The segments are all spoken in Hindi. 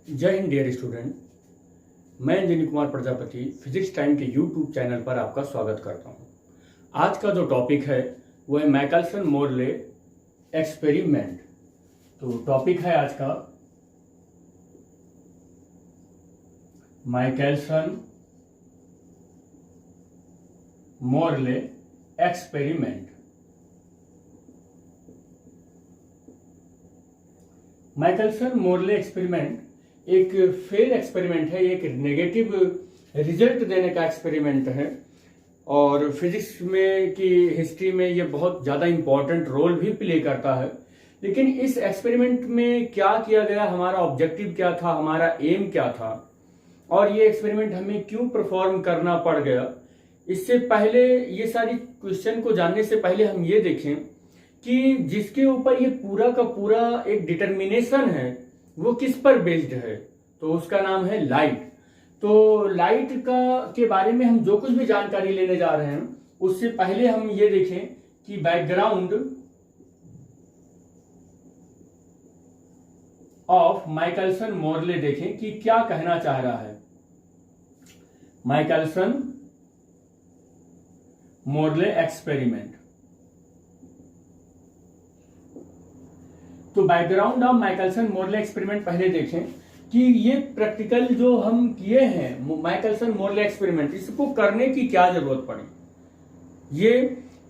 जय हिंद डियर स्टूडेंट। मैं engineer Kumar Prajapati physics time के यूट्यूब चैनल पर आपका स्वागत करता हूं। आज का जो टॉपिक है वो है माइकलसन मोरले एक्सपेरिमेंट। तो टॉपिक है आज का Michelson Morley experiment. Michelson Morley experiment एक फेल एक्सपेरिमेंट है, एक नेगेटिव रिजल्ट देने का एक्सपेरिमेंट है और फिजिक्स में की हिस्ट्री में ये बहुत ज़्यादा इम्पोर्टेंट रोल भी प्ले करता है। लेकिन इस एक्सपेरिमेंट में क्या किया गया, हमारा ऑब्जेक्टिव क्या था, हमारा एम क्या था और ये एक्सपेरिमेंट हमें क्यों परफॉर्म करना पड़ गया, इससे पहले ये सारी क्वेश्चन को जानने से पहले हम ये देखें कि जिसके ऊपर ये पूरा का पूरा एक डिटर्मिनेशन है वो किस पर बेस्ड है, तो उसका नाम है लाइट। तो लाइट के बारे में हम जो कुछ भी जानकारी लेने जा रहे हैं उससे पहले हम ये देखें कि बैकग्राउंड ऑफ माइकलसन मोरले देखें कि क्या कहना चाह रहा है। Michelson Morley experiment. तो background of Michelson Morley experiment पहले देखें कि ये प्रैक्टिकल जो हम किए हैं माइकलसन मोरले एक्सपेरिमेंट, इसको करने की क्या जरूरत पड़ी, ये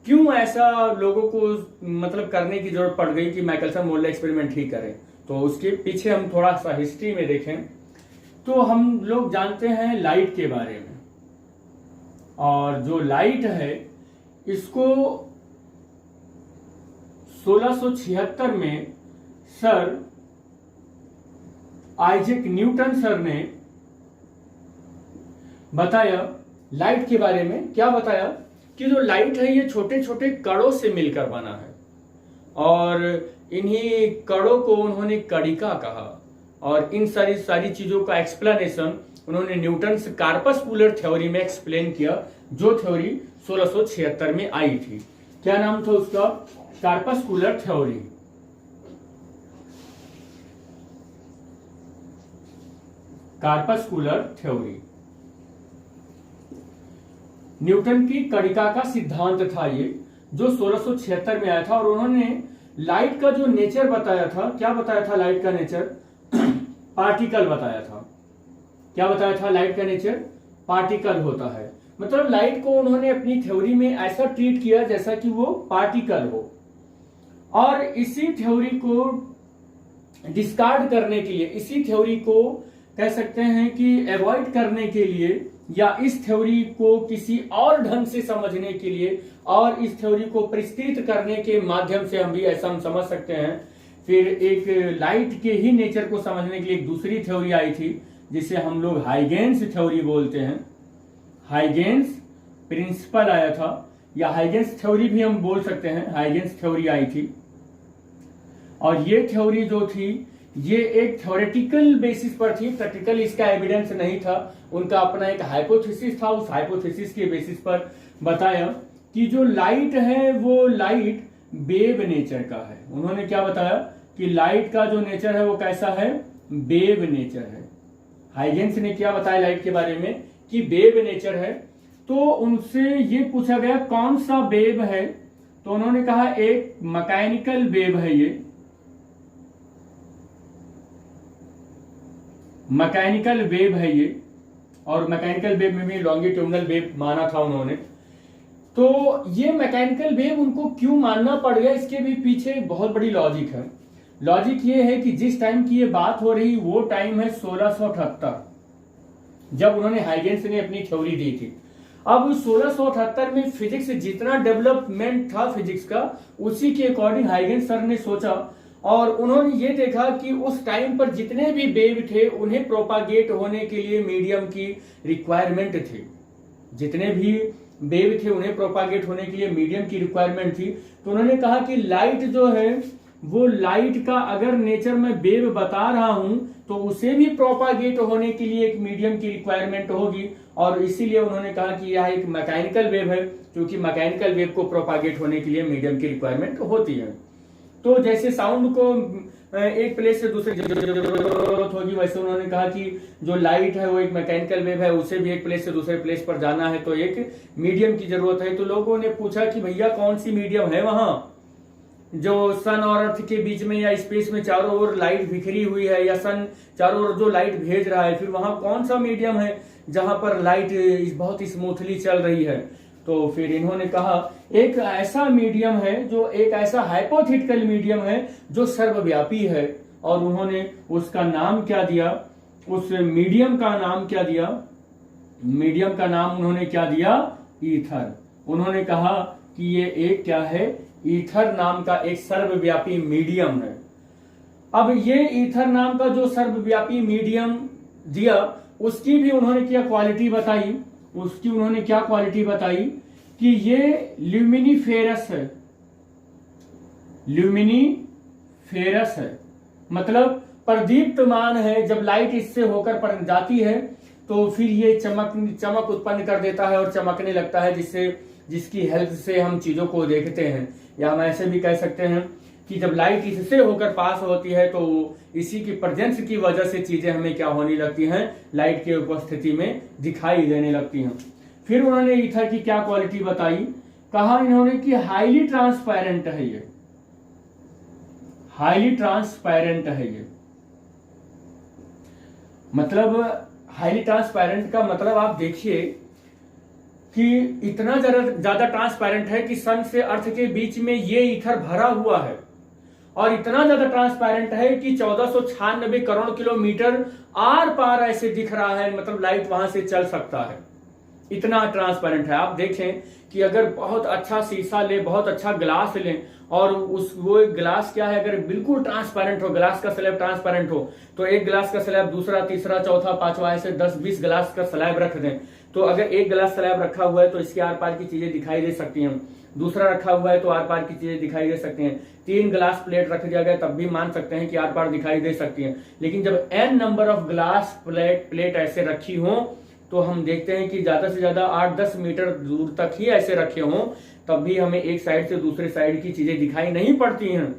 क्यों ऐसा लोगों को मतलब करने की जरूरत पड़ गई कि माइकलसन मोरले एक्सपेरिमेंट ही करें। तो उसके पीछे हम थोड़ा सा हिस्ट्री में देखें तो हम लोग जानते हैं लाइट के बारे में, और जो लाइट है इसको 1676 में सर आइजैक न्यूटन सर ने बताया लाइट के बारे में। क्या बताया कि जो लाइट है ये छोटे छोटे कणों से मिलकर बना है और इन्हीं कणों को उन्होंने कणिका कहा, और इन सारी चीजों का एक्सप्लेनेशन उन्होंने न्यूटन कार्पस्कुलर थ्योरी में एक्सप्लेन किया, जो थ्योरी 1676 में आई थी। क्या नाम था उसका? Corpuscular theory. Corpuscular theory Newton की कणिका का सिद्धांत था ये, जो 1676 में आया था। और उन्होंने लाइट का जो नेचर बताया था, क्या बताया था लाइट का नेचर? पार्टिकल बताया था। क्या बताया था लाइट का नेचर? पार्टिकल होता है। मतलब लाइट को उन्होंने अपनी थ्योरी में ऐसा ट्रीट किया जैसा कि वो पार्टिकल हो, और इसी थ्योरी को डिस्कार्ड करने के लिए, इसी थ्योरी को कह सकते हैं कि अवॉइड करने के लिए, या इस थ्योरी को किसी और ढंग से समझने के लिए और इस थ्योरी को प्रस्तुत करने के माध्यम से हम भी ऐसा हम समझ सकते हैं। फिर एक लाइट के ही नेचर को समझने के लिए एक दूसरी थ्योरी आई थी जिसे हम लोग हाइगेन्स थ्योरी बोलते हैं। हाइगेन्स प्रिंसिपल आया था, या हाइगेन्स थ्योरी भी हम बोल सकते हैं। हाइगेन्स थ्योरी आई थी, और ये थ्योरी जो थी ये एक थ्योरेटिकल बेसिस पर थी, प्रैक्टिकल इसका एविडेंस नहीं था। उनका अपना एक हाइपोथेसिस था, उस हाइपोथेसिस के बेसिस पर बताया कि जो लाइट है वो लाइट वेव नेचर का है। उन्होंने क्या बताया कि लाइट का जो नेचर है वो कैसा है? वेव नेचर है। हाइगेन्स ने क्या बताया लाइट के बारे में कि वेव नेचर है। तो उनसे ये पूछा गया कौन सा वेव है, तो उन्होंने कहा एक मैकेनिकल वेव है, ये मैकेनिकल वेव है ये, और मैकेनिकल वेव में भी लॉन्गिट्यूडनल वेव माना था उन्होंने। तो ये मैकेनिकल वेव उनको क्यों मानना पड़ गया, इसके भी पीछे बहुत बड़ी लॉजिक है। लॉजिक ये है कि जिस टाइम की ये बात हो रही वो टाइम है 1678, जब उन्होंने हाइगेन्स ने अपनी थ्योरी दी थी। अब 1678 में फिजिक्स जितना डेवलपमेंट था फिजिक्स का, उसी के अकॉर्डिंग हाइगेन्स सर ने सोचा, और उन्होंने ये देखा कि उस टाइम पर जितने भी वेव थे उन्हें प्रोपागेट होने के लिए मीडियम की रिक्वायरमेंट थी। जितने भी वेव थे उन्हें प्रोपागेट होने के लिए मीडियम की रिक्वायरमेंट थी। तो उन्होंने कहा कि लाइट जो है वो लाइट का अगर नेचर मैं वेव बता रहा हूं तो उसे भी प्रोपागेट होने के लिए एक मीडियम की रिक्वायरमेंट होगी, और इसीलिए उन्होंने कहा कि यह एक मैकेनिकल वेव है, क्योंकि मैकेनिकल वेव को प्रोपागेट होने के लिए मीडियम की रिक्वायरमेंट होती है। तो जैसे साउंड को एक प्लेस से दूसरे जरूरत होगी, वैसे उन्होंने कहा कि जो लाइट है वो एक मैकेनिकल वेव है, उसे भी एक प्लेस से दूसरे प्लेस पर जाना है तो एक मीडियम की जरूरत है। तो लोगों ने पूछा कि भैया कौन सी मीडियम है वहां जो सन और अर्थ के बीच में या स्पेस में चारों ओर लाइट बिखरी हुई है, या सन चारों ओर जो लाइट भेज रहा है, फिर वहां कौन सा मीडियम है जहां पर लाइट बहुत स्मूथली चल रही है। तो फिर इन्होंने कहा एक ऐसा मीडियम है जो एक ऐसा हाइपोथेटिकल मीडियम है जो सर्वव्यापी है, और उन्होंने उसका नाम क्या दिया, उस मीडियम का नाम क्या दिया, मीडियम का नाम उन्होंने क्या दिया, ईथर। उन्होंने कहा कि ये एक क्या है, ईथर नाम का एक सर्वव्यापी मीडियम है। अब ये ईथर नाम का जो सर्वव्यापी मीडियम दिया, उसकी भी उन्होंने क्या क्वालिटी बताई, उसकी उन्होंने क्या क्वालिटी बताई कि ये ल्यूमिनीफेरस है, ल्यूमिनीफेरस है, मतलब प्रदीप्तमान है। जब लाइट इससे होकर जाती है तो फिर ये चमक उत्पन्न कर देता है और चमकने लगता है, जिसकी हेल्प से हम चीजों को देखते हैं। या हम ऐसे भी कह सकते हैं कि जब लाइट इससे होकर पास होती है तो इसी की प्रेजेंस की वजह से चीजें हमें क्या होने लगती हैं, लाइट की उपस्थिति में दिखाई देने लगती हैं। फिर उन्होंने ईथर की क्या क्वालिटी बताई, कहा इन्होंने कि हाईली ट्रांसपेरेंट है ये, हाईली ट्रांसपेरेंट है ये। मतलब हाईली ट्रांसपेरेंट का मतलब आप देखिए कि इतना ज्यादा ट्रांसपेरेंट है कि सन से अर्थ के बीच में ये ईथर भरा हुआ है, और इतना ज्यादा ट्रांसपेरेंट है कि 1496 करोड़ किलोमीटर आर पार ऐसे दिख रहा है, मतलब लाइट वहां से चल सकता है, इतना ट्रांसपेरेंट है। आप देखें कि अगर बहुत अच्छा शीशा ले, बहुत अच्छा ग्लास लें, और वो ग्लास क्या है, अगर बिल्कुल ट्रांसपेरेंट हो, ग्लास का स्लैब ट्रांसपेरेंट हो, तो एक ग्लास का स्लैब, दूसरा, तीसरा, चौथा, पांचवा, ऐसे 10-20 ग्लास का स्लैब रख दें, तो अगर एक ग्लास स्लैब रखा हुआ है तो इसके आर पार की चीजें दिखाई दे सकती हैं, दूसरा रखा हुआ है तो आर पार की चीजें दिखाई दे सकती हैं, 3 ग्लास प्लेट रख दिया गया तब भी मान सकते हैं कि आर पार दिखाई दे सकती हैं। लेकिन जब n number of glass plate ऐसे रखी हो तो हम देखते हैं कि ज्यादा से ज्यादा 8-10 मीटर दूर तक ही ऐसे रखे हों, तब भी हमें एक साइड से दूसरे साइड की चीजें दिखाई नहीं पड़ती हैं।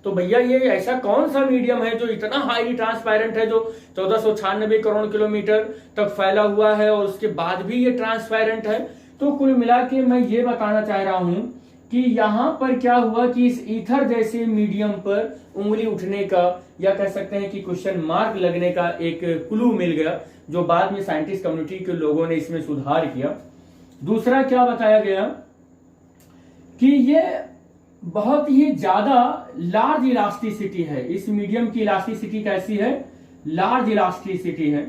तो भैया ये ऐसा कौन सा मीडियम है जो इतना हाईली ट्रांसपेरेंट है, जो 1496 करोड़ किलोमीटर तक फैला हुआ है और उसके बाद भी ये ट्रांसपेरेंट है। तो कुल मिला के मैं ये बताना चाह रहा हूं कि यहां पर क्या हुआ कि इस ईथर जैसे मीडियम पर उंगली उठने का, या कह सकते हैं कि क्वेश्चन मार्क लगने का एक क्लू मिल गया, जो बाद में साइंटिस्ट कम्युनिटी के लोगों ने इसमें सुधार किया। दूसरा क्या बताया गया कि ये बहुत ही ज्यादा लार्ज इलास्टिसिटी है, इस मीडियम की इलास्टिसिटी कैसी है, लार्ज इलास्टिसिटी है।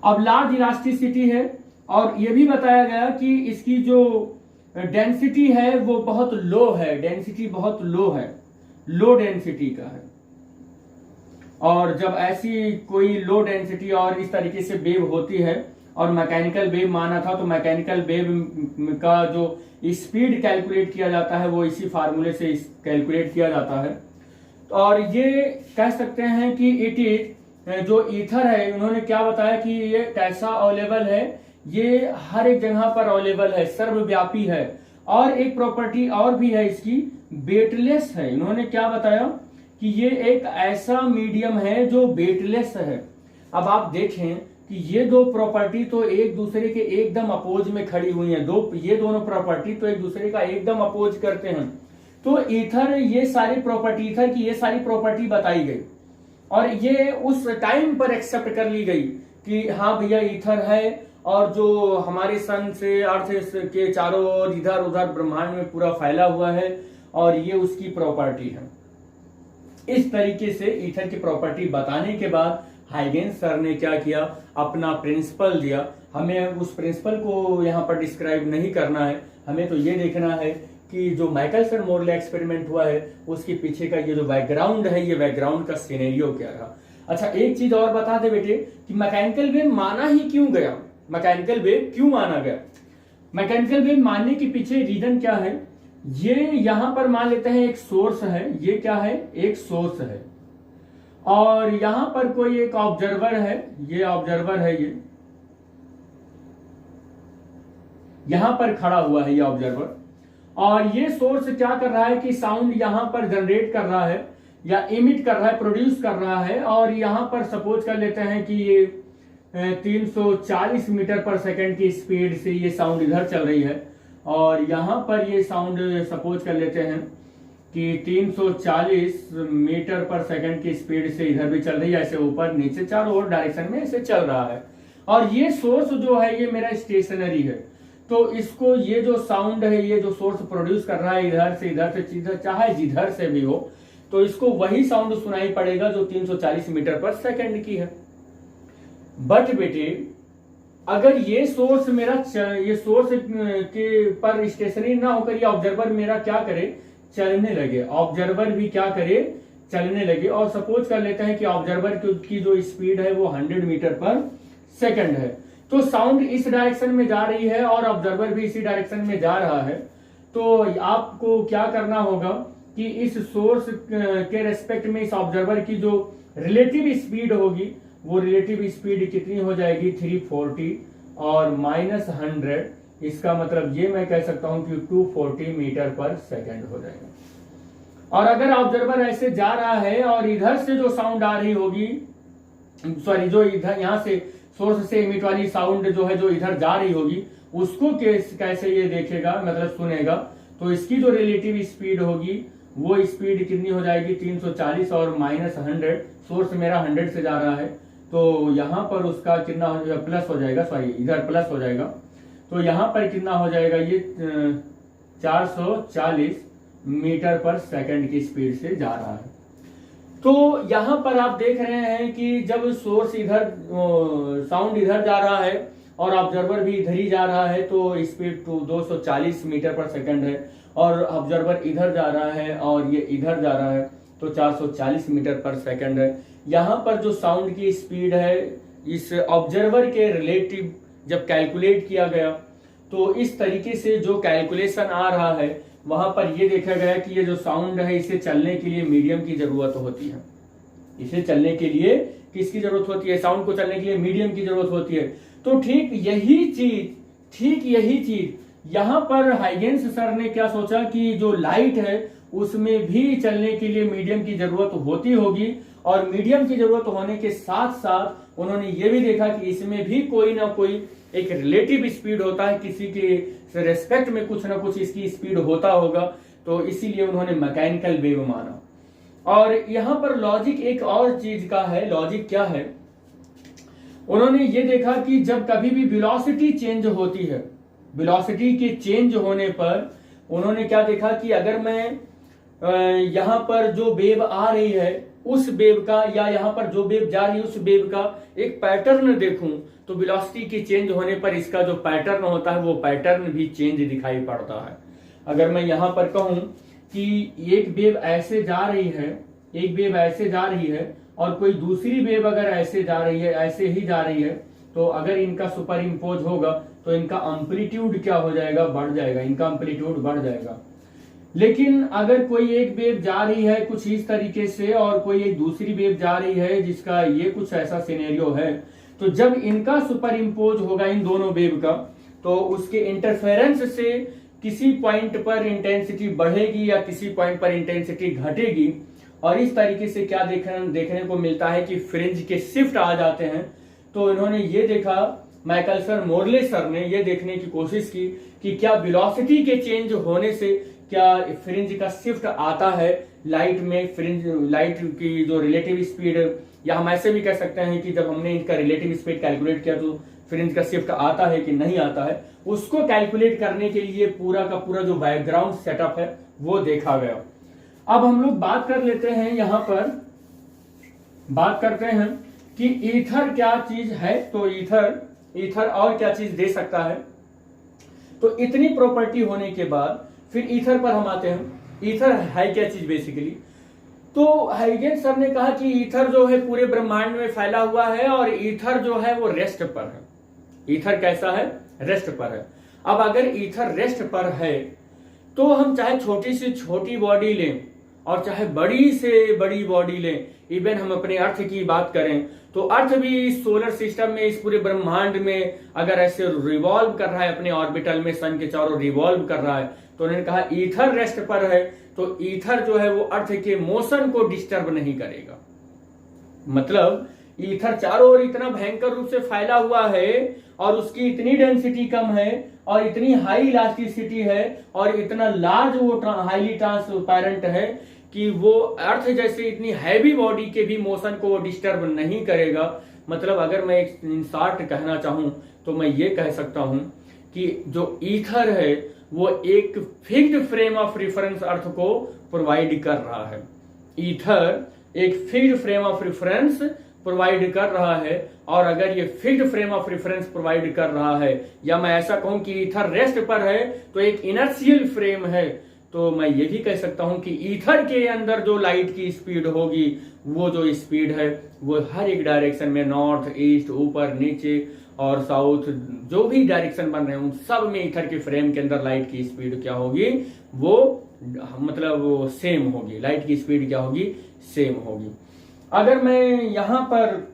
अब लार्ज इलास्टिसिटी है, और यह भी बताया गया कि इसकी जो डेंसिटी है वो बहुत लो है, डेंसिटी बहुत लो है, लो डेंसिटी का है। और जब ऐसी कोई लो डेंसिटी और इस तरीके से वेव होती है, और मैकेनिकल वेव माना था, तो मैकेनिकल वेव का जो स्पीड कैलकुलेट किया जाता है वो इसी फार्मूले से कैलकुलेट किया जाता है। और ये कह सकते हैं कि इट इज जो ईथर है, उन्होंने क्या बताया कि ये कैसा अवेलेबल है, ये हर एक जगह पर अवेलेबल है, सर्वव्यापी है। और एक प्रॉपर्टी और भी है इसकी, वेटलेस है। इन्होंने क्या बताया कि ये एक ऐसा मीडियम है जो वेटलेस है। अब आप देखें कि ये दो प्रॉपर्टी तो एक दूसरे के एकदम अपोज में खड़ी हुई हैं, ये दोनों प्रॉपर्टी तो एक दूसरे का एकदम अपोज करते हैं। तो ईथर, ये सारी प्रॉपर्टी, ईथर की ये सारी प्रॉपर्टी बताई गई, और ये उस टाइम पर एक्सेप्ट कर ली गई कि हाँ भैया ईथर है, और जो हमारे सन से अर्थ के चारों ओर इधर उधर ब्रह्मांड में पूरा फैला हुआ है, और ये उसकी प्रॉपर्टी है। इस तरीके से ईथर की प्रॉपर्टी बताने के बाद हाइगेंस सर ने क्या किया, अपना प्रिंसिपल दिया। हमें उस प्रिंसिपल को यहाँ पर डिस्क्राइब नहीं करना है, हमें तो ये देखना है कि जो माइकलसन मोरले एक्सपेरिमेंट हुआ है उसके पीछे का ये जो बैकग्राउंड है, ये बैकग्राउंड का सिनेरियो क्या रहा। अच्छा, एक चीज और बता दे बेटे कि मैकेनिकल वेव माना ही क्यों गया, मैकेनिकल वेव क्यों माना गया। मैकेनिकल वेव मानने के पीछे रीजन क्या है, ये यहां पर मान लेते हैं एक सोर्स है, ये क्या है, एक सोर्स है, और यहां पर कोई एक ऑब्जर्वर है, ये ऑब्जर्वर है, ये यहां पर खड़ा हुआ है ये ऑब्जर्वर, और ये सोर्स क्या कर रहा है कि साउंड यहाँ पर जनरेट कर रहा है या इमिट कर रहा है, प्रोड्यूस कर रहा है। और यहाँ पर सपोज कर लेते हैं कि ये 340 मीटर पर सेकंड की स्पीड से ये साउंड इधर चल रही है, और यहाँ पर ये साउंड सपोज कर लेते हैं कि 340 मीटर पर सेकंड की स्पीड से इधर भी चल रही है, ऐसे ऊपर नीचे चारों ओर डायरेक्शन में ऐसे चल रहा है। और ये सोर्स जो है ये मेरा स्टेशनरी है, तो इसको ये जो साउंड है ये जो सोर्स प्रोड्यूस कर रहा है इधर से इधर चाहे जिधर से भी हो, तो इसको वही साउंड सुनाई पड़ेगा जो 340 मीटर पर सेकंड की है। बट बेटे अगर ये सोर्स मेरा ये सोर्स के पर स्टेशनरी ना होकर ये ऑब्जर्वर मेरा क्या करे, चलने लगे, ऑब्जर्वर भी क्या करे, चलने लगे। और सपोज कर लेते हैं कि ऑब्जर्वर की जो स्पीड है वो 100 मीटर पर सेकंड है, तो साउंड इस डायरेक्शन में जा रही है और ऑब्जर्वर भी इसी डायरेक्शन में जा रहा है। तो आपको क्या करना होगा कि इस सोर्स के रेस्पेक्ट में इस ऑब्जर्वर की जो रिलेटिव स्पीड होगी वो रिलेटिव स्पीड कितनी हो जाएगी, 340 और -100, इसका मतलब ये मैं कह सकता हूं कि 240 मीटर पर सेकंड हो जाएगा। और अगर ऑब्जर्वर ऐसे जा रहा है और इधर से जो साउंड आ रही होगी, सॉरी जो इधर यहां से सोर्स से इमिट वाली साउंड जो है जो इधर जा रही होगी उसको कैसे ये देखेगा, मतलब सुनेगा, तो इसकी जो रिलेटिव स्पीड होगी वो स्पीड कितनी हो जाएगी, 340 और -100, सोर्स मेरा 100 से जा रहा है, तो यहाँ पर उसका कितना प्लस हो जाएगा, सॉरी इधर प्लस हो जाएगा, तो यहाँ पर कितना हो जाएगा, ये 440 मीटर पर सेकंड की स्पीड से जा रहा है। तो यहाँ पर आप देख रहे हैं कि जब सोर्स इधर साउंड इधर जा रहा है और ऑब्जर्वर भी इधर ही जा रहा है, तो स्पीड 240 मीटर पर सेकंड है, और ऑब्जर्वर इधर जा रहा है और ये इधर जा रहा है, तो 440 मीटर पर सेकंड है। यहाँ पर जो साउंड की स्पीड है इस ऑब्जर्वर के रिलेटिव जब कैलकुलेट किया गया, तो इस तरीके से जो कैलकुलेशन आ रहा है वहां पर ये देखा गया कि ये जो साउंड है इसे चलने के लिए मीडियम की जरूरत होती है। इसे चलने के लिए किसकी जरूरत होती है, साउंड को चलने के लिए मीडियम की जरूरत होती है। तो ठीक यही चीज यहाँ पर हाइगेंस सर ने क्या सोचा कि जो लाइट है उसमें भी चलने के लिए मीडियम की जरूरत होती होगी, और मीडियम की जरूरत होने के साथ साथ उन्होंने ये भी देखा कि इसमें भी कोई ना कोई एक रिलेटिव स्पीड होता है, किसी के रेस्पेक्ट में कुछ ना कुछ इसकी स्पीड होता होगा, तो इसीलिए उन्होंने मैकेनिकल वेव माना। और यहाँ पर लॉजिक एक और चीज का है, लॉजिक क्या है, उन्होंने ये देखा कि जब कभी भी वेलोसिटी चेंज होती है, वेलोसिटी के चेंज होने पर उन्होंने क्या देखा कि अगर मैं यहाँ पर जो वेव आ रही है उस वेव का, या यहाँ पर जो वेव जा रही है उस वेव का एक पैटर्न देखूं, तो वेलोसिटी के चेंज होने पर इसका जो पैटर्न होता है वो पैटर्न भी चेंज दिखाई पड़ता है। अगर मैं यहाँ पर कहूं कि एक वेव ऐसे जा रही है, एक वेव ऐसे जा रही है और कोई दूसरी वेव अगर ऐसे जा रही है, ऐसे ही जा रही है, तो अगर इनका सुपर इम्पोज होगा तो इनका एम्पलीट्यूड क्या हो जाएगा, बढ़ जाएगा, इनका एम्पलीट्यूड बढ़ जाएगा। लेकिन अगर कोई एक वेव जा रही है कुछ इस तरीके से और कोई एक दूसरी वेव जा रही है जिसका ये कुछ ऐसा सिनेरियो है, तो जब इनका सुपर इम्पोज होगा इन दोनों वेव का, तो उसके इंटरफेरेंस से किसी पॉइंट पर इंटेंसिटी बढ़ेगी या किसी पॉइंट पर इंटेंसिटी घटेगी, और इस तरीके से क्या देखने को मिलता है कि फ्रिंज के शिफ्ट आ जाते हैं। तो इन्होंने ये देखा, माइकलसन मोरले सर ने ये देखने की कोशिश की कि क्या वेलोसिटी के चेंज होने से क्या फ्रिंज का शिफ्ट आता है लाइट में, फ्रिंज लाइट की जो रिलेटिव स्पीड, या हम ऐसे भी कह सकते हैं कि जब हमने इनका रिलेटिव स्पीड कैलकुलेट किया तो फ्रिंज का शिफ्ट आता है कि नहीं आता है, उसको कैलकुलेट करने के लिए पूरा का पूरा जो बैकग्राउंड सेटअप है वो देखा गया। अब हम लोग बात कर लेते हैं, यहां पर बात करते हैं कि ईथर क्या चीज है। तो ईथर और क्या चीज दे सकता है। तो इतनी प्रॉपर्टी होने के बाद फिर ईथर पर हम आते हैं। ईथर है क्या चीज बेसिकली, तो हाइगेंस सर ने कहा कि ईथर जो है पूरे ब्रह्मांड में फैला हुआ है और ईथर जो है वो रेस्ट पर है। ईथर कैसा है, रेस्ट पर है। अब अगर ईथर रेस्ट पर है तो हम चाहे छोटी से छोटी बॉडी लें और चाहे बड़ी से बड़ी बॉडी लें, इवन हम अपने अर्थ की बात करें तो अर्थ भी इस सोलर सिस्टम में, इस पूरे ब्रह्मांड में अगर ऐसे रिवॉल्व कर रहा है, अपने ऑर्बिटल में सन के चारों रिवॉल्व कर रहा है, तो उन्होंने कहा ईथर रेस्ट पर है तो ईथर जो है वो अर्थ के मोशन को डिस्टर्ब नहीं करेगा। मतलब ईथर चारों ओर इतना भयंकर रूप से फैला हुआ है और उसकी इतनी डेंसिटी कम है और इतनी हाई इलास्टिसिटी है और इतना लार्ज वो हाईली ट्रांसपेरेंट है कि वो अर्थ जैसे इतनी हैवी बॉडी के भी मोशन को वो डिस्टर्ब नहीं करेगा। मतलब अगर मैं एक इन शॉर्ट कहना चाहूं तो मैं ये कह सकता हूं कि जो ईथर है वो एक फिक्स्ड फ्रेम ऑफ रेफरेंस अर्थ को प्रोवाइड कर रहा है। ईथर एक fixed frame of reference provide कर रहा है और अगर ये fixed frame of reference provide कर रहा है या मैं ऐसा कहूं कि ईथर रेस्ट पर है तो एक इनर्शियल फ्रेम है, तो मैं ये भी कह सकता हूं कि ईथर के अंदर जो लाइट की स्पीड होगी वो जो स्पीड है वो हर एक डायरेक्शन में नॉर्थ ईस्ट ऊपर नीचे और साउथ जो भी डायरेक्शन बन रहे हैं उन सब में ईथर के फ्रेम के अंदर लाइट की स्पीड क्या होगी वो मतलब वो सेम होगी। लाइट की स्पीड क्या होगी सेम होगी। अगर मैं यहां पर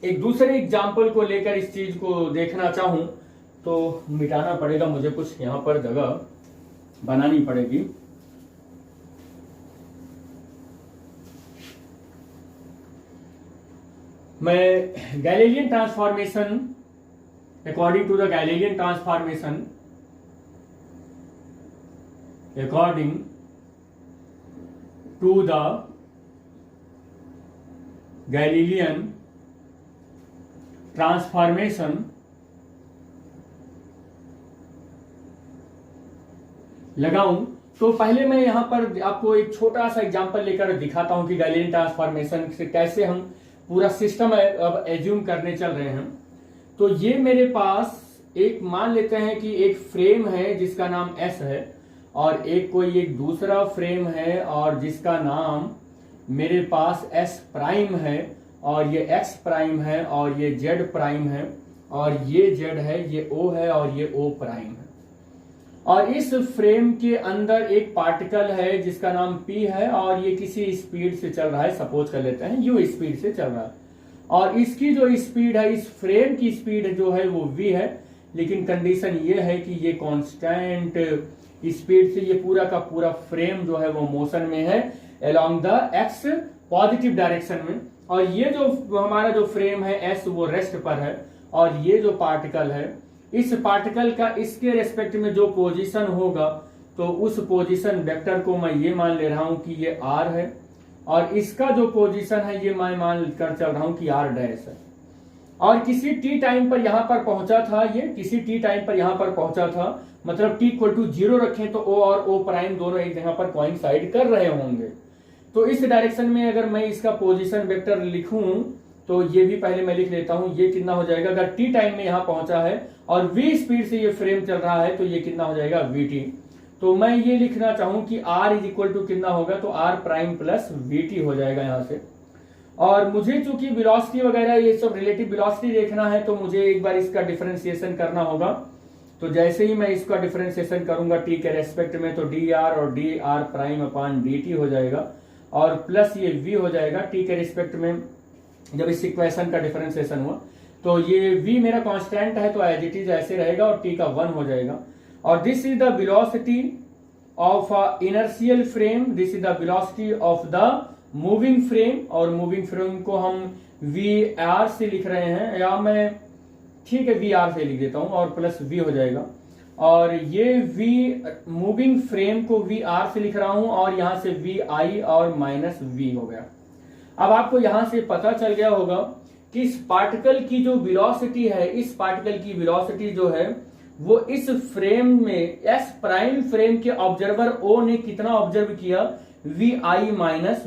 एक दूसरे एग्जाम्पल को लेकर इस चीज को देखना चाहूं तो मिटाना पड़ेगा मुझे, कुछ यहां पर जगह बनानी पड़ेगी। मैं Galilean transformation according to the Galilean transformation, according to the Galilean transformation लगाऊं तो पहले मैं यहां पर आपको एक छोटा सा एग्जांपल लेकर दिखाता हूं कि गैलीलियन ट्रांसफॉर्मेशन से कैसे हम पूरा सिस्टम अब एज्यूम करने चल रहे हैं। तो ये मेरे पास एक मान लेते हैं कि एक फ्रेम है जिसका नाम S है और एक कोई एक दूसरा फ्रेम है और जिसका नाम मेरे पास S प्राइम है और ये X प्राइम है और ये Z प्राइम है और ये Z है, ये O है और ये O प्राइम है। और इस फ्रेम के अंदर एक पार्टिकल है जिसका नाम P है और ये किसी स्पीड से चल रहा है, सपोज कर लेते हैं U स्पीड से चल रहा है और इसकी जो स्पीड है इस फ्रेम की स्पीड जो है वो v है, लेकिन कंडीशन ये है कि ये कांस्टेंट स्पीड से ये पूरा का पूरा फ्रेम जो है वो मोशन में है along the x positive direction में। और ये जो हमारा जो फ्रेम है s वो रेस्ट पर है और ये जो पार्टिकल है इस पार्टिकल का इसके रेस्पेक्ट में जो पोजीशन होगा तो उस पोजीशन वेक्टर को मैं ये मान ले रहा हूं कि ये r है और इसका जो पोजीशन है ये मैं मान कर चल रहा हूं कि r डैश है। और किसी t टाइम पर यहां पर पहुंचा था, ये किसी t टाइम पर यहां पर पहुंचा था, मतलब t इक्वल टू 0 रखें तो o और o प्राइम दोनों एक जगह पर कोइंसाइड कर रहे होंगे। तो इस डायरेक्शन में अगर मैं इसका पोजीशन वेक्टर लिखूं तो ये भी पहले मैं लिख लेता हूं, ये कितना हो जाएगा अगर t टाइम में यहां पहुंचा है और v स्पीड से ये फ्रेम चल रहा है तो ये कितना हो जाएगा vt। तो मैं ये लिखना चाहूं कि r इज इक्वल टू कितना होगा तो r प्राइम प्लस vt हो जाएगा यहां से। और मुझे चूंकि वेलोसिटी वगैरह ये सब रिलेटिव वेलोसिटी देखना है तो मुझे एक बार इसका डिफरेंशिएशन करना होगा। तो जैसे ही मैं इसका डिफरेंशिएशन करूंगा t के रेस्पेक्ट में तो dr और dr प्राइम अपॉन dt हो जाएगा और प्लस ये v हो जाएगा t के रिस्पेक्ट में। जब इस इक्वेशन का डिफरेंशिएशन हुआ तो ये v मेरा कांस्टेंट है तो एज इट इज ऐसे रहेगा और t का 1 हो जाएगा। और this is the velocity of inertial frame, this is the velocity of the moving frame और मूविंग फ्रेम को हम vr से लिख रहे हैं या मैं ठीक है vr से लिख देता हूं और प्लस v हो जाएगा। और ये v मूविंग फ्रेम को vr से लिख रहा हूं और यहां से vi और माइनस v हो गया। अब आपको यहां से पता चल गया होगा कि इस पार्टिकल की जो वेलोसिटी है, इस पार्टिकल की वेलोसिटी जो है वो इस फ्रेम में s प्राइम फ्रेम के ऑब्जर्वर O ने कितना ऑब्जर्व किया vi माइनस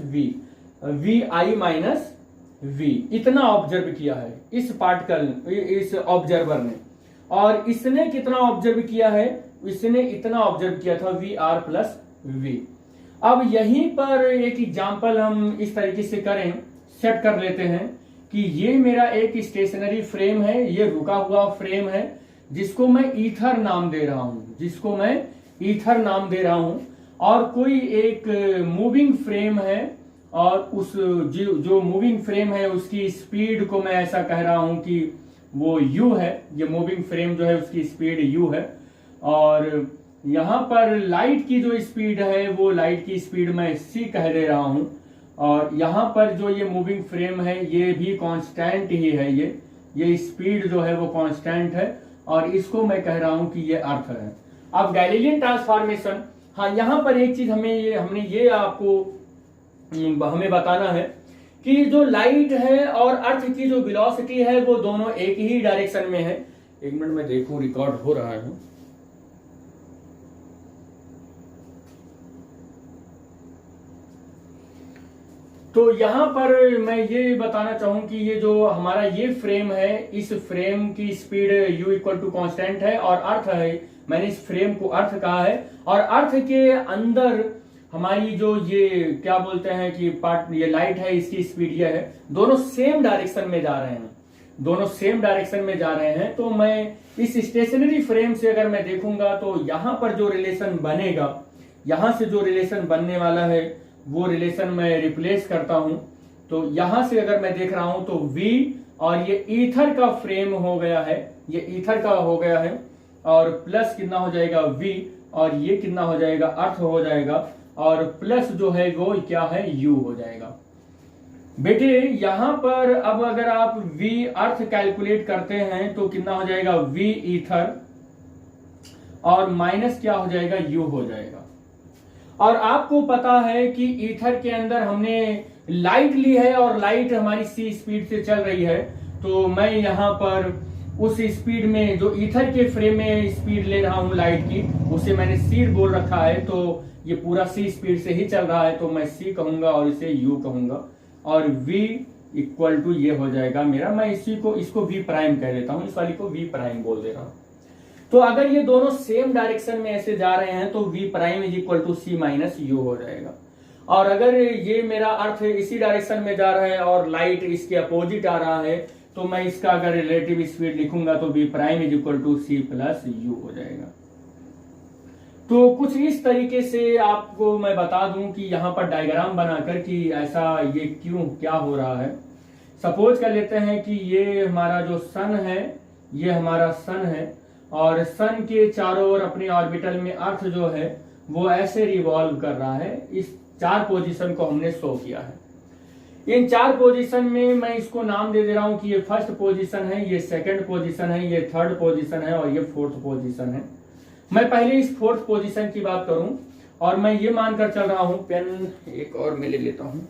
v इतना ऑब्जर्व किया है इस पार्टिकल इस ऑब्जर्वर ने। और इसने कितना ऑब्जर्व किया है, इसने इतना ऑब्जर्व किया था vr प्लस v। अब यहीं पर एक एग्जांपल हम इस तरीके से करें, सेट कर लेते हैं कि ये मेरा एक स्टेशनरी फ्रेम है, ये रुका हुआ फ्रेम है जिसको मैं ईथर नाम दे रहा हूं, जिसको मैं ईथर नाम दे रहा हूं। और कोई एक मूविंग फ्रेम है और उस जो मूविंग फ्रेम है उसकी स्पीड को मैं ऐसा कह रहा हूं कि वो u है। ये मूविंग फ्रेम जो है उसकी स्पीड u है और यहाँ पर लाइट की जो स्पीड है वो लाइट की स्पीड मैं c कह दे रहा हूँ, और यहाँ पर जो ये मूविंग फ्रेम है ये भी कांस्टेंट ही है, ये स्पीड जो है वो कांस्टेंट है, और इसको मैं कह रहा हूँ कि ये अर्थ है। अब गैलीलियन ट्रांसफॉर्मेशन, हाँ यहाँ पर एक चीज हमने ये आपको हमें बताना है कि जो लाइट है और अर्थ की जो वेलोसिटी है वो दोनों एक ही डायरेक्शन में है। एक मिनट में देखूं रिकॉर्ड हो रहा है। तो यहां पर मैं ये बताना चाहूं कि ये जो हमारा ये फ्रेम है, इस फ्रेम की speed u equal to constant है, और अर्थ है, मैंने इस फ्रेम को अर्थ कहा है, और अर्थ के अंदर हमारी जो ये क्या बोलते हैं कि पार्ट ये लाइट है, इसकी स्पीड ये है, दोनों सेम डायरेक्शन में जा रहे हैं, दोनों सेम डायरेक्शन में जा रहे हैं। तो मैं इस स्टेशनरी फ्रेम से अगर मैं देखूंगा तो यहां पर जो रिलेशन बनेगा, यहां से जो रिलेशन बनने वाला है वो रिलेशन मैं रिप्लेस करता हूं। तो यहां से अगर मैं देख रहा हूं तो V, और ये ईथर का फ्रेम हो गया है, ये ईथर का हो गया है, और प्लस कितना हो जाएगा V, और ये कितना हो जाएगा अर्थ हो जाएगा, और प्लस जो है वो क्या है U हो जाएगा। बेटे यहां पर अब अगर आप V अर्थ कैलकुलेट करते हैं तो कितना हो जाएगा V ईथर, और माइनस क्या हो जाएगा U हो जाएगा। और आपको पता है कि ईथर के अंदर हमने लाइट ली है, और लाइट हमारी c स्पीड से चल रही है, तो मैं यहां पर उस स्पीड में जो ईथर के फ्रेम में स्पीड ले रहा हूं लाइट की, उसे मैंने c बोल रखा है, तो ये पूरा c स्पीड से ही चल रहा है, तो मैं c कहूंगा और इसे u कहूंगा, और v इक्वल टू ये हो जाएगा मेरा, मैं इसको v प्राइम कह देता हूं, इस वाली को v प्राइम बोल दे रहा हूं। तो अगर ये दोनों सेम डायरेक्शन में ऐसे जा रहे हैं तो v prime is equal to c minus u हो जाएगा। और अगर ये मेरा अर्थ इसी डायरेक्शन में जा रहा है और लाइट इसके अपोजिट आ रहा है, तो मैं इसका अगर रिलेटिव स्पीड लिखूंगा तो v prime is equal to c plus u हो जाएगा। तो कुछ इस तरीके से आपको मैं बता दूं कि यहाँ पर डायग्राम बनाकर कि ऐसा ये क्यों क्या हो रहा है। सपोज कर लेते हैं कि ये हमारा जो सन है, ये हमारा सन है, और सन के चारों ओर अपने ऑर्बिटल में अर्थ जो है वो ऐसे रिवॉल्व कर रहा है। इस 4 पोजीशन को हमने शो किया है। इन 4 पोजीशन में मैं इसको नाम दे रहा हूं कि ये फर्स्ट पोजीशन है, ये सेकंड पोजीशन है, ये थर्ड पोजीशन है, और ये फोर्थ पोजीशन है। मैं पहले इस फोर्थ पोजीशन की बात करूं, और मैं ये मानकर चल रहा हूं, पेन एक और मैं ले लेता हूं,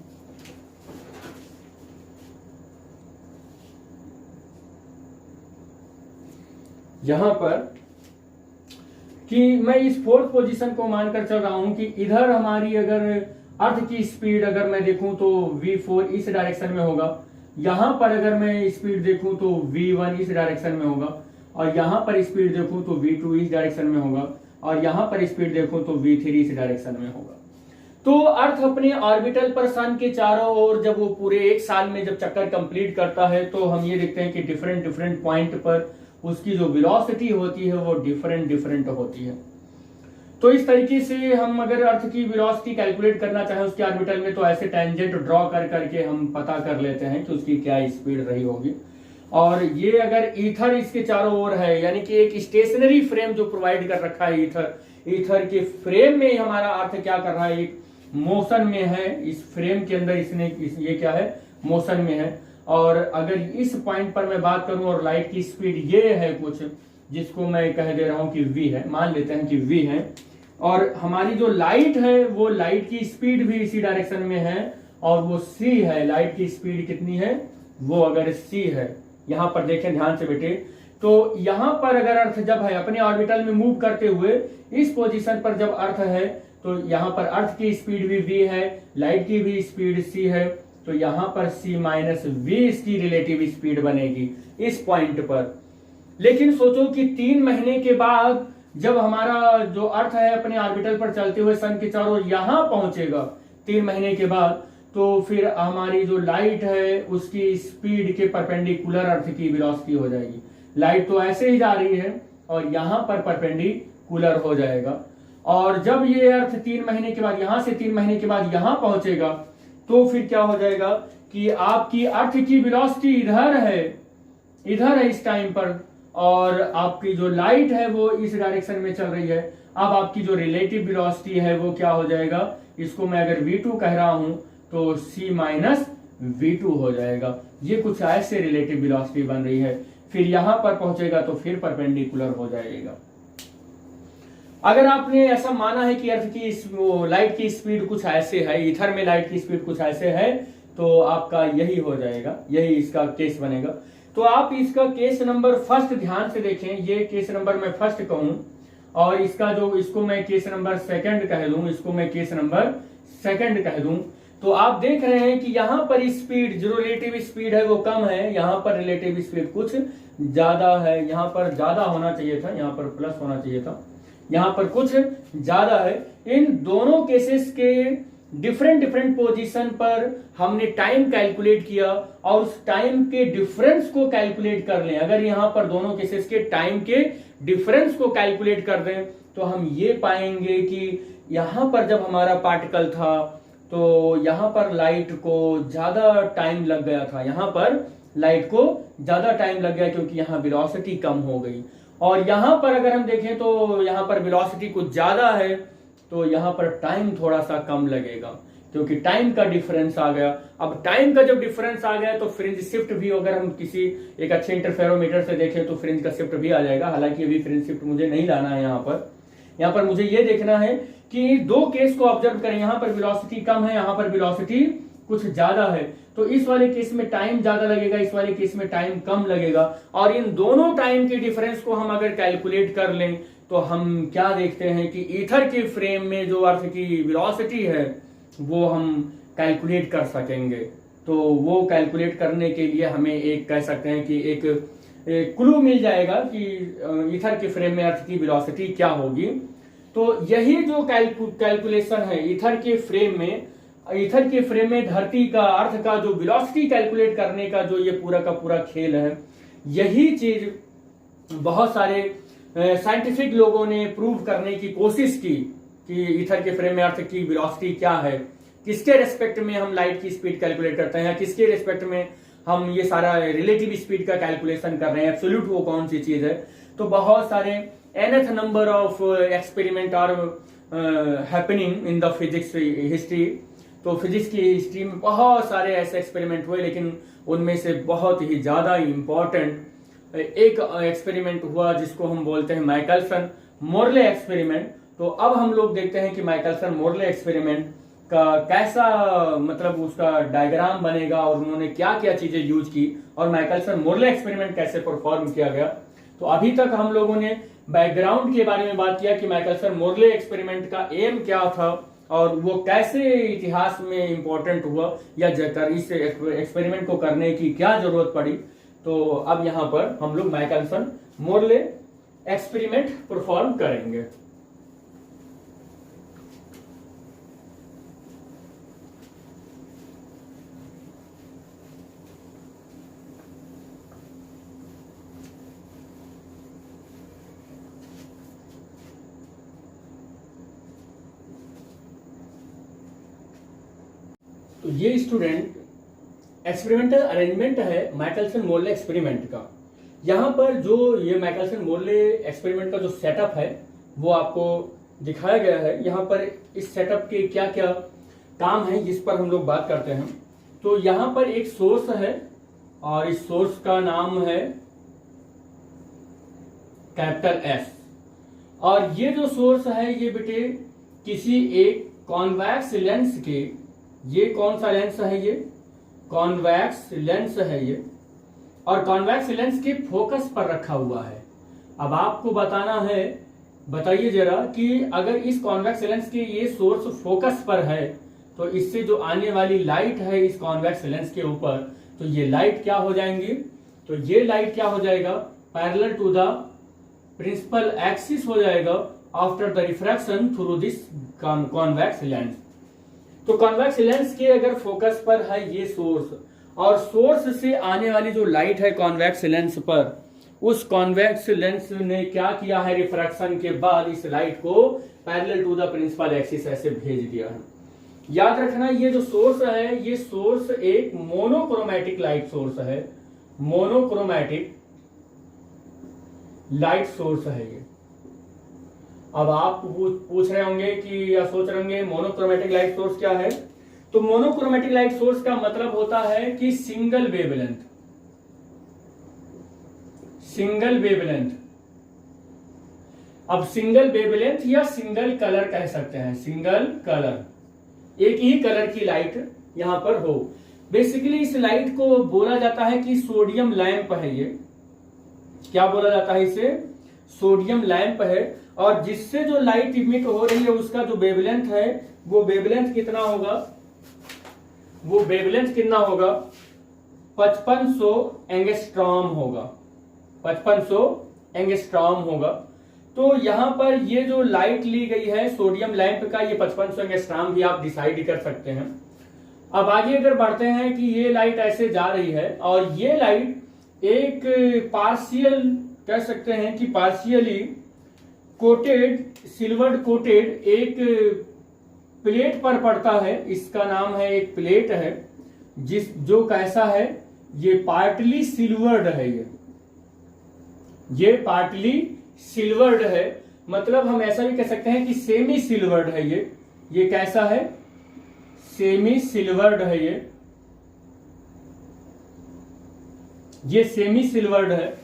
यहां पर कि मैं इस फोर्थ पोजीशन को मानकर चल रहा हूं कि इधर हमारी अगर अर्थ की स्पीड अगर मैं देखूं तो v4 इस डायरेक्शन में होगा, यहां पर अगर मैं स्पीड देखूं तो v1 इस डायरेक्शन में होगा, और यहां पर स्पीड देखूं तो v2 इस डायरेक्शन में होगा, और यहां पर स्पीड देखूं तो v3 इस डायरेक्शन में होगा। तो अर्थ अपने ऑर्बिटल पर सन के चारों ओर जब वो पूरे एक साल में जब चक्कर कंप्लीट करता है, तो हम ये देखते हैं कि डिफरेंट पॉइंट पर उसकी जो वेलोसिटी होती है वो डिफरेंट होती है। तो इस तरीके से हम अगर अर्थ की वेलोसिटी कैलकुलेट करना चाहें उसके ऑर्बिटल में, तो ऐसे टेंजेंट ड्रॉ कर करके हम पता कर लेते हैं कि उसकी क्या स्पीड रही होगी। और ये अगर ईथर इसके चारों ओर है, यानी कि एक स्टेशनरी फ्रेम जो प्रोवाइड कर रखा है ईथर के फ्रेम में हमारा अर्थ क्या कर रहा है, एक मोशन में है, इस फ्रेम के अंदर ये क्या है, मोशन में है। और अगर इस पॉइंट पर मैं बात करूं और लाइट की स्पीड ये है कुछ, जिसको मैं कह दे रहा हूं कि v है, मान लेते हैं कि v है, और हमारी जो लाइट है वो लाइट की स्पीड भी इसी डायरेक्शन में है, और वो c है, लाइट की स्पीड कितनी है, वो अगर c है, यहां पर देखें ध्यान से बेटे, तो यहां पर अगर अर्थ जब है अपने ऑर्बिटल में मूव करते हुए इस पोजीशन पर जब अर्थ है, तो यहां पर अर्थ की स्पीड भी v है, लाइट की भी स्पीड c है, तो यहां पर c माइनस v इसकी रिलेटिव स्पीड बनेगी इस पॉइंट पर। लेकिन सोचो कि 3 महीने के बाद जब हमारा जो अर्थ है अपने ऑर्बिटल पर चलते हुए सन के चारों ओर यहां पहुंचेगा 3 महीने के बाद, तो फिर हमारी जो लाइट है उसकी स्पीड के परपेंडिकुलर अर्थ की वेलोसिटी हो जाएगी। लाइट तो ऐसे ही जा रही है और यहां पर परपेंडिकुलर हो जाएगा, और जब ये अर्थ 3 महीने के बाद यहां से 3 महीने के बाद यहां पहुंचेगा, तो फिर क्या हो जाएगा कि आपकी अर्थ की वेलोसिटी इधर है इस टाइम पर, और आपकी जो लाइट है वो इस डायरेक्शन में चल रही है, अब आपकी जो रिलेटिव वेलोसिटी है वो क्या हो जाएगा, इसको मैं अगर v2 कह रहा हूं तो c माइनस v2 हो जाएगा। ये कुछ ऐसे रिलेटिव वेलोसिटी बन रही है। फिर यहां पर पहुंचेगा तो फिर परपेंडिकुलर हो जाएगा। अगर आपने ऐसा माना है कि अर्थ की लाइट की स्पीड कुछ ऐसे है, ईथर में लाइट की स्पीड कुछ ऐसे है, तो आपका यही हो जाएगा, यही इसका केस बनेगा। तो आप इसका केस नंबर फर्स्ट ध्यान से देखें, ये केस नंबर मैं फर्स्ट कहूं और इसका जो इसको मैं केस नंबर सेकंड कह दूं, इसको मैं केस नंबर सेकंड कह दूं, तो आप देख रहे हैं कि यहां पर स्पीड जो रिलेटिव स्पीड है वो कम है, यहां पर रिलेटिव स्पीड कुछ ज्यादा है, यहां पर ज्यादा होना चाहिए था, यहां पर प्लस होना चाहिए था, यहां पर कुछ ज्यादा है। इन दोनों केसेस के डिफरेंट पोजीशन पर हमने टाइम कैलकुलेट किया और उस टाइम के डिफरेंस को कैलकुलेट कर लें। अगर यहां पर दोनों केसेस के टाइम के डिफरेंस को कैलकुलेट कर दें तो हम ये पाएंगे कि यहां पर जब हमारा पार्टिकल था तो यहां पर लाइट को ज्यादा टाइम लग गया था, यहां पर लाइट को ज्यादा टाइम लग गया क्योंकि यहां वेलोसिटी कम हो गई। और यहां पर अगर हम देखें तो यहां पर वेलोसिटी कुछ ज्यादा है तो यहां पर टाइम थोड़ा सा कम लगेगा क्योंकि टाइम का डिफरेंस आ गया। अब टाइम का जब डिफरेंस आ गया तो फ्रिंज शिफ्ट भी, अगर हम किसी एक अच्छे इंटरफेरोमीटर से देखें तो फ्रिंज का शिफ्ट भी आ जाएगा। हालांकि अभी फ्रिंज शिफ्ट मुझे नहीं लाना है, यहाँ पर मुझे ये देखना है कि दो केस को ऑब्जर्व करें, यहां पर वेलोसिटी कम है, यहां पर वेलोसिटी कुछ ज्यादा है, तो इस वाले केस में टाइम ज्यादा लगेगा, इस वाले केस में टाइम कम लगेगा। और इन दोनों टाइम के डिफरेंस को हम अगर कैलकुलेट कर लें तो हम क्या देखते हैं कि ईथर के फ्रेम में जो अर्थ की वेलोसिटी है वो हम कैलकुलेट कर सकेंगे। तो वो कैलकुलेट करने के लिए हमें एक कह सकते हैं कि एक क्लू मिल जाएगा कि ईथर के फ्रेम में अर्थ की वेलोसिटी क्या होगी। तो यही जो कैलकुलेशन है ईथर के फ्रेम में धरती का अर्थ का जो वेलोसिटी कैलकुलेट करने का जो ये पूरा का पूरा खेल है, यही चीज बहुत सारे साइंटिफिक लोगों ने प्रूव करने की कोशिश की कि ईथर के फ्रेम में अर्थ की वेलोसिटी क्या है, किसके रेस्पेक्ट में हम लाइट की स्पीड कैलकुलेट करते हैं, किसके रेस्पेक्ट में हम ये सारा रिलेटिव स्पीड का कैलकुलेशन कर रहे हैं, एब्सोल्यूट वो कौन सी चीज है। तो बहुत सारे nth number of experiment are happening in the physics history. तो फिजिक्स की हिस्ट्री में बहुत सारे ऐसे एक्सपेरिमेंट हुए, लेकिन उनमें से बहुत ही ज्यादा इंपॉर्टेंट एक एक्सपेरिमेंट हुआ जिसको हम बोलते हैं माइकलसन मोरले एक्सपेरिमेंट। तो अब हम लोग देखते हैं कि माइकलसन मोरले एक्सपेरिमेंट का कैसा मतलब उसका डायग्राम बनेगा और उन्होंने क्या क्या चीजें यूज की और माइकलसन मोरले एक्सपेरिमेंट कैसे परफॉर्म किया गया। तो अभी तक हम लोगों ने बैकग्राउंड के बारे में बात किया कि माइकलसन मोरले एक्सपेरिमेंट का एम क्या था और वो कैसे इतिहास में इंपॉर्टेंट हुआ या इस एक्सपेरिमेंट को करने की क्या जरूरत पड़ी। तो अब यहां पर हम लोग माइकलसन मोरले एक्सपेरिमेंट परफॉर्म करेंगे। तो ये स्टूडेंट एक्सपेरिमेंटल अरेंजमेंट है माइकलसन मोरले एक्सपेरिमेंट का। यहाँ पर जो ये माइकलसन मोरले एक्सपेरिमेंट का जो सेटअप है वो आपको दिखाया गया है। यहाँ पर इस सेटअप के क्या क्या काम है जिस पर हम लोग बात करते हैं। तो यहाँ पर एक सोर्स है और इस सोर्स का नाम है कैपिटल एस। और ये जो सोर्स है ये बेटे किसी एक कॉन्वेक्स लेंस के, ये कौन सा लेंस है, ये कॉन्वेक्स लेंस है ये, और कॉन्वेक्स लेंस के फोकस पर रखा हुआ है। अब आपको बताना है, बताइए जरा कि अगर इस कॉन्वेक्स लेंस के ये सोर्स फोकस पर है तो इससे जो आने वाली लाइट है इस कॉन्वेक्स लेंस के ऊपर, तो ये लाइट क्या हो जाएंगी, तो ये लाइट क्या हो जाएगा, parallel to the principal axis हो जाएगा after the refraction through this convex lens. तो कॉन्वेक्स लेंस के अगर फोकस पर है ये सोर्स और सोर्स से आने वाली जो लाइट है कॉन्वेक्स लेंस पर, उस कॉन्वेक्स लेंस ने क्या किया है, रिफ्रैक्शन के बाद इस लाइट को parallel to the principal axis ऐसे भेज दिया है। याद रखना ये जो सोर्स है ये सोर्स एक मोनोक्रोमैटिक लाइट सोर्स है, मोनोक्रोमैटिक लाइट सोर्स है ये। अब आप पूछ रहे होंगे कि या सोच रहे होंगे मोनोक्रोमेटिक लाइट सोर्स क्या है। तो मोनोक्रोमेटिक लाइट सोर्स का मतलब होता है कि सिंगल वेवलेंथ, सिंगल वेवलेंथ। अब सिंगल वेवलेंथ या सिंगल कलर कह सकते हैं, सिंगल कलर, एक ही कलर की लाइट यहां पर हो। बेसिकली इस लाइट को बोला जाता है कि सोडियम लैंप है। ये क्या बोला जाता है इसे? सोडियम लैंप है। और जिससे जो लाइट इमिट हो रही है उसका जो वेवलेंथ है वो वेवलेंथ कितना होगा? वो वेवलेंथ कितना होगा? 5500 एंगस्ट्रॉम होगा, 5500 एंगस्ट्रॉम होगा। तो यहां पर ये जो लाइट ली गई है सोडियम लैंप का, ये 5500 एंगस्ट्रॉम भी आप डिसाइड कर सकते हैं। अब आगे अगर बढ़ते हैं कि ये लाइट ऐसे जा रही है और ये लाइट एक पार्शियल, कह सकते हैं कि पार्शियली कोटेड, सिल्वर कोटेड एक प्लेट पर पड़ता है। इसका नाम है, एक प्लेट है जो कैसा है, ये पार्टली सिल्वर्ड है। ये पार्टली सिल्वर्ड है, मतलब हम ऐसा भी कह सकते हैं कि सेमी सिल्वर्ड है। ये कैसा है? सेमी सिल्वर्ड है। ये सेमी सिल्वर्ड है।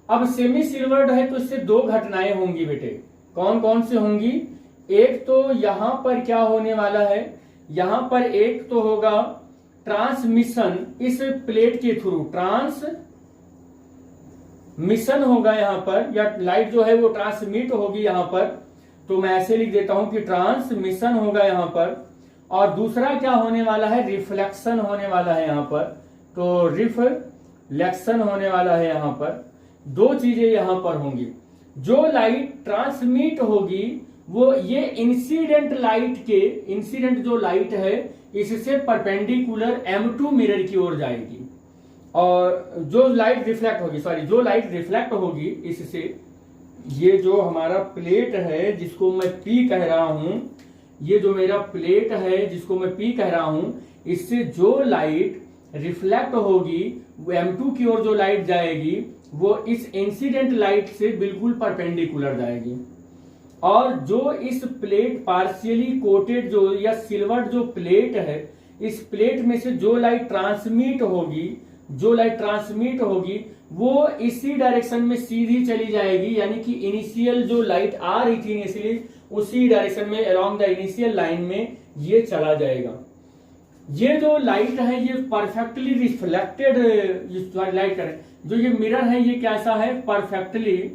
अब सेमी सिल्वर्ड है तो इससे दो घटनाएं होंगी बेटे। कौन कौन से होंगी? एक तो यहां पर क्या होने वाला है, यहां पर एक तो होगा ट्रांसमिशन, इस प्लेट के थ्रू ट्रांसमिशन होगा यहां पर, या लाइट जो है वो ट्रांसमिट होगी यहां पर। तो मैं ऐसे लिख देता हूं कि ट्रांसमिशन होगा यहां पर। और दूसरा क्या होने वाला है? रिफ्लेक्शन होने वाला है यहां पर। तो रिफ्लेक्शन होने वाला है यहां पर। दो चीजें यहां पर होंगी। जो लाइट ट्रांसमिट होगी वो ये इंसिडेंट लाइट के, इंसिडेंट जो लाइट है इससे परपेंडिकुलर M2 मिरर की ओर जाएगी। और जो लाइट रिफ्लेक्ट होगी, जो लाइट रिफ्लेक्ट होगी इससे, ये जो हमारा प्लेट है जिसको मैं P कह रहा हूं, ये जो मेरा प्लेट है जिसको मैं P कह रहा हूं, इससे जो लाइट रिफ्लेक्ट होगी वो M2 की ओर जो लाइट जाएगी वो इस इंसिडेंट लाइट से बिल्कुल परपेंडिकुलर जाएगी। और जो इस प्लेट पार्शियली कोटेड जो या सिल्वर जो प्लेट है, इस प्लेट में से जो लाइट ट्रांसमिट होगी वो इसी डायरेक्शन में सीधी चली जाएगी। यानी कि इनिशियल जो लाइट आ रही थी इनिशियली, उसी डायरेक्शन में अलोंग द इनिशियल लाइन में ये चला जाएगा। ये जो लाइट है ये परफेक्टली रिफ्लेक्टेड लाइट है। जो ये मिरर है ये कैसा है? परफेक्टली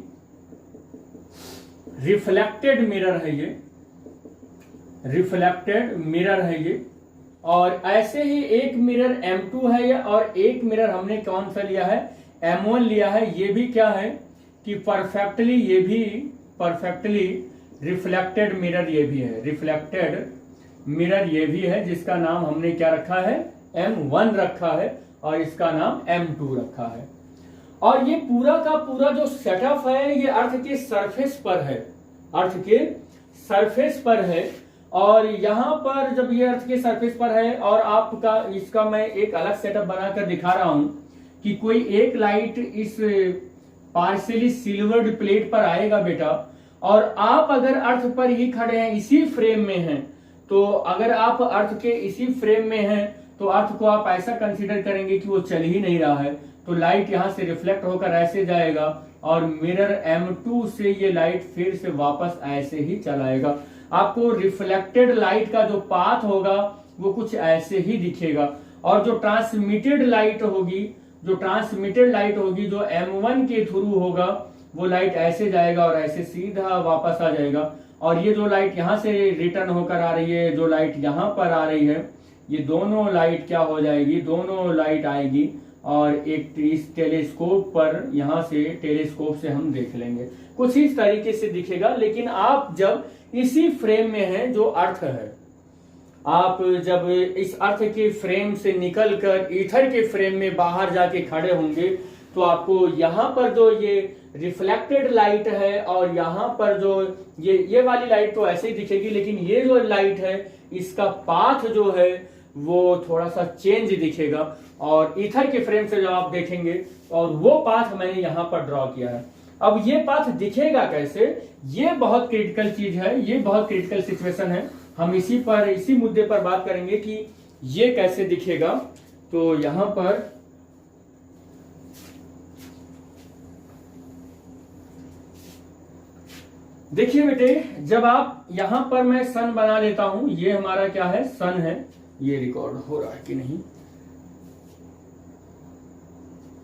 रिफ्लेक्टेड मिरर है। ये रिफ्लेक्टेड मिरर है ये। और ऐसे ही एक मिरर M2 है ये, और एक मिरर हमने कौन सा लिया है? M1 लिया है। ये भी क्या है कि परफेक्टली, ये भी परफेक्टली रिफ्लेक्टेड मिरर ये भी है, रिफ्लेक्टेड मिरर ये भी है, जिसका नाम हमने क्या रखा है? M1 रखा है, और इसका नाम M2 रखा है। और ये पूरा का पूरा जो सेटअप है ये अर्थ के सरफेस पर है, अर्थ के सरफेस पर है। और यहां पर जब ये अर्थ के सरफेस पर है, और आपका इसका मैं एक अलग सेटअप बनाकर दिखा रहा हूं कि कोई एक लाइट इस पार्शियली सिल्वर्ड प्लेट पर आएगा बेटा, और आप अगर अर्थ पर ही खड़े हैं, इसी फ्रेम में हैं, तो अगर आप अर्थ के इसी फ्रेम में हैं तो अर्थ को आप ऐसा कंसीडर करेंगे कि वो चल ही नहीं रहा है। तो लाइट यहां से रिफ्लेक्ट होकर ऐसे जाएगा और मिरर M2 से ये लाइट फिर से वापस ऐसे ही चलाएगा। आपको रिफ्लेक्टेड लाइट का जो पाथ होगा वो कुछ ऐसे ही दिखेगा। और जो ट्रांसमिटेड लाइट होगी, जो M1 के थ्रू होगा, वो लाइट ऐसे जाएगा और ऐसे सीधा वापस आ जाएगा। और ये जो लाइट यहां से रिटर्न होकर आ रही है, जो लाइट यहां पर आ रही है, ये दोनों लाइट क्या हो जाएगी? दोनों लाइट आएगी और एक इस टेलीस्कोप पर, यहां से टेलीस्कोप से हम देख लेंगे, कुछ इस तरीके से दिखेगा। लेकिन आप जब इसी फ्रेम में हैं जो अर्थ है, आप जब इस अर्थ के फ्रेम से निकलकर ईथर के फ्रेम में बाहर जाके खड़े होंगे, तो आपको यहाँ पर जो ये रिफ्लेक्टेड लाइट है और यहाँ पर जो ये वाली लाइट तो ऐसे ही दिखेगी, लेकिन ये जो लाइट है इसका पाथ जो है वो थोड़ा सा चेंज दिखेगा। और ईथर के फ्रेम से जब आप देखेंगे, और वो पाथ मैंने यहाँ पर ड्रॉ किया है। अब ये पाथ दिखेगा कैसे, ये बहुत क्रिटिकल चीज है, ये बहुत क्रिटिकल सिचुएशन है। हम इसी मुद्दे पर बात करेंगे कि ये कैसे दिखेगा। तो यहां पर देखिए बेटे, जब आप यहां पर मैं सन बना लेता हूं, ये हमारा क्या है, सन है। ये रिकॉर्ड हो रहा है कि नहीं,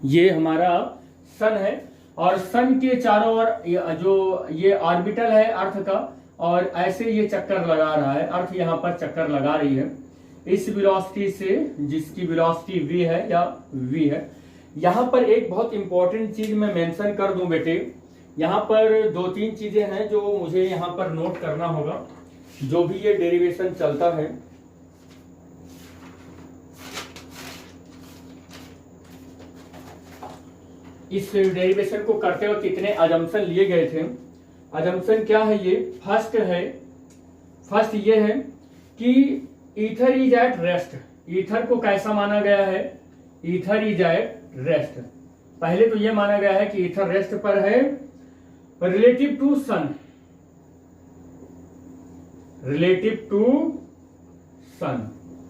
ये हमारा सन है और सन के चारों ओर जो ये ऑर्बिटल है अर्थ का, और ऐसे ये चक्कर लगा रहा है, अर्थ यहां पर चक्कर लगा रही है इस वेलोसिटी से, जिसकी वेलोसिटी v है या v है। यहां पर एक बहुत इंपॉर्टेंट चीज मैं मेंशन कर दूं बेटे, यहां पर 2-3 चीजें हैं जो मुझे यहां पर नोट करना होगा। जो भी ये डेरिवेशन चलता है, इस डेरिवेशन को करते वक्त कितने अजम्पशन लिए गए थे। अजम्पशन क्या है, ये फर्स्ट ये है कि ether is at rest. Ether को कैसा माना गया है, ईथर इज एट रेस्ट। पहले तो ये माना गया है कि ईथर रेस्ट पर है रिलेटिव टू सन,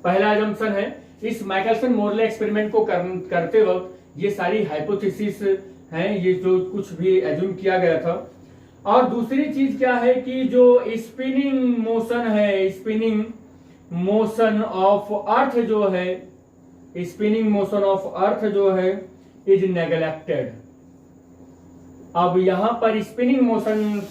पहला अजम्पशन है। इस माइकलसन मोरले एक्सपेरिमेंट को करते वक्त ये सारी हाइपोथेसिस हैं, ये जो कुछ भी एज्यूम किया गया था। और दूसरी चीज क्या है कि जो स्पिनिंग मोशन है, स्पिनिंग मोशन ऑफ अर्थ जो है, स्पिनिंग मोशन ऑफ अर्थ जो है इज नेग्लेक्टेड। अब यहां पर स्पिनिंग मोशन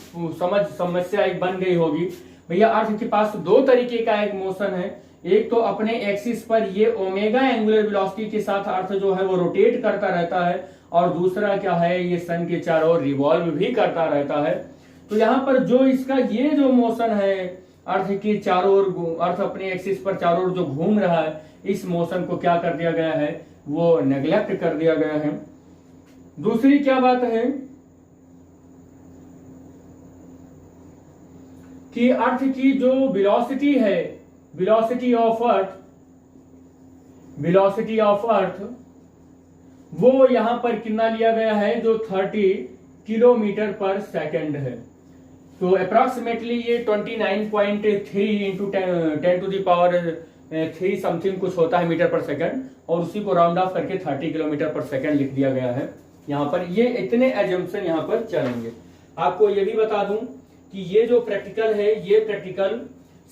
समस्या एक बन गई होगी। भैया अर्थ के पास 2 तरीके का एक मोशन है, एक तो अपने एक्सिस पर ये ओमेगा एंगुलर वेलोसिटी के साथ अर्थ जो है वो रोटेट करता रहता है, और दूसरा क्या है, ये सन के चारों ओर रिवॉल्व भी करता रहता है। तो यहाँ पर जो इसका ये जो मोशन है अर्थ के चारों ओर, अर्थ अपने एक्सिस पर चारों ओर जो घूम रहा है, इस मोशन को क्या कर दिया गया है, वो नेग्लेक्ट कर दिया गया है। दूसरी क्या बात है कि अर्थ की जो वेलोसिटी है, वेलोसिटी ऑफ अर्थ वो यहां पर कितना लिया गया है, जो 30 किलोमीटर पर सेकेंड है। तो अप्रोक्सीमेटली ये 29.3 into 10 to the power 3 something कुछ होता है मीटर पर सेकेंड, और उसी को राउंड ऑफ करके 30 किलोमीटर पर सेकेंड लिख दिया गया है। यहाँ पर ये इतने एजम्पशन यहाँ पर चलेंगे। आपको ये भी बता दूं कि ये जो प्रैक्टिकल है, ये प्रैक्टिकल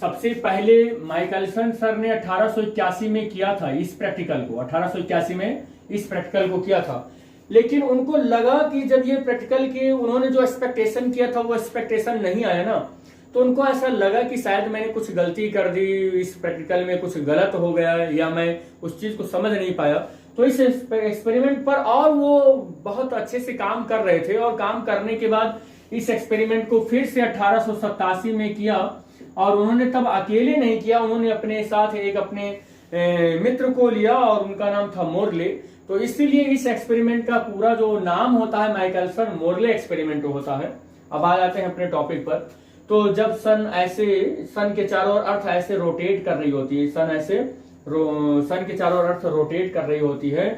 सबसे पहले माइकलसन सर ने 1881 में किया था। इस प्रैक्टिकल को 1881 में इस प्रैक्टिकल को किया था, लेकिन उनको लगा कि जब ये प्रैक्टिकल के उन्होंने जो एक्सपेक्टेशन किया था वो एक्सपेक्टेशन नहीं आया ना, तो उनको ऐसा लगा कि शायद मैंने कुछ गलती कर दी, इस प्रैक्टिकल में कुछ गलत हो गया, या मैं उस चीज को समझ नहीं पाया। तो इस एक्सपेरिमेंट पर और वो बहुत अच्छे से काम कर रहे थे, और काम करने के बाद इस एक्सपेरिमेंट को फिर से 1887 में किया। और उन्होंने तब अकेले नहीं किया, उन्होंने अपने साथ एक अपने मित्र को लिया और उनका नाम था मोरले। तो इसीलिए इस एक्सपेरिमेंट का पूरा जो नाम होता है माइकलसन मोरले एक्सपेरिमेंट होता है। अब आ जाते हैं अपने टॉपिक पर। तो जब सन के चारों ओर अर्थ ऐसे रोटेट कर रही होती है, सन के चारों ओर अर्थ रोटेट कर रही होती है,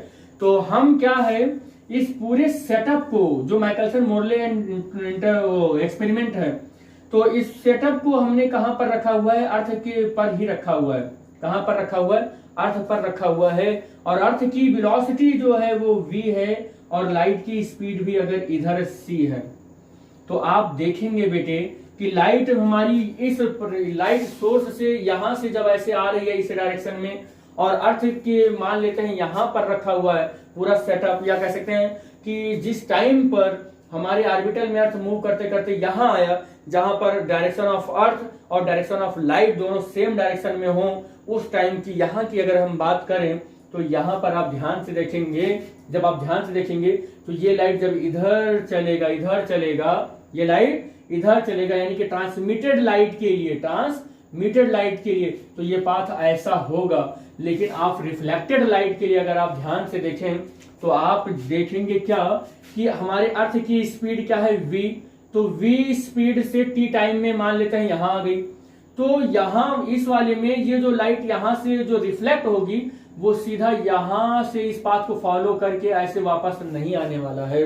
तो हम क्या है, इस पूरे सेटअप को, जो माइकलसन मोरले एक्सपेरिमेंट है, तो इस सेटअप को हमने कहां पर रखा हुआ है, अर्थ के पर ही रखा हुआ है। कहां पर रखा हुआ है, अर्थ पर रखा हुआ है। और अर्थ की वेलोसिटी जो है वो v है, और लाइट की स्पीड भी अगर इधर c है, तो आप देखेंगे बेटे कि लाइट हमारी इस लाइट सोर्स से यहां से जब ऐसे आ रही है इस डायरेक्शन में, और अर्थ के मान लेते हैं यहां पर रखा हुआ है पूरा सेटअप, या कह सकते हैं कि जिस टाइम पर हमारे ऑर्बिटल में अर्थ मूव करते करते यहां आया, जहां पर डायरेक्शन ऑफ अर्थ और डायरेक्शन ऑफ लाइट दोनों सेम डायरेक्शन में हो, उस टाइम की यहाँ की अगर हम बात करें, तो यहाँ पर आप ध्यान से देखेंगे, जब आप ध्यान से देखेंगे तो ये लाइट जब इधर चलेगा, ये लाइट इधर चलेगा, यानी कि ट्रांसमिटेड लाइट के लिए तो ये पाथ ऐसा होगा। लेकिन आप रिफ्लेक्टेड लाइट के लिए अगर आप ध्यान से देखें, तो आप देखेंगे क्या कि हमारे अर्थ की स्पीड क्या है, v। तो v स्पीड से t टाइम में मान लेते हैं यहां आ गई, तो यहां इस वाले में ये जो लाइट यहां से जो रिफ्लेक्ट होगी, वो सीधा यहां से इस पाथ को फॉलो करके ऐसे वापस नहीं आने वाला है,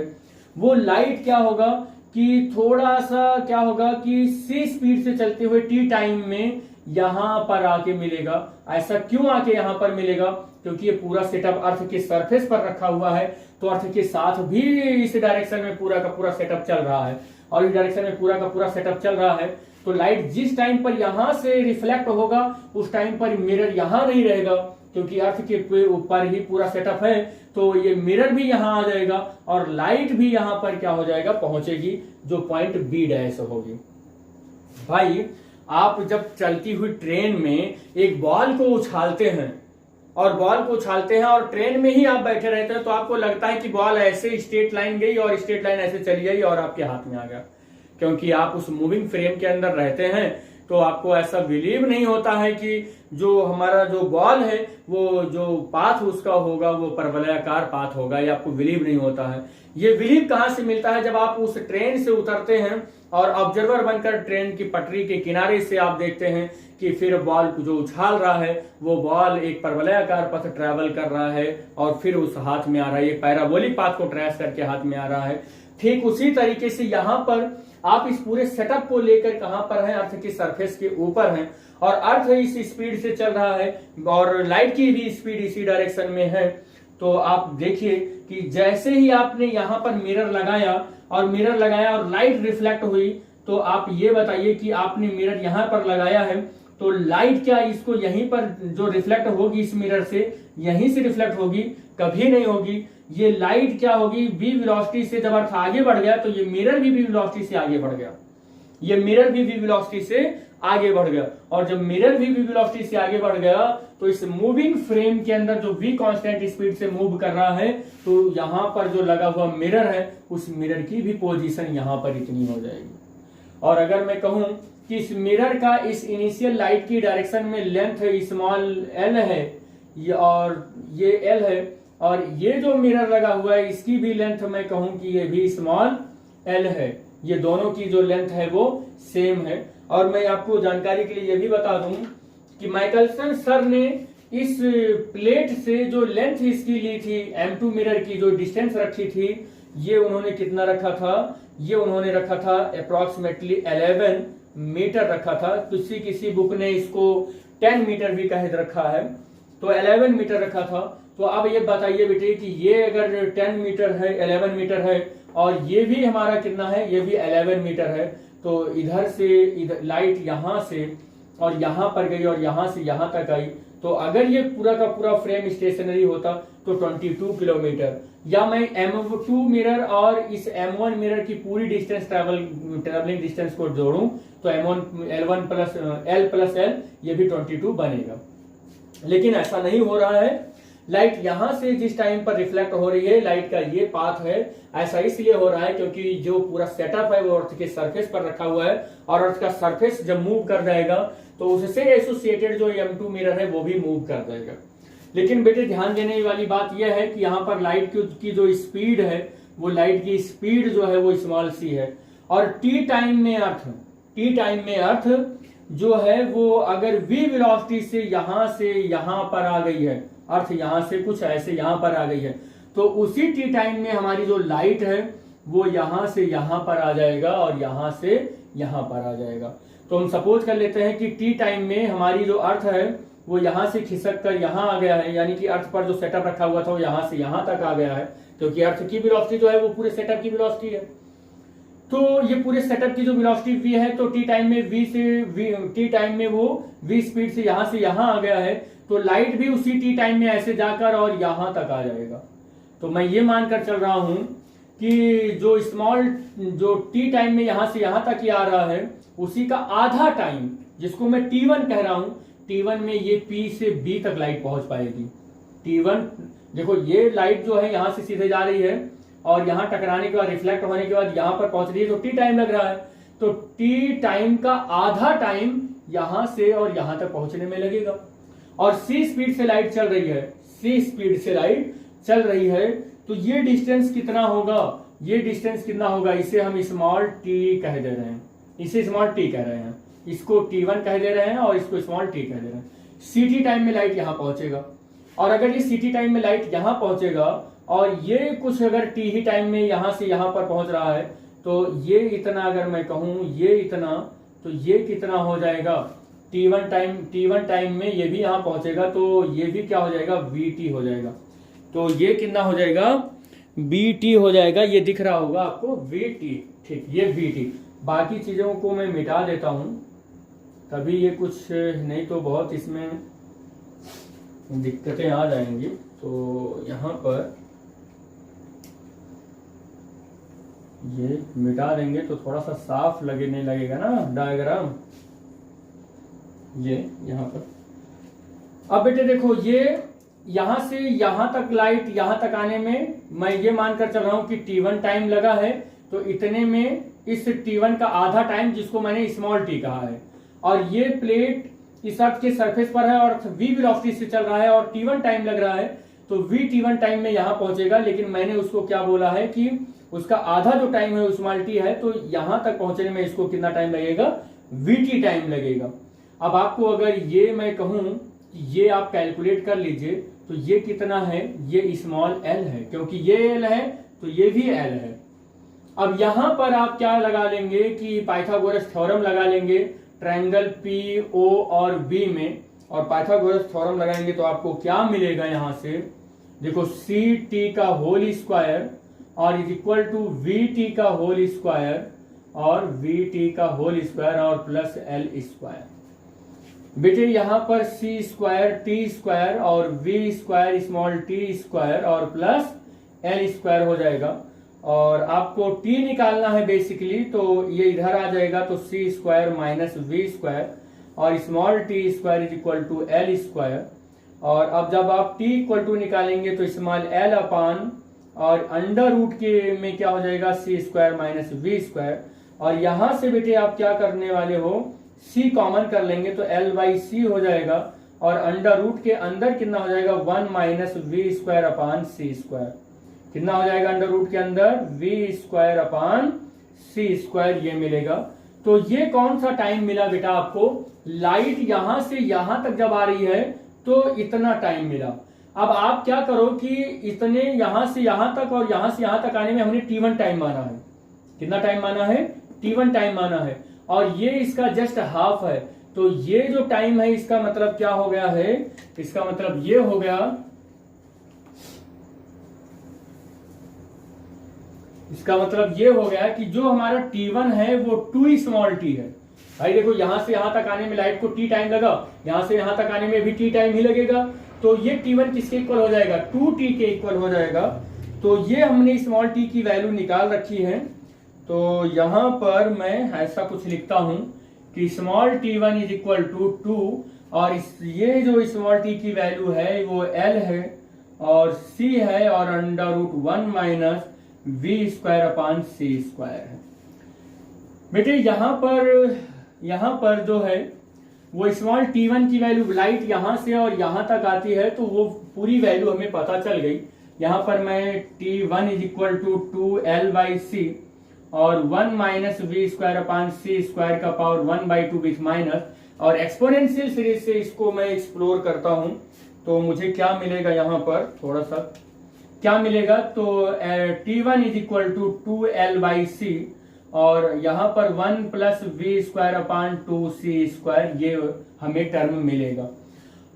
वो लाइट क्या होगा कि थोड़ा सा क्या होगा कि c स्पीड से चलते हुए t टाइम में यहां पर आके मिलेगा। ऐसा क्यों आके यहां पर मिलेगा? क्योंकि ये पूरा सेटअप अर्थ के सरफेस पर रखा हुआ है, तो अर्थ के साथ भी इस डायरेक्शन में पूरा का पूरा सेटअप चल रहा है, और इस डायरेक्शन में पूरा का पूरा सेटअप चल रहा है। तो लाइट जिस टाइम पर यहां से रिफ्लेक्ट होगा उस टाइम पर मिरर यहां नहीं रहेगा, क्योंकि अर्थ के ऊपर ही पूरा सेटअप है, तो ये मिरर भी यहां आ जाएगा और लाइट भी यहां पर क्या हो जाएगा, पहुंचेगी, जो पॉइंट बी डैश होगी। भाई आप जब चलती हुई ट्रेन में एक बॉल को उछालते हैं और ट्रेन में ही आप बैठे रहते हैं, तो आपको लगता है कि बॉल ऐसे स्ट्रेट लाइन गई और स्ट्रेट लाइन ऐसे चली गई और आपके हाथ में आ गया, क्योंकि आप उस मूविंग फ्रेम के अंदर रहते हैं। तो आपको ऐसा बिलीव नहीं होता है कि जो हमारा जो बॉल है वो जो पाथ उसका होगा वो परवलयाकार पाथ होगा, ये आपको बिलीव नहीं होता है। ये बिलीव कहां से मिलता है? जब आप उस ट्रेन से उतरते हैं और ऑब्जर्वर बनकर ट्रेन की पटरी के किनारे से आप देखते हैं कि फिर बॉल जो उछाल रहा है वो बॉल एक परवलयाकार पथ ट्रेवल कर रहा है और फिर उस हाथ में आ रहा है, एक पैराबोलिक पाथ को ट्रेस करके हाथ में आ रहा है। ठीक उसी तरीके से यहां पर आप इस पूरे सेटअप को लेकर कहां पर हैं? अर्थ की सरफेस के ऊपर हैं, और अर्थ इस स्पीड से चल रहा है और लाइट की भी स्पीड इसी डायरेक्शन में है। तो आप देखिए कि जैसे ही आपने यहां पर मिरर लगाया और लाइट रिफ्लेक्ट हुई, तो आप ये बताइए कि आपने मिरर यहां पर लगाया है तो लाइट क्या इसको यहीं पर जो रिफ्लेक्ट होगी इस मिरर से, यहीं से रिफ्लेक्ट होगी? कभी नहीं होगी। ये लाइट क्या होगी, v वेलोसिटी से जब अर्थ आगे बढ़ गया तो ये मिरर भी v वेलोसिटी से आगे बढ़ गया, ये मिरर भी v वेलोसिटी से आगे बढ़ गया। और जब मिरर भी v वेलोसिटी से आगे बढ़ गया तो इस मूविंग फ्रेम के अंदर जो v कांस्टेंट स्पीड से मूव कर रहा है, तो यहां पर जो लगा हुआ मिरर है उस मिरर की भी पोजीशन यहां पर इतनी हो जाएगी। और अगर मैं कहूं कि इस मिरर का इस इनिशियल लाइट की डायरेक्शन में लेंथ स्मॉल l है, ये l है, और ये जो मिरर लगा हुआ है इसकी भी लेंथ मैं कहूं कि ये भी स्मॉल l है। ये दोनों की जो लेंथ है वो सेम है। और मैं आपको जानकारी के लिए ये भी बता दूं कि माइकलसन सर ने इस प्लेट से जो लेंथ इसकी ली थी, M2 मिरर की जो डिस्टेंस रखी थी, ये उन्होंने कितना रखा था? ये उन्होंने रखा था अप्रोक्सीमेटली 11 मीटर रखा था। किसी बुक ने इसको 10 मीटर भी कह रखा है, तो 11 मीटर रखा था। तो अब ये बताइए बेटे कि ये अगर 10 मीटर है, 11 मीटर है, और ये भी हमारा कितना है? ये भी 11 मीटर है। तो इधर से इधर लाइट यहां से और यहां पर गई और यहां से यहां तक आई, तो अगर ये पूरा का पूरा फ्रेम स्टेशनरी होता तो 22 किलोमीटर, या मैं M2 मिरर और इस M1 मिरर की पूरी डिस्टेंस ट्रेवलिंग डिस्टेंस को जोड़ूं तो L1 प्लस L ये भी 22 बनेगा। लेकिन ऐसा नहीं हो रहा है। लाइट यहां से जिस टाइम पर रिफ्लेक्ट हो रही है, लाइट का ये पाथ है, ऐसा इसलिए हो रहा है क्योंकि जो पूरा सेटअप है वो अर्थ के सरफेस पर रखा हुआ है, और अर्थ का सरफेस जब मूव कर जाएगा तो उससे एसोसिएटेड जो M2 मिरर है वो भी मूव कर जाएगा। लेकिन बेटे ध्यान देने वाली बात यह है कि यहाँ पर लाइट की जो स्पीड है, वो लाइट की स्पीड जो है वो स्मॉल सी है, और टी टाइम में अर्थ जो है वो अगर v वेलोसिटी से यहां पर आ गई है, अर्थ यहां से कुछ ऐसे यहां पर आ गई है, तो उसी टी टाइम में हमारी जो लाइट है वो यहां से यहां पर आ जाएगा और यहां से यहां पर आ जाएगा। तो हम सपोज कर लेते हैं कि टी टाइम में हमारी जो अर्थ है वो यहां से खिसक कर यहां आ गया है, यानी कि अर्थ पर जो सेटअप रखा हुआ था वो यहां से यहां तक आ गया है, क्योंकि अर्थ की वेलोसिटी जो है वो पूरे सेटअप की वेलोसिटी है। तो ये पूरे सेटअप की जो वेलोसिटी v है, तो टी टाइम में वो v स्पीड से यहां आ गया है, तो लाइट भी उसी टी टाइम में ऐसे जाकर और यहां तक आ जाएगा। तो मैं ये मानकर चल रहा हूं कि जो टी टाइम में यहां से यहां तक ही आ रहा है, उसी का आधा टाइम, जिसको मैं T1 कह रहा हूं, T1 में ये P से B तक लाइट पहुंच पाएगी। T1 देखो, ये लाइट जो है यहां से सीधे जा रही है और यहां टकराने के बाद रिफ्लेक्ट होने के बाद यहां पर पहुंच रही है, तो टी टाइम लग रहा है, तो टी टाइम का आधा टाइम यहां से और यहां तक पहुंचने में लगेगा। और c स्पीड से लाइट चल रही है, तो ये डिस्टेंस कितना होगा? इसे हम स्मॉल टी कह दे रहे हैं, इसको T1 कह दे रहे हैं और इसको स्मॉल टी कह दे रहे हैं। ct टाइम में लाइट यहां पहुंचेगा, और अगर ये ct टाइम में लाइट यहां पहुंचेगा और ये कुछ अगर टी ही टाइम में यहाँ से यहाँ पर पहुंच रहा है, तो ये इतना अगर मैं कहूँ ये इतना, तो ये कितना हो जाएगा t1 टाइम में ये भी यहाँ पहुंचेगा, तो ये भी क्या हो जाएगा vt हो जाएगा। तो ये कितना हो जाएगा vt हो जाएगा, ये दिख रहा होगा आपको vt, ठीक, ये vt। बाकी चीजों को मैं मिटा देता हूं, तभी ये कुछ नहीं तो बहुत इसमें दिक्कतें आ जाएंगी। तो यहाँ पर ये मिटा देंगे तो थोड़ा सा साफ लगने लगेगा ना डायग्राम। ये यहाँ पर अब बेटे देखो, ये यहां से यहां तक लाइट यहां तक आने में मैं ये मानकर चल रहा हूं कि t1 टाइम लगा है, तो इतने में इस t1 का आधा टाइम जिसको मैंने स्मॉल t कहा है, और ये प्लेट इस अर्थ के सरफेस पर है और v वेलोसिटी से चल रहा है और t1 टाइम लग रहा है, तो vt1 टाइम में यहां पहुंचेगा। लेकिन मैंने उसको क्या बोला है कि उसका आधा जो टाइम है स्मॉल t है, तो यहां तक पहुंचने में इसको कितना टाइम लगेगा vt टाइम लगेगा। अब आपको अगर ये मैं कहूं कि ये आप कैलकुलेट कर लीजिए, तो ये कितना है, ये स्मॉल l है, क्योंकि ये l है तो ये भी l है। अब यहां पर आप क्या लगा लेंगे कि पाइथागोरस थ्योरम लगा लेंगे ट्रायंगल पी ओ और बी में, और पाइथागोरस थ्योरम लगाएंगे तो आपको क्या मिलेगा, यहां से देखो सी टी का होल स्क्वायर और is equal to V T का होल स्क्वायर और वी टी का होल स्क्वायर और प्लस एल स्क्वायर। बेटे यहाँ पर सी स्क्वायर टी स्क्वायर और we square small T square और प्लस एल स्क्वायर हो जाएगा, और आपको टी निकालना है बेसिकली, तो ये इधर आ जाएगा, तो C square minus we square और small T square is equal to L square. और अब जब आप टी इक्वल टू निकालेंगे तो स्मॉल एल अपान और अंडर रूट के में क्या हो जाएगा सी स्क्वायर माइनस वी स्क्वायर। और यहां से बेटे आप क्या करने वाले हो, सी कॉमन कर लेंगे तो एल बाई सी हो जाएगा, और अंडर रूट के अंदर कितना हो जाएगा 1 minus we square upon C square. कितना हो जाएगा अंडर रूट के अंदर वी स्क्वायर अपान सी स्क्वायर, ये मिलेगा। तो ये कौन सा टाइम मिला बेटा आपको, लाइट यहां से यहां तक जब आ रही है तो इतना टाइम मिला। अब आप क्या करो कि इतने यहां से यहां तक और यहां से यहां तक आने में हमने t1 टाइम माना है। कितना टाइम माना है, t1 टाइम माना है, और ये इसका जस्ट हाफ है, तो ये जो टाइम है इसका मतलब क्या हो गया है, इसका मतलब ये हो गया, इसका मतलब ये हो गया कि जो हमारा t1 है वो 2 स्मॉल t है। भाई देखो यहां से यहां तक आने में लाइट को t टाइम लगा, यहां से यहां तक आने में भी t टाइम ही लगेगा, तो ये t1 किसके इक्वल हो जाएगा 2t के इक्वल हो जाएगा। तो ये हमने स्मॉल t की वैल्यू निकाल रखी है। तो यहां पर मैं ऐसा कुछ लिखता हूं कि small t1 is equal to 2, और ये जो स्मॉल t की वैल्यू है वो l है और c है और under root 1 minus we square upon C square है। बेटे यहां पर जो है वो स्मॉल t1 की वैल्यू लाइट यहां से और यहां तक आती है, तो वो पूरी वैल्यू हमें पता चल गई। यहां पर मैं t1 is equal to 2l by c और 1 minus we square upon C square का पावर 1 बाई 2 विथ माइनस, और एक्सपोनेंशियल सीरीज से इसको मैं एक्सप्लोर करता हूं तो मुझे क्या मिलेगा, यहाँ पर थोड़ा सा क्या मिलेगा, तो t1 is equal to 2l by c और यहाँ पर 1 plus v square upon 2c square, ये हमें टर्म मिलेगा।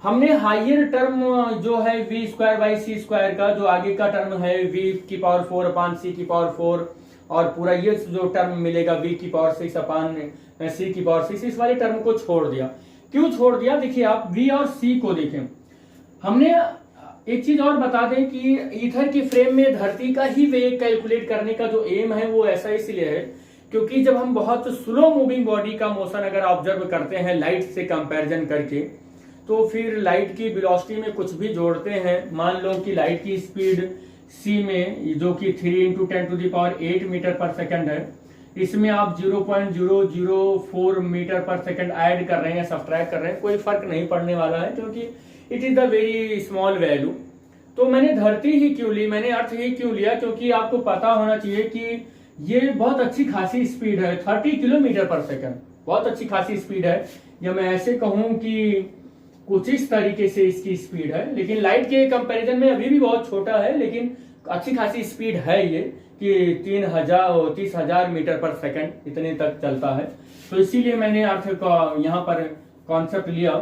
हमने हाइयर टर्म जो है v square by C square का, जो आगे का टर्म है वी की पावर 4 अपान सी की पावर 4, और पूरा ये जो टर्म मिलेगा वी की पावर 6 अपान सी की पावर 6, इस वाले टर्म को छोड़ दिया। क्यों छोड़ दिया, देखिए आप वी और सी को देखें। हमने एक चीज और बता दें कि ईथर के फ्रेम में धरती का ही वेग कैलकुलेट करने का जो एम है वो ऐसा इसलिए है क्योंकि जब हम बहुत स्लो मूविंग बॉडी का मोशन अगर ऑब्जर्व करते हैं लाइट से कंपैरिजन करके, तो फिर लाइट की वेलोसिटी में कुछ भी जोड़ते हैं, मान लो कि लाइट की स्पीड c में जो कि 3 × 10⁸ मीटर पर सेकंड है, इसमें आप 0.004 मीटर पर सेकंड ऐड कर रहे हैं, सब्ट्रैक्ट कर रहे हैं, कोई फर्क नहीं पड़ने वाला है क्योंकि it is the very small value. तो मैंने धरती ही क्यों ली, मैंने अर्थ ही क्यों लिया, क्योंकि आपको पता होना चाहिए कि ये बहुत अच्छी खासी स्पीड है, 30 किलोमीटर पर सेकंड, बहुत अच्छी खासी स्पीड है। या मैं ऐसे कहूं कि कुछ इस तरीके से इसकी स्पीड है, लेकिन लाइट के कंपैरिजन में अभी भी बहुत छोटा है, लेकिन अच्छी खासी स्पीड है ये कि 30,000 मीटर पर सेकंड इतने तक चलता है। तो इसीलिए मैंने अर्थ का यहाँ पर कॉन्सेप्ट लिया।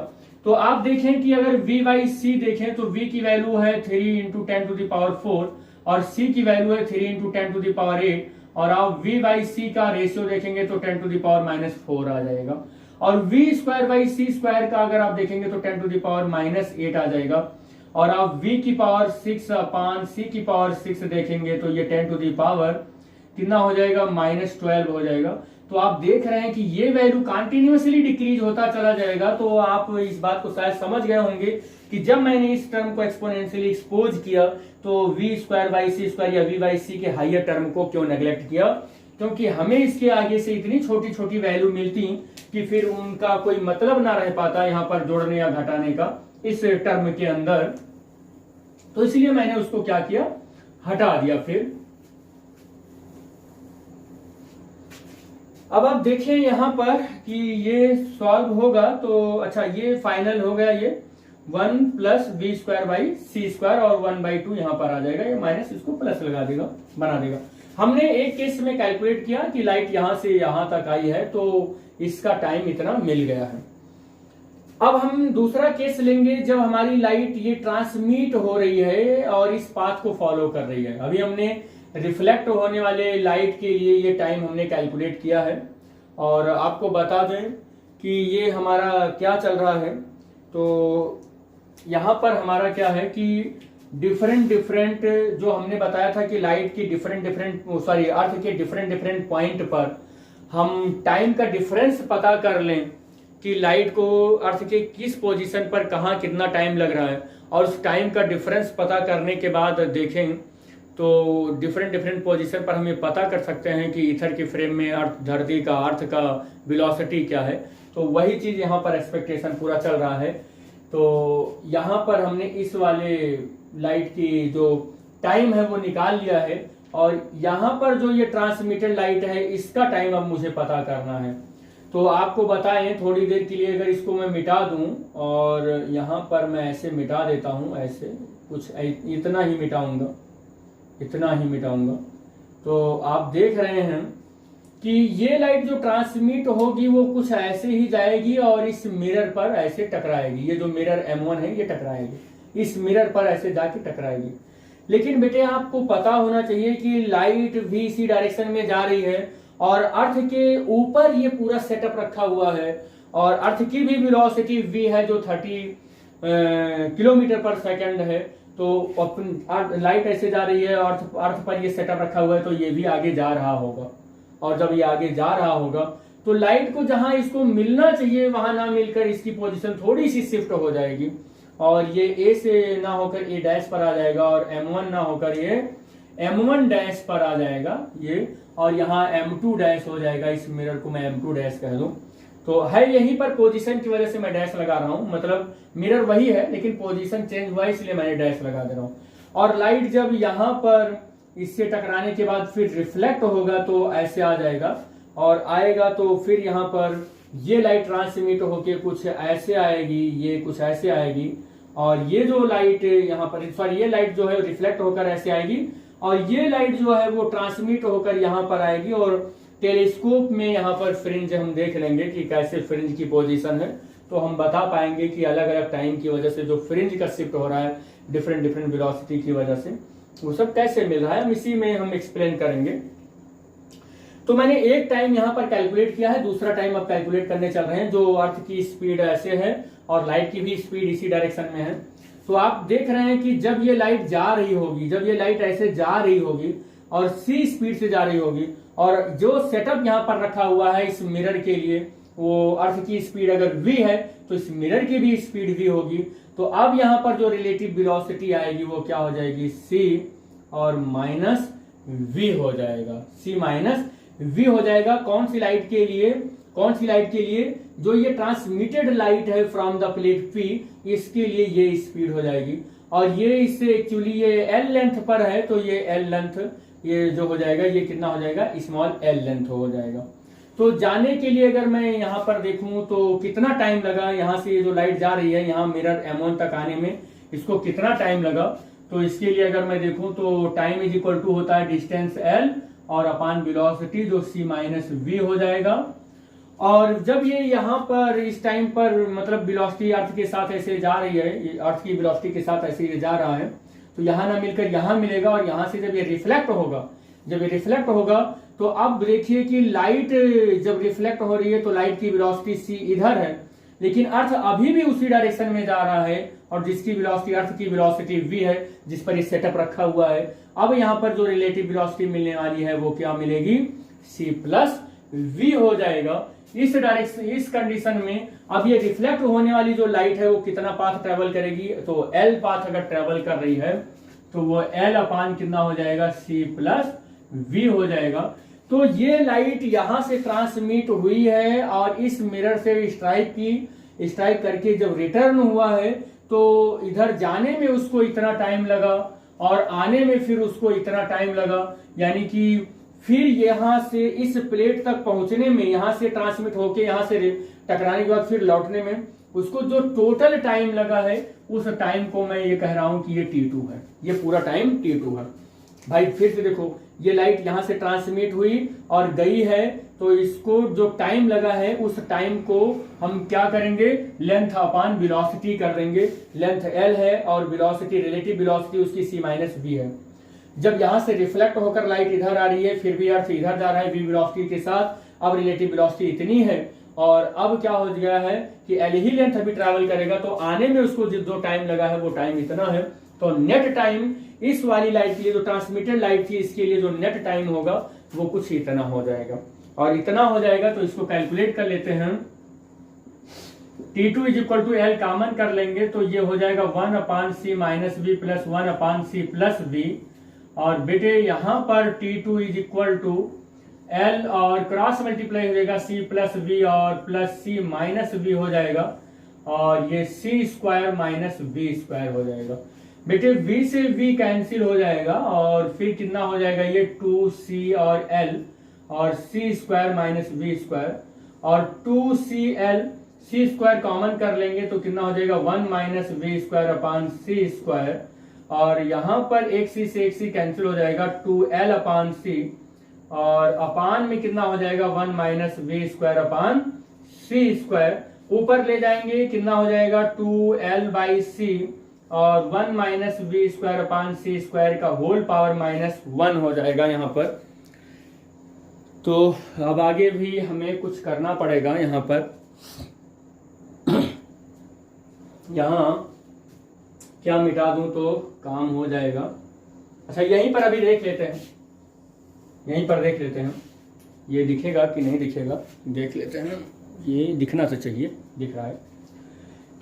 तो आप देखें कि अगर v बाई सी देखें तो v की वैल्यू है 3 इंटू 10 टू द पावर 4 और c की वैल्यू है 3 इंटू 10 टू द पावर 8 और आप v बाई सी का रेशियो देखेंगे तो 10 टू द पावर -4 आ जाएगा। और v square by C square का अगर आप देखेंगे तो 10 टू द पावर -8 आ जाएगा। और आप v की पावर 6 अपान c की पावर 6 देखेंगे तो ये 10 टू द पावर कितना हो जाएगा, -12 हो जाएगा। तो आप देख रहे हैं कि ये वैल्यू कंटिन्यूअसली डिक्रीज होता चला जाएगा। तो आप इस बात को शायद समझ गए होंगे कि जब मैंने इस टर्म को एक्सपोनेंशियली एक्सपोज किया तो v square by C square या v बाई सी के हायर टर्म को क्यों नेग्लेक्ट किया, क्योंकि हमें इसके आगे से इतनी छोटी छोटी वैल्यू मिलती कि फिर उनका कोई मतलब ना रह पाता यहाँ पर जोड़ने या घटाने का इस टर्म के अंदर। तो इसलिए मैंने उसको क्या किया, हटा दिया। फिर अब आप देखें यहाँ पर कि ये सॉल्व होगा तो अच्छा ये फाइनल हो गया, ये 1 plus B square by C square और 1/2 यहाँ पर आ जाएगा, ये माइनस इसको प्लस लगा देगा, बना देगा। हमने एक केस में कैलकुलेट किया कि लाइट यहाँ से यहाँ तक आई है तो इसका टाइम इतना मिल गया है। अब हम दूसरा केस लेंगे जब हमारी लाइट ये ट्रांसमिट हो रही है और इस पाथ को फॉलो कर रही है। अभी हमने रिफ्लेक्ट होने वाले लाइट के लिए ये टाइम हमने कैलकुलेट किया है और आपको बता दें कि ये हमारा क्या चल रहा है। तो यहाँ पर हमारा क्या है कि डिफरेंट जो हमने बताया था कि लाइट की अर्थ के डिफरेंट पॉइंट पर हम टाइम का डिफरेंस पता कर लें कि लाइट को अर्थ के किस पोजीशन पर कहाँ कितना टाइम लग रहा है, और उस टाइम का डिफरेंस पता करने के बाद देखें तो डिफरेंट पोजीशन पर हमें पता कर सकते हैं कि ईथर के फ्रेम में धरती का अर्थ का वेलोसिटी क्या है। तो वही चीज यहाँ पर एक्सपेक्टेशन पूरा चल रहा है। तो यहाँ पर हमने इस वाले लाइट की जो टाइम है वो निकाल लिया है और यहाँ पर जो ये ट्रांसमिटेड लाइट है इसका टाइम अब मुझे पता करना है। तो आपको बताएं थोड़ी देर के लिए अगर इसको मैं मिटा दूं और यहाँ पर मैं ऐसे मिटा देता हूं, ऐसे कुछ इतना ही मिटाऊंगा तो आप देख रहे हैं कि ये लाइट जो ट्रांसमिट होगी वो कुछ ऐसे ही जाएगी और इस मिरर पर ऐसे टकराएगी। ये जो मिरर M1 है ये टकराएगी, इस मिरर पर ऐसे जाके टकराएगी। लेकिन बेटे आपको पता होना चाहिए कि लाइट भी इसी डायरेक्शन में जा रही है और अर्थ के ऊपर ये पूरा सेटअप रखा हुआ है और अर्थ की भी वेलोसिटी v है जो 30 किलोमीटर पर सेकंड है। तो लाइट ऐसे जा रही है और अर्थ पर ये सेटअप रखा हुआ है तो ये भी आगे जा रहा होगा। और जब ये आगे जा रहा होगा तो लाइट को जहां इसको मिलना चाहिए वहां ना मिलकर इसकी पोजीशन थोड़ी सी शिफ्ट हो जाएगी और ये A से ना होकर A डैश पर आ जाएगा और M1 ना होकर ये M1 डैश पर आ जाएगा ये, और यहाँ M2 डैश हो जाएगा। इस मिरर को मैं M2 डैश कह दूं तो है यहीं पर पोजीशन की वजह से मैं डैश लगा रहा हूं, मतलब मिरर वही है लेकिन पोजीशन चेंज हुआ इसलिए मैंने डैश लगा दे रहा हूं। और लाइट जब यहाँ पर इससे टकराने के बाद फिर रिफ्लेक्ट होगा तो ऐसे आ जाएगा और आएगा तो फिर यहाँ पर ये लाइट ट्रांसमिट होके कुछ ऐसे आएगी, ये कुछ ऐसे आएगी और ये जो लाइट यहाँ पर ये लाइट जो है रिफ्लेक्ट होकर ऐसे आएगी और ये लाइट जो है वो ट्रांसमिट होकर यहाँ पर आएगी। और टेलीस्कोप में यहाँ पर फ्रिंज हम देख लेंगे कि कैसे फ्रिंज की पोजीशन है तो हम बता पाएंगे कि अलग अलग टाइम की वजह से जो फ्रिंज का शिफ्ट हो रहा है डिफरेंट वेलोसिटी की वजह से वो सब कैसे मिल रहा है, हम इसी में हम एक्सप्लेन करेंगे। तो मैंने एक टाइम यहाँ पर कैलकुलेट किया है, दूसरा टाइम अब कैलकुलेट करने चल रहे हैं जो अर्थ की स्पीड ऐसे है और लाइट की भी स्पीड इसी डायरेक्शन में है। तो आप देख रहे हैं कि जब ये लाइट जा रही होगी, जब ये लाइट ऐसे जा रही होगी और c स्पीड से जा रही होगी और जो सेटअप यहाँ पर रखा हुआ है इस मिरर के लिए वो अर्थ की स्पीड अगर v है तो इस मिरर की भी स्पीड v होगी। तो अब यहाँ पर जो रिलेटिव वेलोसिटी आएगी वो क्या हो जाएगी, c और माइनस v हो जाएगा, c माइनस v हो जाएगा। कौन सी लाइट के लिए, जो ये ट्रांसमिटेड लाइट है फ्रॉम द प्लेट P, इसके लिए ये स्पीड हो जाएगी और ये इससे एक्चुअली ये L लेंथ पर है तो ये L लेंथ ये जो हो जाएगा ये कितना हो जाएगा, स्मॉल L लेंथ हो जाएगा। तो जाने के लिए अगर मैं यहाँ पर देखूं तो कितना टाइम लगा, यहाँ से ये जो लाइट जा रही है यहाँ मिरर M1 तक आने में इसको कितना टाइम लगा, तो इसके लिए अगर मैं देखूं तो टाइम इज इक्वल टू होता है डिस्टेंस l और अपान वेलोसिटी जो c माइनस v हो जाएगा। और जब ये यहाँ पर इस टाइम पर मतलब वेलोसिटी अर्थ के साथ ऐसे जा रही है, अर्थ की वेलोसिटी के साथ ऐसे ये जा रहा है, तो यहाँ ना मिलकर यहाँ मिलेगा और यहाँ से जब ये रिफ्लेक्ट होगा, जब ये रिफ्लेक्ट होगा तो अब देखिए कि लाइट जब रिफ्लेक्ट हो रही है तो लाइट की वेलोसिटी c इधर है, लेकिन अर्थ अभी भी उसी डायरेक्शन में जा रहा है और जिसकी वेलोसिटी अर्थ की वेलोसिटी v है, जिस पर ये सेटअप रखा हुआ है। अब यहाँ पर जो रिलेटिव वेलोसिटी मिलने वाली है वो क्या मिलेगी, c प्लस v हो जाएगा। इस डायरेक्शन, इस कंडीशन में अब ये रिफ्लेक्ट होने वाली जो लाइट है वो कितना पाथ ट्रेवल करेगी, तो l पाथ अगर ट्रेवल कर रही है तो वो l अपान कितना हो जाएगा, c प्लस v हो जाएगा। तो ये लाइट यहां से ट्रांसमिट हुई है और इस मिरर से स्ट्राइक करके जब रिटर्न हुआ है तो इधर जाने में उसको इतना टाइम लगा और आने में फिर उसको इतना टाइम लगा, यानी कि फिर यहां से इस प्लेट तक पहुंचने में, यहां से ट्रांसमिट होके यहां से टकराने के बाद फिर लौटने में उसको जो टोटल टाइम लगा है उस टाइम को मैं ये कह रहा हूं कि ये T2 है, ये पूरा टाइम T2 है। भाई फिर से देखो, ये लाइट यहां से ट्रांसमिट हुई और गई है, तो इसको जो टाइम लगा है उस टाइम को हम क्या करेंगे, लेंथ अपान वेलोसिटी कर देंगे। लेंथ l है और वेलोसिटी, रिलेटिव वेलोसिटी उसकी c माइनस v है। जब यहां से रिफ्लेक्ट होकर लाइट इधर आ रही है, फिर भी अर्थ इधर जा रहा है v वेलोसिटी के साथ, अब रिलेटिव वेलोसिटी इतनी है और अब क्या हो गया है कि l ही लेंथ अभी ट्रैवल करेगा, तो आने में उसको जो टाइम लगा है वो टाइम इतना है। तो नेट टाइम इस वाली लाइट के लिए, जो ट्रांसमिटेड लाइट थी, इसके लिए जो नेट टाइम होगा वो कुछ इतना हो जाएगा। और इतना हो जाएगा तो इसको कैलकुलेट कर लेते हैं। T2 is equal to L common कर लेंगे तो ये हो जाएगा 1 upon C minus B plus 1 upon C plus B. और बेटे यहाँ पर T2 is equal to L और क्रॉस मल्टीप्लाई हो जाएगा C प्लस बी और प्लस C माइनस बी हो जाएगा और ये C square minus B square हो जाएगा। बेटे V से V कैंसिल हो जाएगा और फिर कितना हो जाएगा, ये 2C और L और C square minus B square और 2CL, C स्क्वायर कॉमन कर लेंगे तो कितना हो जाएगा 1 minus B square upon C square और यहाँ पर एक C से एक C कैंसिल हो जाएगा 2L अपान C और अपान में कितना हो जाएगा 1 minus B square upon C square. ऊपर ले जाएंगे कितना हो जाएगा 2L बाई C और 1 minus B square upon C square का होल पावर माइनस 1 हो जाएगा यहाँ पर। तो अब आगे भी हमें कुछ करना पड़ेगा यहाँ पर। यहाँ क्या मिटा दूं तो काम हो जाएगा। अच्छा यहीं पर अभी देख लेते हैं, यहीं पर देख लेते हैं, ये दिखेगा कि नहीं दिखेगा, देख लेते हैं। ये दिखना तो चाहिए, दिख रहा है।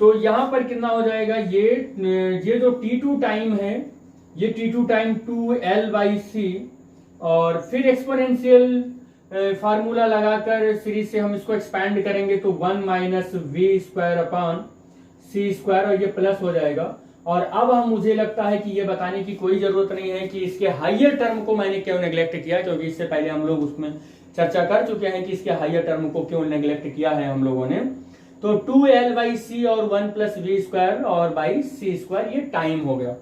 तो यहाँ पर कितना हो जाएगा, ये जो T2 टाइम है, ये T2 time 2L by C और फिर एक्सपोनेंशियल फार्मूला लगाकर सीरीज से हम इसको एक्सपैंड करेंगे तो 1 minus we square upon C square और ये प्लस हो जाएगा। और अब हम, मुझे लगता है कि ये बताने की कोई जरूरत नहीं है कि इसके हाइयर टर्म को मैंने क्यों नेग्लेक्ट किया, क्योंकि इससे पहले हम लोग उसमें चर्चा कर चुके हैं कि इसके हाइयर टर्म को क्यों नेग्लेक्ट किया है हम लोगों ने। तो 2L बाई C और 1 प्लस वी स्क्वायर और बाई C स्क्वायर, ये टाइम हो गया।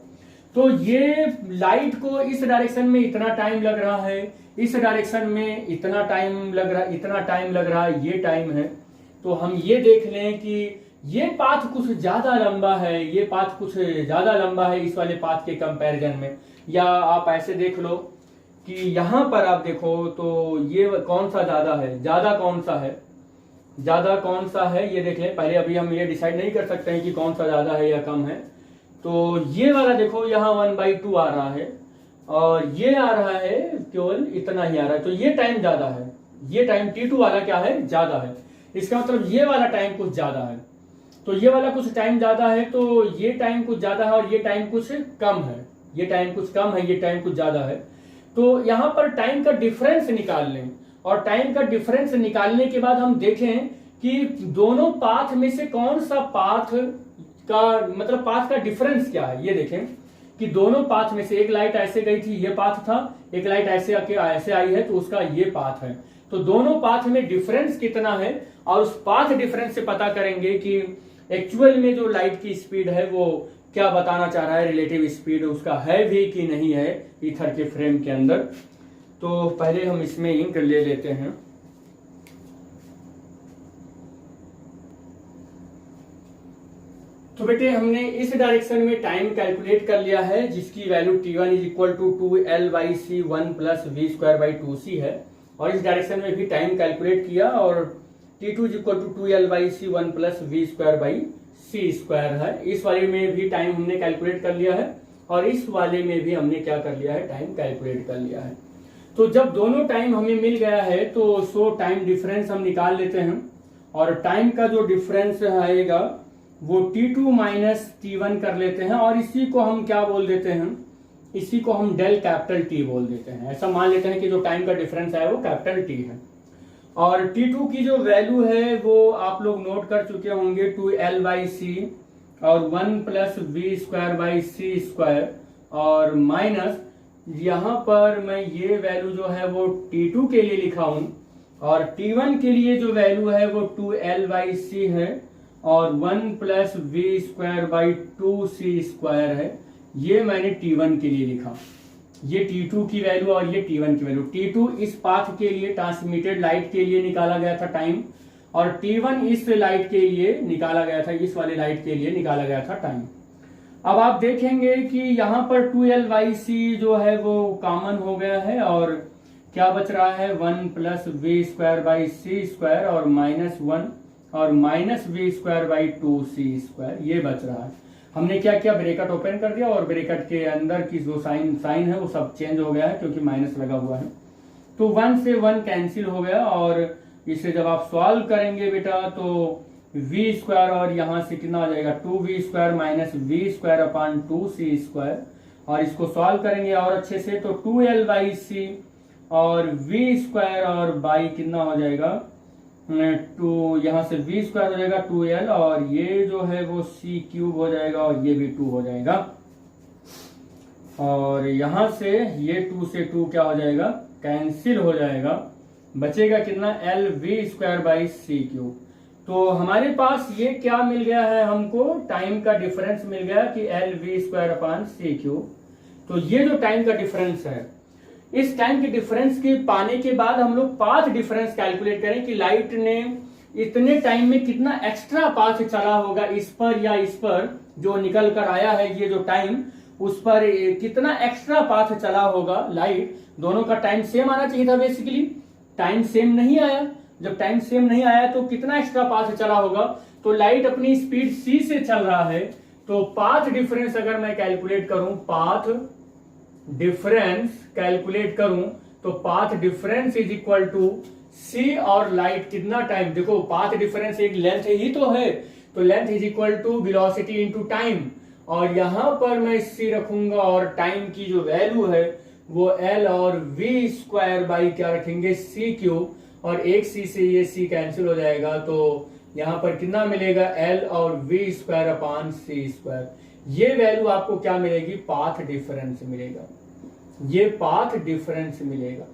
तो ये लाइट को इस डायरेक्शन में इतना टाइम लग रहा है, इस डायरेक्शन में इतना टाइम लग रहा, इतना टाइम लग रहा है, ये टाइम है। तो हम ये देख लें कि ये पाथ कुछ ज्यादा लंबा है, ये पाथ कुछ ज्यादा लंबा है इस वाले पाथ के कंपैरिजन में। या आप ऐसे देख लो कि यहां पर आप देखो तो ये कौन सा ज्यादा है, ज्यादा कौन सा है, ज्यादा कौन सा है ये देख लें पहले। अभी हम ये डिसाइड नहीं कर सकते हैं कि कौन सा ज्यादा है या कम है। तो ये वाला देखो यहाँ 1/2 आ रहा है और ये आ रहा है केवल इतना ही आ रहा है, तो ये टाइम ज्यादा है, ये टाइम T2 वाला क्या है, ज्यादा है। इसका मतलब ये वाला टाइम कुछ ज्यादा है, तो ये वाला कुछ टाइम ज्यादा है, तो ये टाइम कुछ ज्यादा है और ये टाइम कुछ कम है, ये टाइम कुछ कम है, ये टाइम कुछ ज्यादा है। तो यहाँ पर टाइम का डिफरेंस निकाल लें और टाइम का डिफरेंस निकालने के बाद हम देखें कि दोनों पाथ में से कौन सा पाथ का, मतलब पाथ का डिफरेंस क्या है। ये देखें कि दोनों पाथ में से एक लाइट ऐसे गई थी, ये पाथ था, एक लाइट ऐसे आके ऐसे आई है, तो उसका ये पाथ है। तो दोनों पाथ में डिफरेंस कितना है और उस पाथ डिफरेंस से पता करेंगे कि एक्चुअल में जो लाइट की स्पीड है वो क्या बताना चाह रहा है, रिलेटिव स्पीड उसका है भी कि नहीं है ईथर के फ्रेम के अंदर। तो पहले हम इसमें इंक ले लेते हैं। तो बेटे हमने इस डायरेक्शन में टाइम कैलकुलेट कर लिया है, जिसकी value t1 is equal to 2L/c 1 plus v²/2c है। और इस डायरेक्शन में भी टाइम कैलकुलेट किया और t2 is equal to 2L/c 1 plus v²/c² है। इस वाले में भी टाइम हमने कैलकुलेट कर लिया है और इस वाले में भी हमने क्या कर लिया है, टाइम कैलकुलेट कर लिया है। तो जब दोनों टाइम हमें मिल गया है तो सो टाइम डिफरेंस हम निकाल लेते हैं और टाइम का जो डिफरेंस आएगा वो t2 माइनस t1 कर लेते हैं और इसी को हम क्या बोल देते हैं, इसी को हम डेल कैपिटल T बोल देते हैं। ऐसा मान लेते हैं कि जो टाइम का डिफरेंस है वो कैपिटल T है। और t2 की जो वैल्यू है वो आप लोग नोट कर चुके होंगे 2L/c और 1 प्लस v²/c² और माइनस यहाँ पर मैं ये वैल्यू जो है वो t2 के लिए लिखा हूं और t1 के लिए जो वैल्यू है वो 2L/c है और 1 प्लस v²/2c² है। ये मैंने t1 के लिए लिखा, ये t2 की वैल्यू और ये t1 की वैल्यू। t2 इस पाथ के लिए ट्रांसमिटेड लाइट के लिए निकाला गया था टाइम और t1 इस लाइट के लिए निकाला गया था, इस वाले लाइट के लिए निकाला गया था टाइम। अब आप देखेंगे कि यहाँ पर 2L/c जो है वो कॉमन हो गया है और क्या बच रहा है 1 प्लस v²/c² और -1 और माइनस v²/2c², ये बच रहा है। हमने क्या किया, ब्रैकेट ओपन कर दिया और ब्रैकेट के अंदर की जो साइन है वो सब चेंज हो गया है क्योंकि माइनस लगा हुआ है। तो 1 से 1 कैंसिल हो गया और इसे जब आप सॉल्व करेंगे बेटा तो v² और यहाँ से कितना हो जाएगा 2v² माइनस v²/2c² और इसको सॉल्व करेंगे और अच्छे से तो 2L/c और v² और बाई कितना हो जाएगा 2, यहाँ से v² हो जाएगा 2L और ये जो है वो c³ हो जाएगा और ये भी 2 हो जाएगा और यहाँ से ये 2 से 2 क्या हो जाएगा, कैंसिल हो जाएगा, बचेगा कितना LV²/c³। तो हमारे पास ये क्या मिल गया है, हमको टाइम का डिफरेंस मिल गया कि LV²/c³। तो ये जो टाइम का डिफरेंस है, इस टाइम के डिफरेंस के पाने के बाद हम लोग पाथ डिफरेंस कैलकुलेट करें कि लाइट ने इतने टाइम में कितना एक्स्ट्रा पाथ चला होगा इस पर या इस पर, जो निकल कर आया है ये जो टाइम, उस पर कितना एक्स्ट्रा पाथ चला होगा लाइट। दोनों का टाइम सेम आना चाहिए था, बेसिकली टाइम सेम नहीं आया। जब टाइम सेम नहीं आया तो कितना एक्स्ट्रा पाथ चला होगा, तो लाइट अपनी स्पीड c से चल रहा है तो पाथ डिफरेंस अगर मैं कैलकुलेट करूं, पाथ डिफरेंस कैलकुलेट करूं तो path difference is equal to c और लाइट कितना टाइम, देखो पाथ डिफरेंस एक लेंथ ही तो है, तो length is equal to velocity into time और यहां पर मैं c रखूंगा और टाइम की जो वैल्यू है वो L और v² बाई क्या रखेंगे c³ और एक c से ये c कैंसिल हो जाएगा तो यहां पर कितना मिलेगा L और v²/c²। ये वैल्यू आपको क्या मिलेगी, पाथ डिफरेंस मिलेगा, ये पाथ डिफरेंस मिलेगा।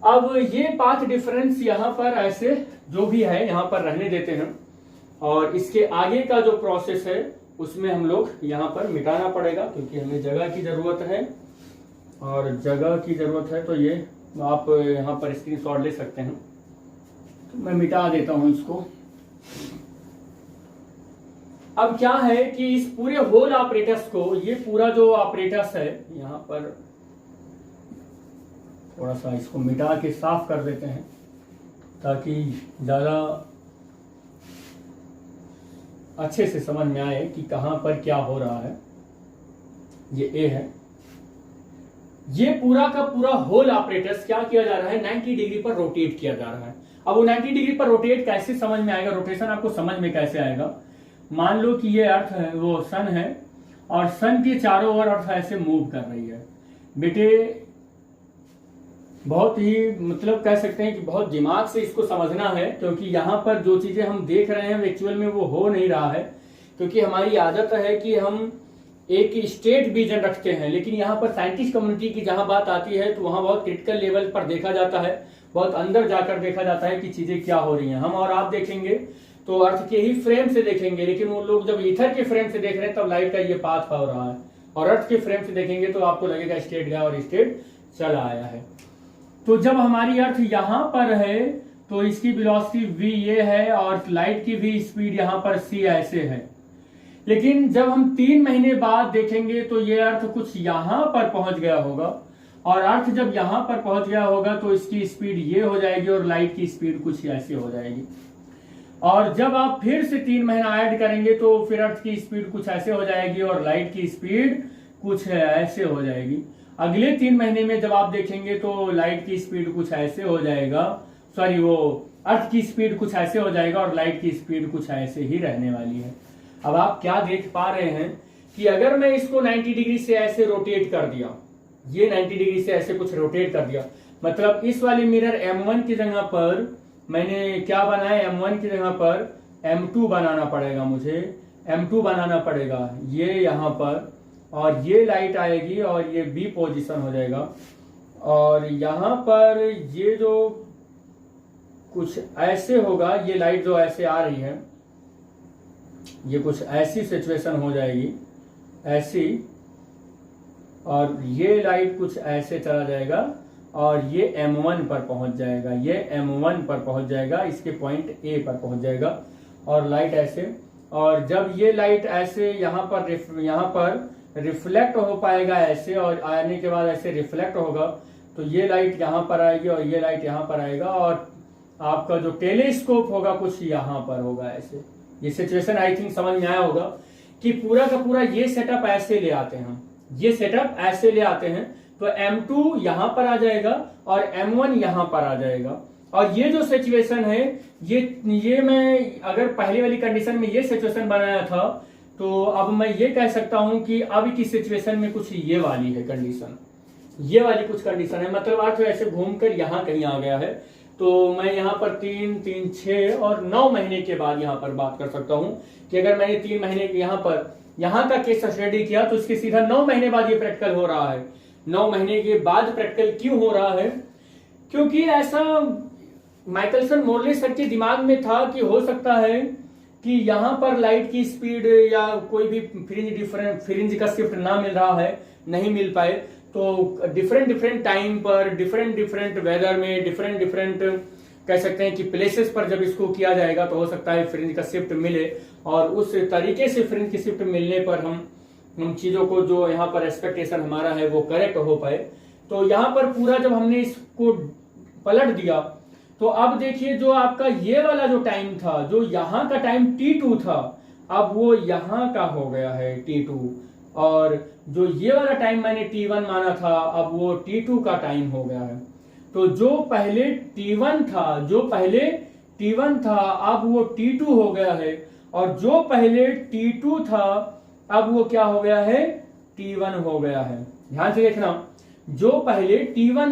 अब ये पाथ डिफरेंस यहां पर ऐसे जो भी है यहां पर रहने देते हैं और इसके आगे का जो प्रोसेस है उसमें हम लोग यहां पर मिटाना पड़ेगा क्योंकि हमें जगह की जरूरत है और जगह की जरूरत है। तो ये आप यहां पर स्क्रीनशॉट ले सकते हैं। तो मैं मिटा देता हूं इसको। अब क्या है कि इस पूरे होल ऑपरेटर्स को, ये पूरा जो ऑपरेटर्स है यहां पर थोड़ा सा इसको मिटा के साफ कर देते हैं ताकि ज्यादा अच्छे से समझ में आए कि कहां पर क्या हो रहा है। ये A है, ये पूरा का पूरा होल ऑपरेटर्स क्या किया जा रहा है, 90 डिग्री पर रोटेट किया जा रहा है। अब वो 90 डिग्री पर रोटेट कैसे समझ में आएगा, रोटेशन आपको समझ में कैसे आएगा। मान लो कि ये अर्थ है, वो सन है और सन के चारों ओर अर्थ ऐसे मूव कर रही है। बेटे बहुत ही मतलब कह सकते हैं कि बहुत दिमाग से इसको समझना है क्योंकि यहाँ पर जो चीजें हम देख रहे हैं एक्चुअल में वो हो नहीं रहा है क्योंकि हमारी आदत है कि हम एक स्टेट विजन रखते हैं, लेकिन यहाँ पर साइंटिस्ट कम्युनिटी की जहां बात आती है तो वहां बहुत क्रिटिकल लेवल पर देखा जाता है, बहुत अंदर जाकर देखा जाता है कि चीजें क्या हो रही हैं। हम और आप देखेंगे तो अर्थ के ही फ्रेम से देखेंगे, लेकिन वो लोग जब ईथर के फ्रेम से देख रहे हैं तब लाइट का ये पाथ हो रहा है, और अर्थ के फ्रेम से देखेंगे तो आपको लगेगा स्ट्रेट गया और स्ट्रेट चला आया है। तो जब हमारी अर्थ यहां पर है तो इसकी वेलोसिटी v ये है और लाइट की भी स्पीड यहां पर c ऐसे है। लेकिन जब हम 3 महीने बाद देखेंगे तो ये अर्थ कुछ यहां पर पहुंच गया होगा, और अर्थ जब यहां पर पहुंच गया होगा तो इसकी स्पीड ये हो जाएगी और लाइट की स्पीड कुछ ऐसे हो जाएगी। और जब आप फिर से 3 महीना ऐड करेंगे तो फिर अर्थ की स्पीड कुछ ऐसे हो जाएगी और लाइट की स्पीड कुछ ऐसे हो जाएगी। अगले 3 महीने में जब आप देखेंगे तो लाइट की स्पीड कुछ ऐसे हो जाएगा, सॉरी वो अर्थ की स्पीड कुछ ऐसे हो जाएगा और लाइट की स्पीड कुछ ऐसे ही रहने वाली है। अब आप क्या देख पा रहे हैं कि अगर मैं इसको 90 डिग्री से ऐसे रोटेट कर दिया, ये 90 डिग्री से ऐसे कुछ रोटेट कर दिया, मतलब इस वाले मिरर M1 की जगह पर मैंने क्या बनाया, M1 की जगह पर M2 बनाना पड़ेगा, मुझे M2 बनाना पड़ेगा ये यहाँ पर, और ये लाइट आएगी और ये B पोजीशन हो जाएगा, और यहाँ पर ये जो कुछ ऐसे होगा, ये लाइट जो ऐसे आ रही है ये कुछ ऐसी सिचुएशन हो जाएगी ऐसी, और ये लाइट कुछ ऐसे चला जाएगा और ये M1 पर पहुंच जाएगा, ये M1 पर पहुंच जाएगा, इसके पॉइंट A पर पहुंच जाएगा, और लाइट ऐसे, और जब ये लाइट ऐसे यहाँ पर रिफ्लेक्ट हो पाएगा ऐसे, और आने के बाद ऐसे रिफ्लेक्ट होगा तो ये लाइट यहाँ पर आएगी और ये लाइट यहाँ पर आएगा, और आपका जो टेलीस्कोप होगा कुछ यहाँ पर होगा ऐसे। ये सिचुएशन आई थिंक समझ में आया होगा कि पूरा का पूरा ये सेटअप ऐसे ले आते हैं, ये सेटअप ऐसे ले आते हैं, तो M2 यहाँ पर आ जाएगा और M1 यहाँ पर आ जाएगा। और ये जो सिचुएशन है ये मैं अगर पहले वाली कंडीशन में ये सिचुएशन बनाया था तो अब मैं ये कह सकता हूं कि अब की सिचुएशन में कुछ ये वाली है कंडीशन, ये वाली कुछ कंडीशन है, मतलब अर्थ ऐसे घूमकर यहाँ कहीं आ गया है। तो मैं यहाँ पर 3, 6 और 9 महीने के बाद यहाँ पर बात कर सकता हूँ कि अगर मैंने 3 महीने के यहाँ का केस स्टडी किया तो इसके सीधा 9 महीने बाद ये प्रैक्टिकल हो रहा है। 9 महीने के बाद प्रैक्टिकल क्यों हो रहा है? क्योंकि ऐसा माइकलसन मोर्ले सर के दिमाग में था कि हो सकता है कि यहाँ पर लाइट की स्पीड या कोई भी फ्रिंज का शिफ्ट ना मिल रहा है, नहीं मिल पाए, तो डिफरेंट टाइम पर डिफरेंट वेदर में डिफरेंट कह सकते हैं कि प्लेसेस पर जब इसको किया जाएगा तो हो सकता है फ्रिंज का शिफ्ट मिले, और उस तरीके से फ्रिंज की शिफ्ट मिलने पर हम चीजों को जो यहाँ पर एक्सपेक्टेशन हमारा है वो करेक्ट हो पाए। तो यहाँ पर पूरा जब हमने इसको पलट दिया तो अब देखिए जो आपका ये वाला जो टाइम था, जो यहाँ का टाइम T2 था, अब वो यहाँ का हो गया है T2, और जो ये वाला टाइम मैंने T1 माना था अब वो T2 का टाइम हो गया है। तो जो पहले T1 था अब वो T2 हो गया है, और जो पहले T2 था अब वो क्या हो गया है, T1 हो गया है। ध्यान से देखना, जो पहले T1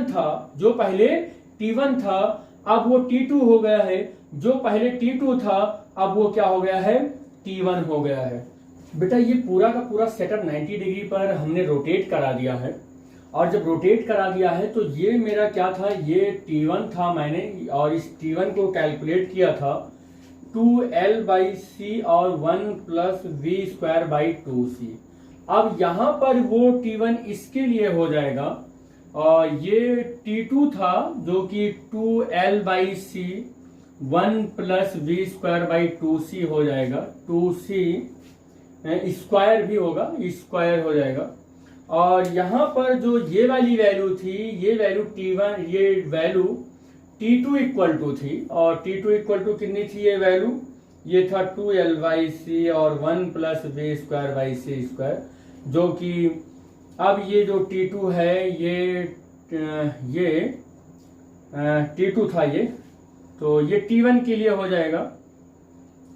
था अब वो T2 हो गया है, जो पहले T2 था अब वो क्या हो गया है, T1 हो गया है। बेटा ये पूरा का पूरा सेटअप 90 डिग्री पर हमने रोटेट करा दिया है, और जब रोटेट करा दिया है तो ये मेरा क्या था, ये T1 था मैंने, और इस T1 को कैलकुलेट किया था 2L/c और 1 + v²/2c। अब यहाँ पर वो T1 इसके लिए हो जाएगा, और ये T2 था जो कि 2L/c 1 + v²/2c हो जाएगा, 2c स्क्वायर भी होगा, स्क्वायर हो जाएगा। और यहाँ पर जो ये वाली वैल्यू थी, ये वैल्यू T1, ये वैल्यू T2 इक्वल टू थी, और T2 इक्वल टू कितनी थी ये वैल्यू, ये था 2L/c और 1 + v²/c², जो कि अब ये जो T2 है ये T2 था ये, तो ये T1 के लिए हो जाएगा।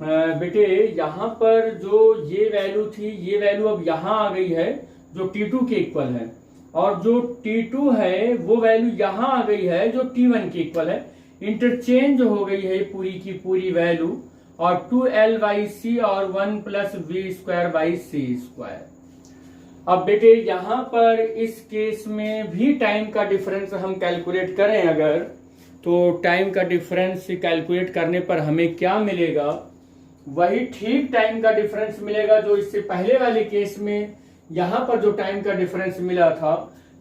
बेटे यहाँ पर जो ये वैल्यू थी, ये वैल्यू अब यहाँ आ गई है जो T2 के इक्वल है, और जो T2 है वो वैल्यू यहाँ आ गई है जो T1 के इक्वल है, इंटरचेंज हो गई है पूरी की पूरी वैल्यू, और 2L/c और 1 + v²/c²। अब बेटे यहाँ पर इस केस में भी टाइम का डिफरेंस हम कैलकुलेट करें अगर, तो टाइम का डिफरेंस कैलकुलेट करने पर हमें क्या मिलेगा वही ठीक टाइम का डिफरेंस मिलेगा जो इससे पहले वाले केस में यहां पर जो टाइम का डिफरेंस मिला था।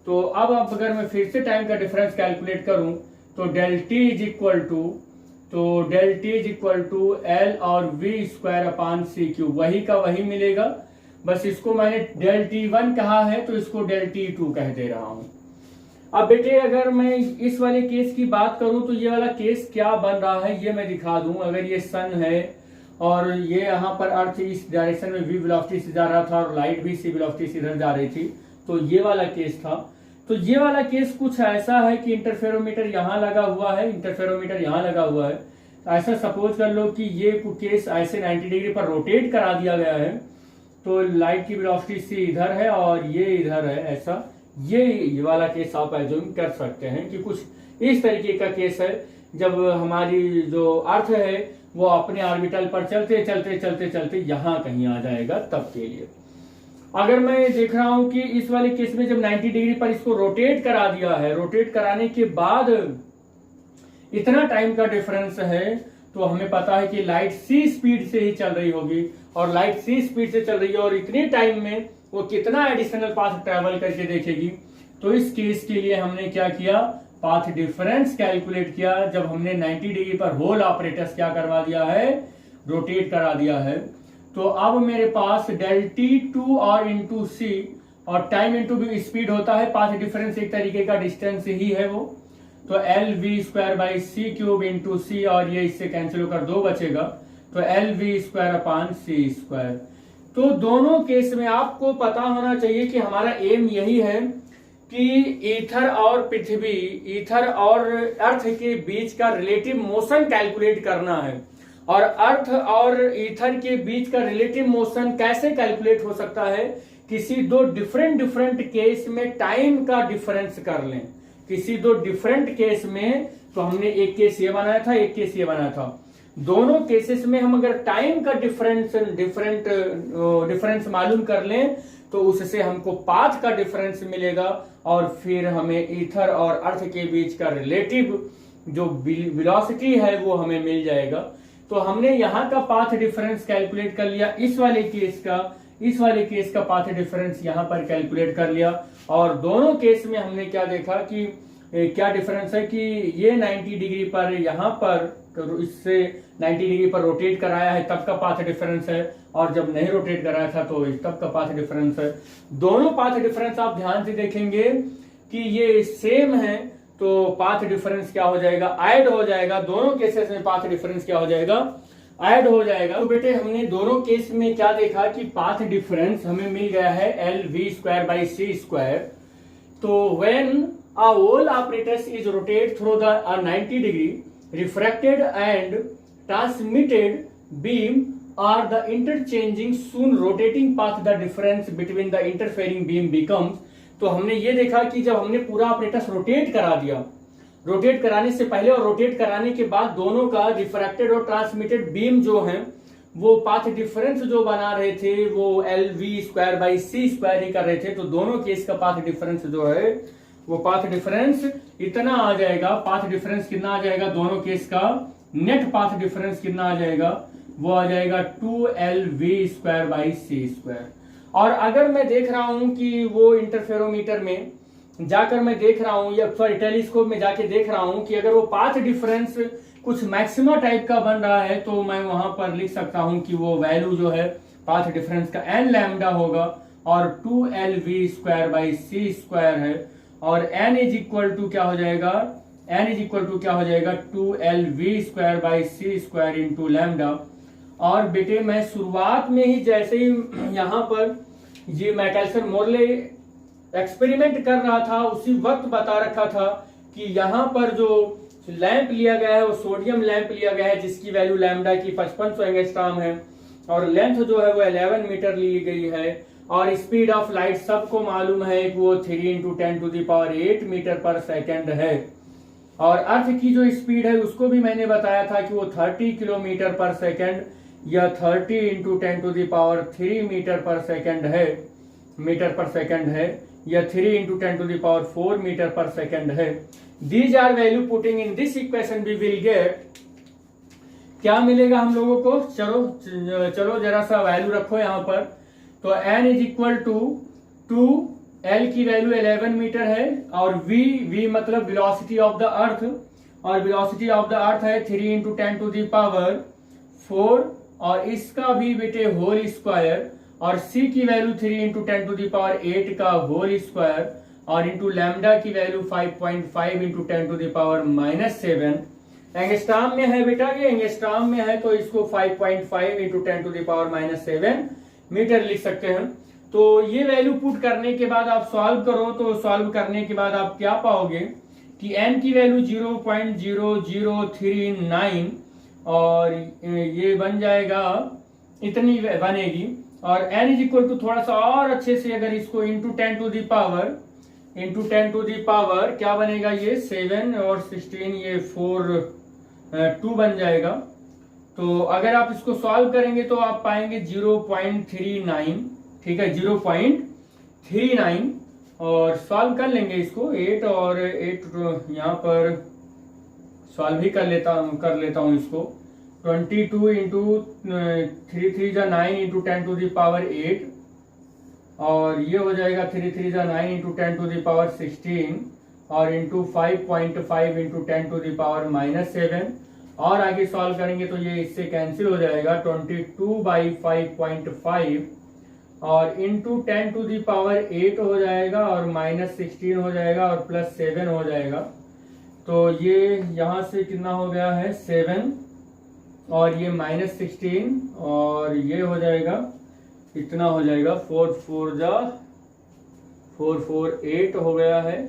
तो अब अगर मैं फिर से टाइम का डिफरेंस कैलकुलेट करूं तो del t is equal to l और we square upon c cube, वही का वही मिलेगा, बस इसको मैंने डेल टी वन कहा है तो इसको डेल टी टू कह दे रहा हूं। अब बेटे अगर मैं इस वाले केस की बात करूं तो ये वाला केस क्या बन रहा है ये मैं दिखा दूं। अगर ये सन है और ये यहाँ पर अर्थ इस डायरेक्शन में v वेलोसिटी से जा रहा था और लाइट भी c वेलोसिटी से इधर जा रही थी, तो ये वाला केस था। तो ये वाला केस कुछ ऐसा है कि इंटरफेरोमीटर यहाँ लगा हुआ है, इंटरफेरोमीटर यहाँ लगा हुआ है। ऐसा सपोज कर लो कि ये केस ऐसे 90 डिग्री पर रोटेट करा दिया गया है, तो लाइट की वेलोसिटी c इधर है और ये इधर है, ऐसा ये वाला केस आप एज्यूम कर सकते हैं कि कुछ इस तरीके का केस है जब हमारी जो अर्थ है वो अपने ऑर्बिटल पर चलते चलते चलते चलते यहां कहीं आ जाएगा, तब के लिए। अगर मैं देख रहा हूं कि इस वाले केस में जब 90 डिग्री पर इसको रोटेट करा दिया है, रोटेट कराने के बाद इतना टाइम का डिफरेंस है, तो हमें पता है कि लाइट c स्पीड से ही चल रही होगी और लाइट c स्पीड से चल रही है और इतने टाइम में वो कितना एडिशनल पाथ ट्रेवल करके देखेगी। तो इस केस के लिए हमने क्या किया, पाथ डिफरेंस कैलकुलेट किया जब हमने 90 डिग्री पर होल ऑपरेटर्स क्या करवा दिया है, रोटेट करा दिया है। तो अब मेरे पास डेल टी टू और इंटू सी और टाइम इंटू भी स्पीड होता है, पाथ डिफरेंस एक तरीके का डिस्टेंस ही है वो, तो l we square by c cube into c और ये इससे कैंसिल होकर 2 बचेगा, तो l we square upon C square. तो दोनों केस में आपको पता होना चाहिए कि हमारा एम यही है कि ईथर और पृथ्वी, ईथर और अर्थ के बीच का रिलेटिव मोशन कैलकुलेट करना है। और अर्थ और ईथर के बीच का रिलेटिव मोशन कैसे कैलकुलेट हो सकता है, किसी दो डिफरेंट केस में टाइम का डिफरेंस कर लें। किसी दो डिफरेंट केस में, तो हमने एक केस ये बनाया था, एक केस ये बनाया था, दोनों केसेस में हम अगर टाइम का डिफरेंस मालूम कर लें तो उससे हमको पाथ का डिफरेंस मिलेगा और फिर हमें ईथर और अर्थ के बीच का रिलेटिव जो वेलोसिटी है वो हमें मिल जाएगा। तो हमने यहाँ का पाथ डिफरेंस कैलकुलेट कर लिया, इस वाले केस का पाथ डिफरेंस यहाँ पर कैलकुलेट कर लिया और दोनों केस में हमने क्या देखा कि क्या डिफरेंस है कि ये 90 डिग्री पर यहाँ पर इससे 90 डिग्री पर रोटेट कराया है तब का पाथ डिफरेंस है और जब नहीं रोटेट कराया था तो तब का पाथ डिफरेंस है। दोनों पाथ डिफरेंस आप ध्यान से देखेंगे कि ये सेम है, तो पाथ डिफरेंस क्या हो जाएगा, ऐड हो जाएगा। दोनों केसेस में पाथ डिफरेंस क्या हो जाएगा, ऐड हो जाएगा। तो बेटे हमने दोनों केस में क्या देखा कि पाथ डिफरेंस हमें मिल गया है L we square by C square. तो when a whole apparatus is rotated through the 90 degree refracted and transmitted beam are the interchanging soon rotating path, the difference between the interfering beam becomes। तो हमने ये देखा कि जब हमने पूरा ऑपरेटस रोटेट करा दिया, रोटेट कराने से पहले और रोटेट कराने के बाद दोनों का रिफ्रैक्टेड और ट्रांसमिटेड बीम जो है वो पाथ डिफरेंस जो बना रहे थे वो l we square by C square ही कर रहे थे। तो दोनों केस का पाथ डिफरेंस जो है वो पाथ डिफरेंस इतना आ जाएगा, पाथ डिफरेंस कितना आ जाएगा, दोनों केस का नेट पाथ डिफरेंस कितना आ जाएगा, वो आ जाएगा 2LV square by C square. और अगर मैं देख रहा हूं कि वो इंटरफेरोमीटर में जाकर मैं देख रहा हूं या सॉरी टेलीस्कोप में जाके देख रहा हूं कि अगर वो पाथ डिफरेंस कुछ मैक्सिमा टाइप का बन रहा है तो मैं वहां पर लिख सकता हूं कि वो वैल्यू जो है पाथ डिफरेंस का n लैम्डा होगा और 2LV square by C square है और n इज इक्वल टू क्या हो जाएगा, n इज इक्वल टू क्या हो जाएगा 2LV square by C square into lambda. और बेटे मैं शुरुआत में ही जैसे ही यहाँ पर ये मैकेल्सन मोरले एक्सपेरिमेंट कर रहा था उसी वक्त बता रखा था कि यहाँ पर जो लैंप लिया गया है वो सोडियम लैंप लिया गया है जिसकी वैल्यू लैम्डा की 5500 एंगस्ट्रॉम है और लेंथ जो है वो 11 मीटर ली गई है और स्पीड ऑफ लाइट सबको मालूम है कि वो 3 × 10⁸ मीटर पर सेकेंड है और अर्थ की जो स्पीड है उसको भी मैंने बताया था कि वो 30 किलोमीटर पर सेकेंड या 30 × 10⁻³ मीटर पर सेकेंड है या 3 × 10⁴ मीटर पर सेकेंड है। These are value putting in this equation we will get क्या मिलेगा हम लोगों को, चलो जरा सा वैल्यू रखो यहाँ पर। तो n is equal to L की वैल्यू 11 मीटर है, और v मतलब वेलोसिटी ऑफ द अर्थ, और वेलोसिटी ऑफ द अर्थ है 3 इंटू 10 टू द पावर 4, और इसका भी बेटे होल स्क्वायर, और c की वैल्यू 3 इंटू 10 टू द पावर 8 का होल स्क्वायर, और इंटू लैम्डा की value 5.5 into 10 to the power -7। Angstrom में है बेटा, ये एंगस्ट्रॉम में है, तो इसको 5.5 into 10 to the power -7 metre लिख सकते हैं। तो ये वैल्यू पुट करने के बाद आप सॉल्व करो, तो सॉल्व करने के बाद आप क्या पाओगे कि n की वैल्यू 0.0039, और ये बन जाएगा, इतनी बनेगी। और n इज इक्वल टू, थोड़ा सा और अच्छे से अगर इसको इंटू 10 टू द पावर क्या बनेगा, ये 7 और 16, ये 2 बन जाएगा। तो अगर आप इसको सॉल्व करेंगे तो आप पाएंगे 0.39, ठीक है, 0.39, और सॉल्व कर लेंगे इसको। 8 और 8 यहाँ पर सॉल्व भी कर लेता हूँ इसको। 22 इंटू 3 3 जा 9 इंटू 10 टू द पावर 8, और ये हो जाएगा 3 3 जा 9 इंटू 10 टू द पावर 16, और into 5.5 into 10 to the power -7, और आगे सॉल्व करेंगे तो ये इससे कैंसिल हो जाएगा। 22/5.5 और इंटू 10 टू द पावर 8 हो जाएगा, और -16 हो जाएगा, और +7 हो जाएगा। तो ये यहाँ से कितना हो गया है 7, और ये -16, और ये हो जाएगा, इतना हो जाएगा 4 4 जा 4 4 8 हो गया है,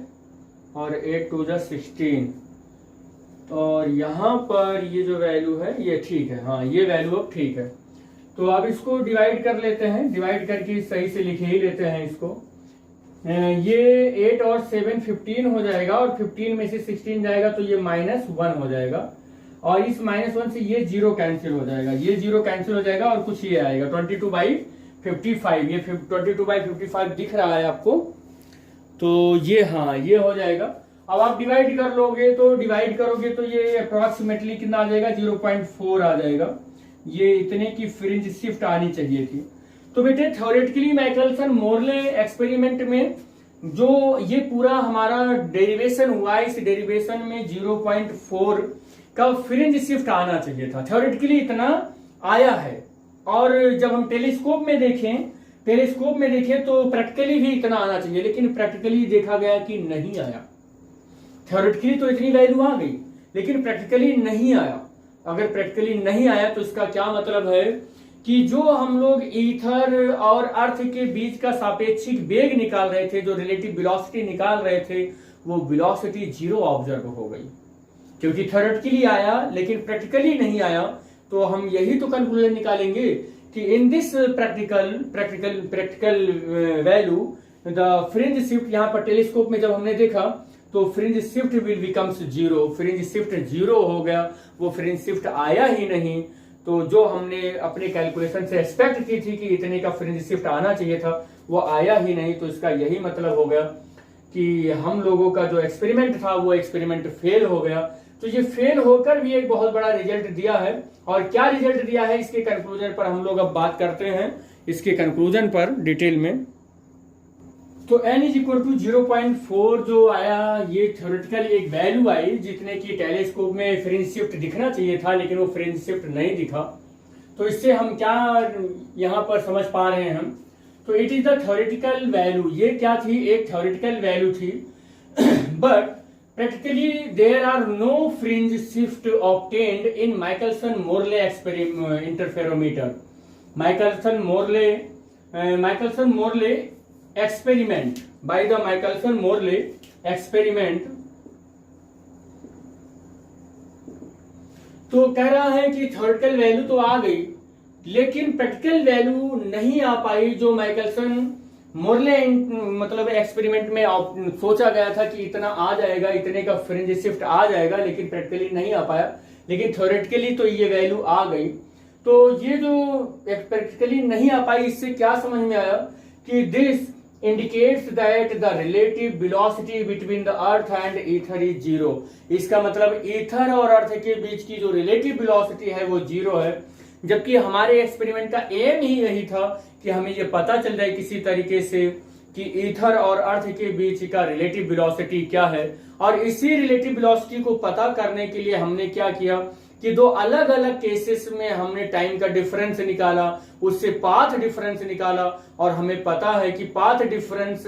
और 8 2 जा 16। और यहाँ पर ये जो वैल्यू है ये ठीक है, हाँ ये वैल्यू अब ठीक है। तो अब इसको डिवाइड कर लेते हैं, डिवाइड करके सही से लिख ही लेते हैं इसको। ये 8 और 7 15 हो जाएगा, और 15 में से 16 जाएगा तो ये -1 हो जाएगा, और इस -1 से ये 0 कैंसिल हो जाएगा, ये 0 कैंसिल हो जाएगा, और कुछ ये आएगा 22/55। ये 22/55 दिख रहा है आपको, तो ये हाँ ये हो जाएगा। अब आप डिवाइड कर लोगे, तो डिवाइड करोगे तो ये अप्रोक्सीमेटली कितना आ जाएगा, 0.4 आ जाएगा। ये इतने की फ्रिंज शिफ्ट आनी चाहिए थी। तो बेटे थ्योरेटिकली माइकलसन मोरले एक्सपेरिमेंट में जो ये पूरा हमारा डेरिवेशन हुआ, इस डेरिवेशन में 0.4 का फ्रिंज शिफ्ट आना चाहिए था। थ्योरेटिकली इतना आया है, और जब हम टेलीस्कोप में देखें तो प्रैक्टिकली भी इतना आना चाहिए, लेकिन प्रैक्टिकली देखा गया कि नहीं आया। थ्योरेटिकली तो इतनी वैल्यू आ गई, लेकिन प्रैक्टिकली नहीं आया। अगर प्रैक्टिकली नहीं आया तो इसका क्या मतलब है कि जो हम लोग ईथर और अर्थ के बीच का सापेक्षिक वेग निकाल रहे थे, जो रिलेटिव वेलोसिटी निकाल रहे थे, वो वेलोसिटी 0 ऑब्जर्व हो गई। क्योंकि थ्योरेटिकली आया लेकिन प्रैक्टिकली नहीं आया, तो हम यही तो कंक्लूजन निकालेंगे कि in this practical value the fringe shift, यहाँ पर टेलीस्कोप में जब हमने देखा तो fringe shift will becomes 0, fringe shift 0 हो गया, वो फ्रिंज शिफ्ट आया ही नहीं। तो जो हमने अपने कैलकुलेशन से एक्सपेक्ट की थी कि इतने का फ्रिंज शिफ्ट आना चाहिए था, वो आया ही नहीं। तो इसका यही मतलब हो गया कि हम लोगों का जो एक्सपेरिमेंट था वो एक्सपेरिमेंट फेल हो गया। तो ये फेल होकर भी एक बहुत बड़ा रिजल्ट दिया है, और क्या रिजल्ट दिया है इसके कंक्लूजन पर हम लोग अब बात करते हैं, इसके कंक्लूजन पर डिटेल में। तो n इज इक्वल टू 0.4 जो आया, ये थ्योरेटिकल एक वैल्यू आई जितने की टेलीस्कोप में फ्रिंज शिफ्ट दिखना चाहिए था, लेकिन वो फ्रिंज शिफ्ट नहीं दिखा। तो इससे हम क्या यहाँ पर समझ पा रहे हैं हम, तो it is the theoretical value. ये क्या थी, एक थ्योरेटिकल वैल्यू थी, but practically there are no fringe shift obtained in Michelson-Morley interferometer. Michelson-Morley experiment, by the Michelson-Morley experiment। तो कह रहा है कि थ्योरेटिकल वैल्यू तो आ गई, लेकिन प्रैक्टिकल वैल्यू नहीं आ पाई, जो माइकलसन मोरले मतलब एक्सपेरिमेंट में सोचा गया था कि इतना आ जाएगा, इतने का फ्रिंज शिफ्ट आ जाएगा, लेकिन प्रैक्टिकली नहीं आ पाया। लेकिन थ्योरेटिकली तो ये वैल्यू आ गई। तो ये जो प्रैक्टिकली नहीं आ पाई, इससे क्या समझ में आया कि this indicates that the relative velocity between the earth and ether is zero. इसका मतलब ईथर और अर्थ के बीच की जो रिलेटिव वेलोसिटी है वो जीरो है, जबकि हमारे एक्सपेरिमेंट का एम ही यही था कि हमें ये पता चल जाए किसी तरीके से कि ईथर और अर्थ के बीच का रिलेटिव वेलोसिटी क्या है। और इसी रिलेटिव वेलोसिटी को पता करने के लिए हमने क्या किया कि दो अलग अलग केसेस में हमने टाइम का डिफरेंस निकाला, उससे पाथ डिफरेंस निकाला, और हमें पता है कि पाथ डिफरेंस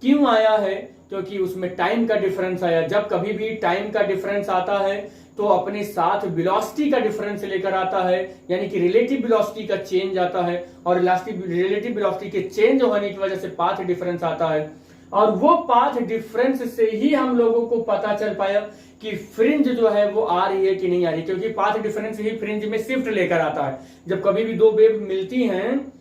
क्यों आया है, क्योंकि उसमें टाइम का डिफरेंस आया। जब कभी भी टाइम का डिफरेंस आता है तो अपने साथ वेलोसिटी का डिफरेंस लेकर आता है, यानी कि रिलेटिव वेलोसिटी का चेंज आता है, और रिलेटिव वेलोसिटी के चेंज होने की वजह से पाथ डिफरेंस आता है। और वो पाथ डिफरेंस से ही हम लोगों को पता चल पाया कि फ्रिंज जो है वो आ रही है कि नहीं आ रही, क्योंकि पाथ डिफरेंस ही फ्रिंज में शिफ्ट लेकर आता है। जब कभी भी दो वेव मिलती हैं,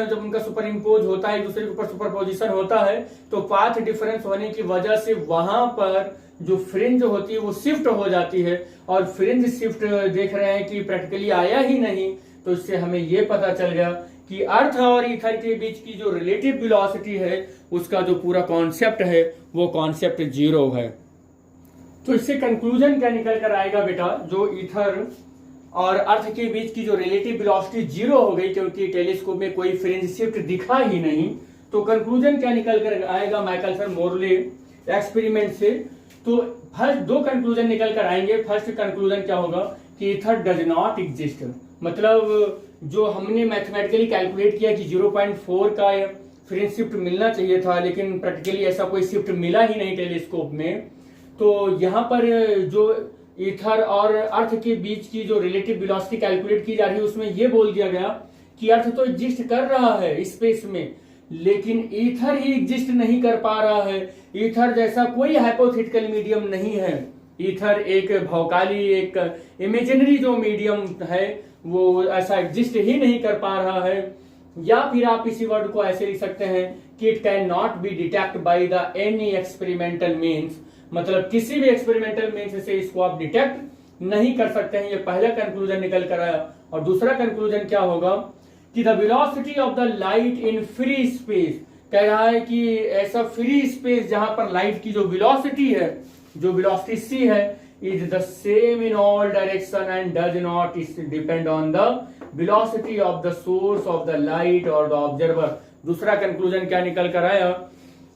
जब उनका सुपर इम्पोज होता है, एक दूसरे के ऊपर सुपरपोजिशन होता है, तो पाथ डिफरेंस होने की वजह से वहां पर जो फ्रिंज होती है वो शिफ्ट हो जाती है। और फ्रिंज शिफ्ट देख रहे हैं कि प्रैक्टिकली आया ही नहीं, तो इससे हमें ये पता चल गया कि अर्थ और ईथर के बीच की जो रिलेटिव वेलोसिटी है उसका जो पूरा कॉन्सेप्ट है वो कॉन्सेप्ट जीरो है। तो इससे कंक्लूजन क्या निकल कर आएगा बेटा, जो ईथर और अर्थ के बीच की जो रिलेटिव वेलोसिटी जीरो हो गई क्योंकि टेलीस्कोप में कोई फ्रिंज शिफ्ट दिखा ही नहीं, तो कंक्लूजन क्या निकल कर आएगा माइकलसन मोरले एक्सपेरिमेंट से। तो फर्स्ट दो कंक्लूजन निकल कर आएंगे। फर्स्ट कंक्लूजन क्या होगा कि ईथर डज नॉट एग्जिस्ट, मतलब जो हमने मैथमेटिकली कैलकुलेट किया कि 0.4 का फ्रिंज शिफ्ट मिलना चाहिए था, लेकिन प्रैक्टिकली ऐसा कोई शिफ्ट मिला ही नहीं टेलीस्कोप में। तो यहाँ पर जो ईथर और अर्थ के बीच की जो रिलेटिव वेलोसिटी कैलकुलेट की जा रही है उसमें यह बोल दिया गया कि अर्थ तो एग्जिस्ट कर रहा है स्पेस में, लेकिन ईथर ही एग्जिस्ट नहीं कर पा रहा है। ईथर जैसा कोई हाइपोथेटिकल मीडियम नहीं है। ईथर एक भौकाली, एक इमेजिनरी जो मीडियम है वो ऐसा एग्जिस्ट ही नहीं कर पा रहा है। या फिर आप इसी वर्ड को ऐसे लिख सकते हैं कि it can not be detect by the any experimental means, मतलब किसी भी एक्सपेरिमेंटल मीन्स से इसको आप डिटेक्ट नहीं कर सकते हैं। ये पहला कंक्लूजन निकल कर आया। और दूसरा कंक्लूजन क्या होगा कि the velocity of the light in free space, कह रहा है कि ऐसा फ्री स्पेस जहां पर लाइट की जो वेलोसिटी है, जो वेलोसिटी सी है, is the same in all direction and does not depend on the velocity of the source of the light or the observer। दूसरा कंक्लूजन क्या निकल कर आया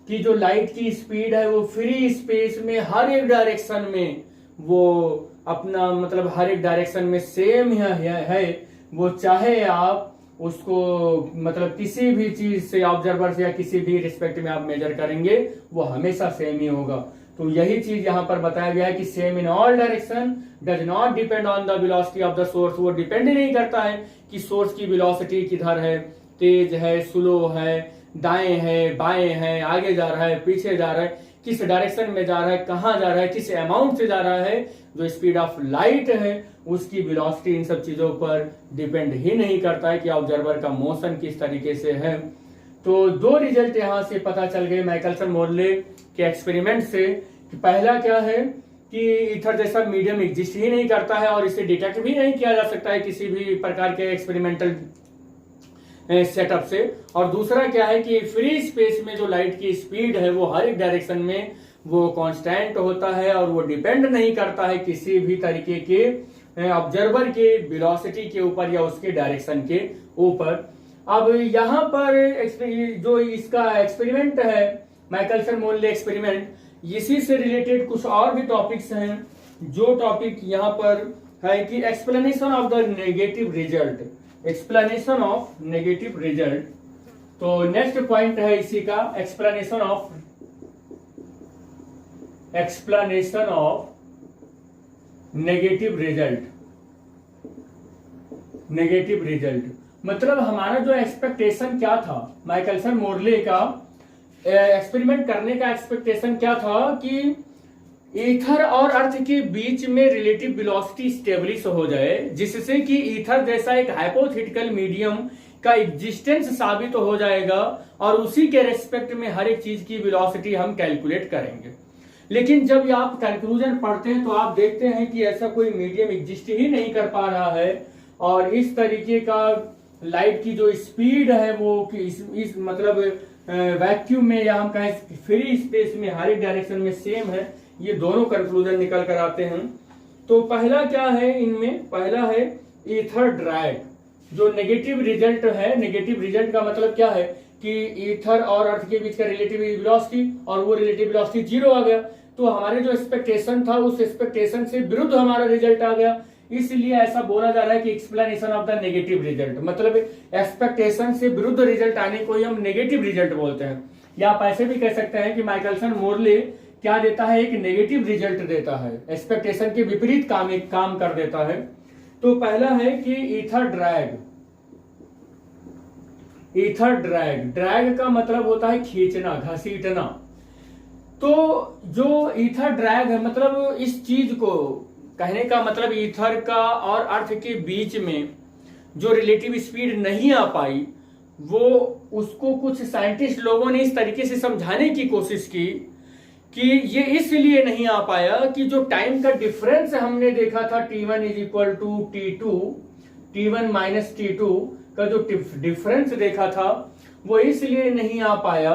कि जो लाइट की स्पीड है वो फ्री स्पेस में हर एक डायरेक्शन में वो अपना मतलब हर एक डायरेक्शन में सेम है। वो चाहे आप उसको मतलब किसी भी चीज से ऑब्जर्वर से या किसी भी रिस्पेक्ट में आप मेजर करेंगे वो हमेशा सेम ही होगा। तो यही चीज यहाँ पर बताया गया है कि same in all direction does not depend on the velocity of the source. वो डिपेंड ही नहीं करता है कि सोर्स की वेलोसिटी किधर है, तेज है, स्लो है, दाएं है, बाएं है, आगे जा रहा है, पीछे जा रहा है, किस डायरेक्शन में जा रहा है, कहाँ जा रहा है, किस अमाउंट से जा रहा है। जो स्पीड ऑफ लाइट है उसकी वेलोसिटी इन सब चीजों पर डिपेंड ही नहीं करता है कि ऑब्जर्वर का मोशन किस तरीके से है। तो दो रिजल्ट यहां से पता चल गए माइकलसन मोरले के एक्सपेरिमेंट से। पहला क्या है कि ईथर जैसा मीडियम एग्जिस्ट ही नहीं करता है और इसे डिटेक्ट भी नहीं किया जा सकता है किसी भी प्रकार के एक्सपेरिमेंटल सेटअप से। और दूसरा क्या है कि फ्री स्पेस में जो लाइट की स्पीड है वो हर एक डायरेक्शन में वो कांस्टेंट होता है और वो डिपेंड नहीं करता है किसी भी तरीके के ऑब्जर्वर के वेलोसिटी के ऊपर या उसके डायरेक्शन के ऊपर। अब यहाँ पर जो इसका एक्सपेरिमेंट है माइकलसन मोरले एक्सपेरिमेंट, इसी से रिलेटेड कुछ और भी टॉपिक्स हैं। जो टॉपिक यहाँ पर है कि explanation of the negative result, explanation of negative result. तो नेक्स्ट पॉइंट है इसी का explanation of negative result. Negative result मतलब हमारा जो एक्सपेक्टेशन क्या था माइकलसन मोरले का एक्सपेरिमेंट करने का एक्सपेक्टेशन क्या था कि ईथर और अर्थ के बीच में रिलेटिव वेलोसिटी स्टेब्लिश हो जाए, जिससे कि ईथर जैसा एक हाइपोथेटिकल मीडियम का एग्जिस्टेंस साबित हो जाएगा और उसी के रेस्पेक्ट में हर एक चीज की वेलोसिटी हम कैलकुलेट करेंगे। लेकिन जब आप कंक्लूजन पढ़ते हैं तो आप देखते हैं कि ऐसा कोई मीडियम एग्जिस्ट ही नहीं कर पा रहा है और इस तरीके का लाइट की जो स्पीड है वो इस मतलब वैक्यूम में या हम कहें फ्री स्पेस में हर एक डायरेक्शन में सेम है, ये दोनों कंक्लूजन निकल कर आते हैं। तो पहला क्या है इनमें, पहला है ईथर ड्रैग, जो नेगेटिव रिजल्ट है। नेगेटिव रिजल्ट का मतलब क्या है कि ईथर और अर्थ के बीच का रिलेटिव वेलोसिटी, और वो रिलेटिव वेलोसिटी 0 आ गया, तो हमारे जो एक्सपेक्टेशन था उस एक्सपेक्टेशन से विरुद्ध हमारा रिजल्ट आ गया। इसलिए ऐसा बोला जा रहा है कि explanation of the negative result, मतलब एक्सपेक्टेशन से विरुद्ध रिजल्ट आने को ही हम नेगेटिव रिजल्ट बोलते हैं। या आप ऐसे भी कह सकते हैं कि माइकलसन मोरले क्या देता है, एक नेगेटिव रिजल्ट देता है, एक्सपेक्टेशन के विपरीत काम कर देता है। तो पहला है कि ether drag. Ether drag, drag का मतलब होता है खींचना, घसीटना। तो जो ईथर ड्रैग है, मतलब इस चीज को कहने का मतलब ईथर का और अर्थ के बीच में जो रिलेटिव स्पीड नहीं आ पाई, वो उसको कुछ साइंटिस्ट लोगों ने इस तरीके से समझाने की कोशिश की कि ये इसलिए नहीं आ पाया कि जो टाइम का डिफरेंस हमने देखा था T1 is equal to T2, T1 minus T2 का जो डिफरेंस देखा था, वो इसलिए नहीं आ पाया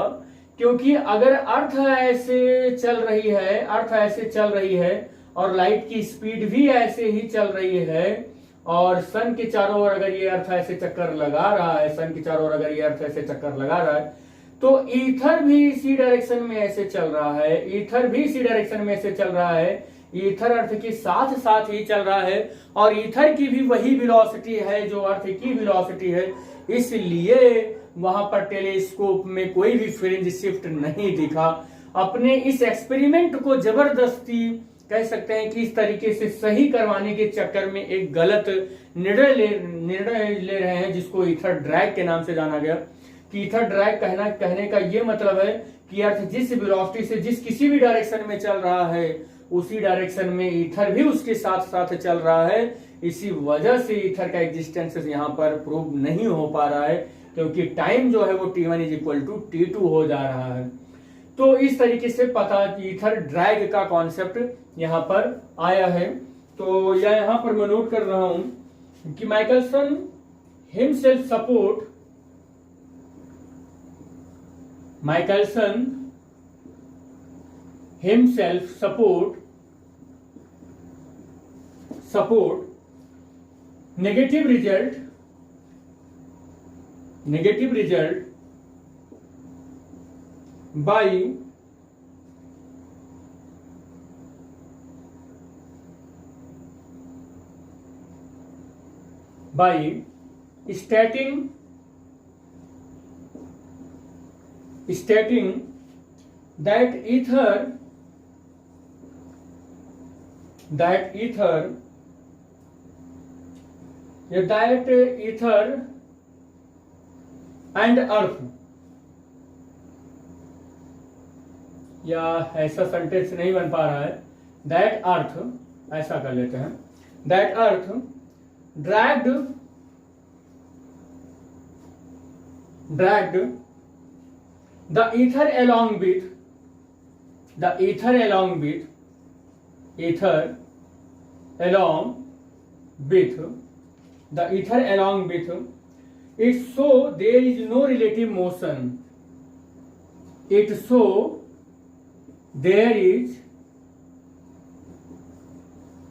क्योंकि अगर अर्थ ऐसे चल रही है, अर्थ ऐसे चल रही है और लाइट की स्पीड भी ऐसे ही चल रही है, और सन के चारों ओर अगर ये अर्थ ऐसे चक्कर लगा रहा है, सन के चारों ओर अगर ये अर्थ ऐसे चक्कर लगा रहा है, तो ईथर भी इसी डायरेक्शन में ऐसे चल रहा है, ईथर भी इसी डायरेक्शन में ऐसे चल रहा है, ईथर अर्थ के साथ साथ ही चल रहा है, और ईथर की भी वही वेलोसिटी है जो अर्थ की वेलोसिटी है। इसलिए वहां पर टेलीस्कोप में कोई भी फ्रिंज शिफ्ट नहीं दिखा। अपने इस एक्सपेरिमेंट को जबरदस्ती कह सकते हैं कि इस तरीके से सही करवाने के चक्कर में एक गलत निर्णय ले रहे हैं, जिसको ईथर ड्रैग के नाम से जाना गया। कि ईथर ड्रैग कहने का ये मतलब है कि अर्थ जिस वेलोसिटी से जिस किसी भी डायरेक्शन में चल रहा है, उसी डायरेक्शन में ईथर भी उसके साथ साथ चल रहा है। इसी वजह से ईथर का एग्जिस्टेंस यहाँ पर प्रूव नहीं हो पा रहा है, क्योंकि टाइम जो है वो T1 is equal to T2 हो जा रहा है। तो इस तरीके से पता कि ईथर ड्रैग का कॉन्सेप्ट यहाँ पर आया है। तो यह यहाँ पर मैं नोट कर रहा हूं कि Michelson himself support, Michelson himself support negative result by stating that ether and earth, या ऐसा सेंटेंस नहीं बन पा रहा है, दैट अर्थ, ऐसा कर लेते हैं, that earth dragged the ether along with it, so there is no relative motion. It so there is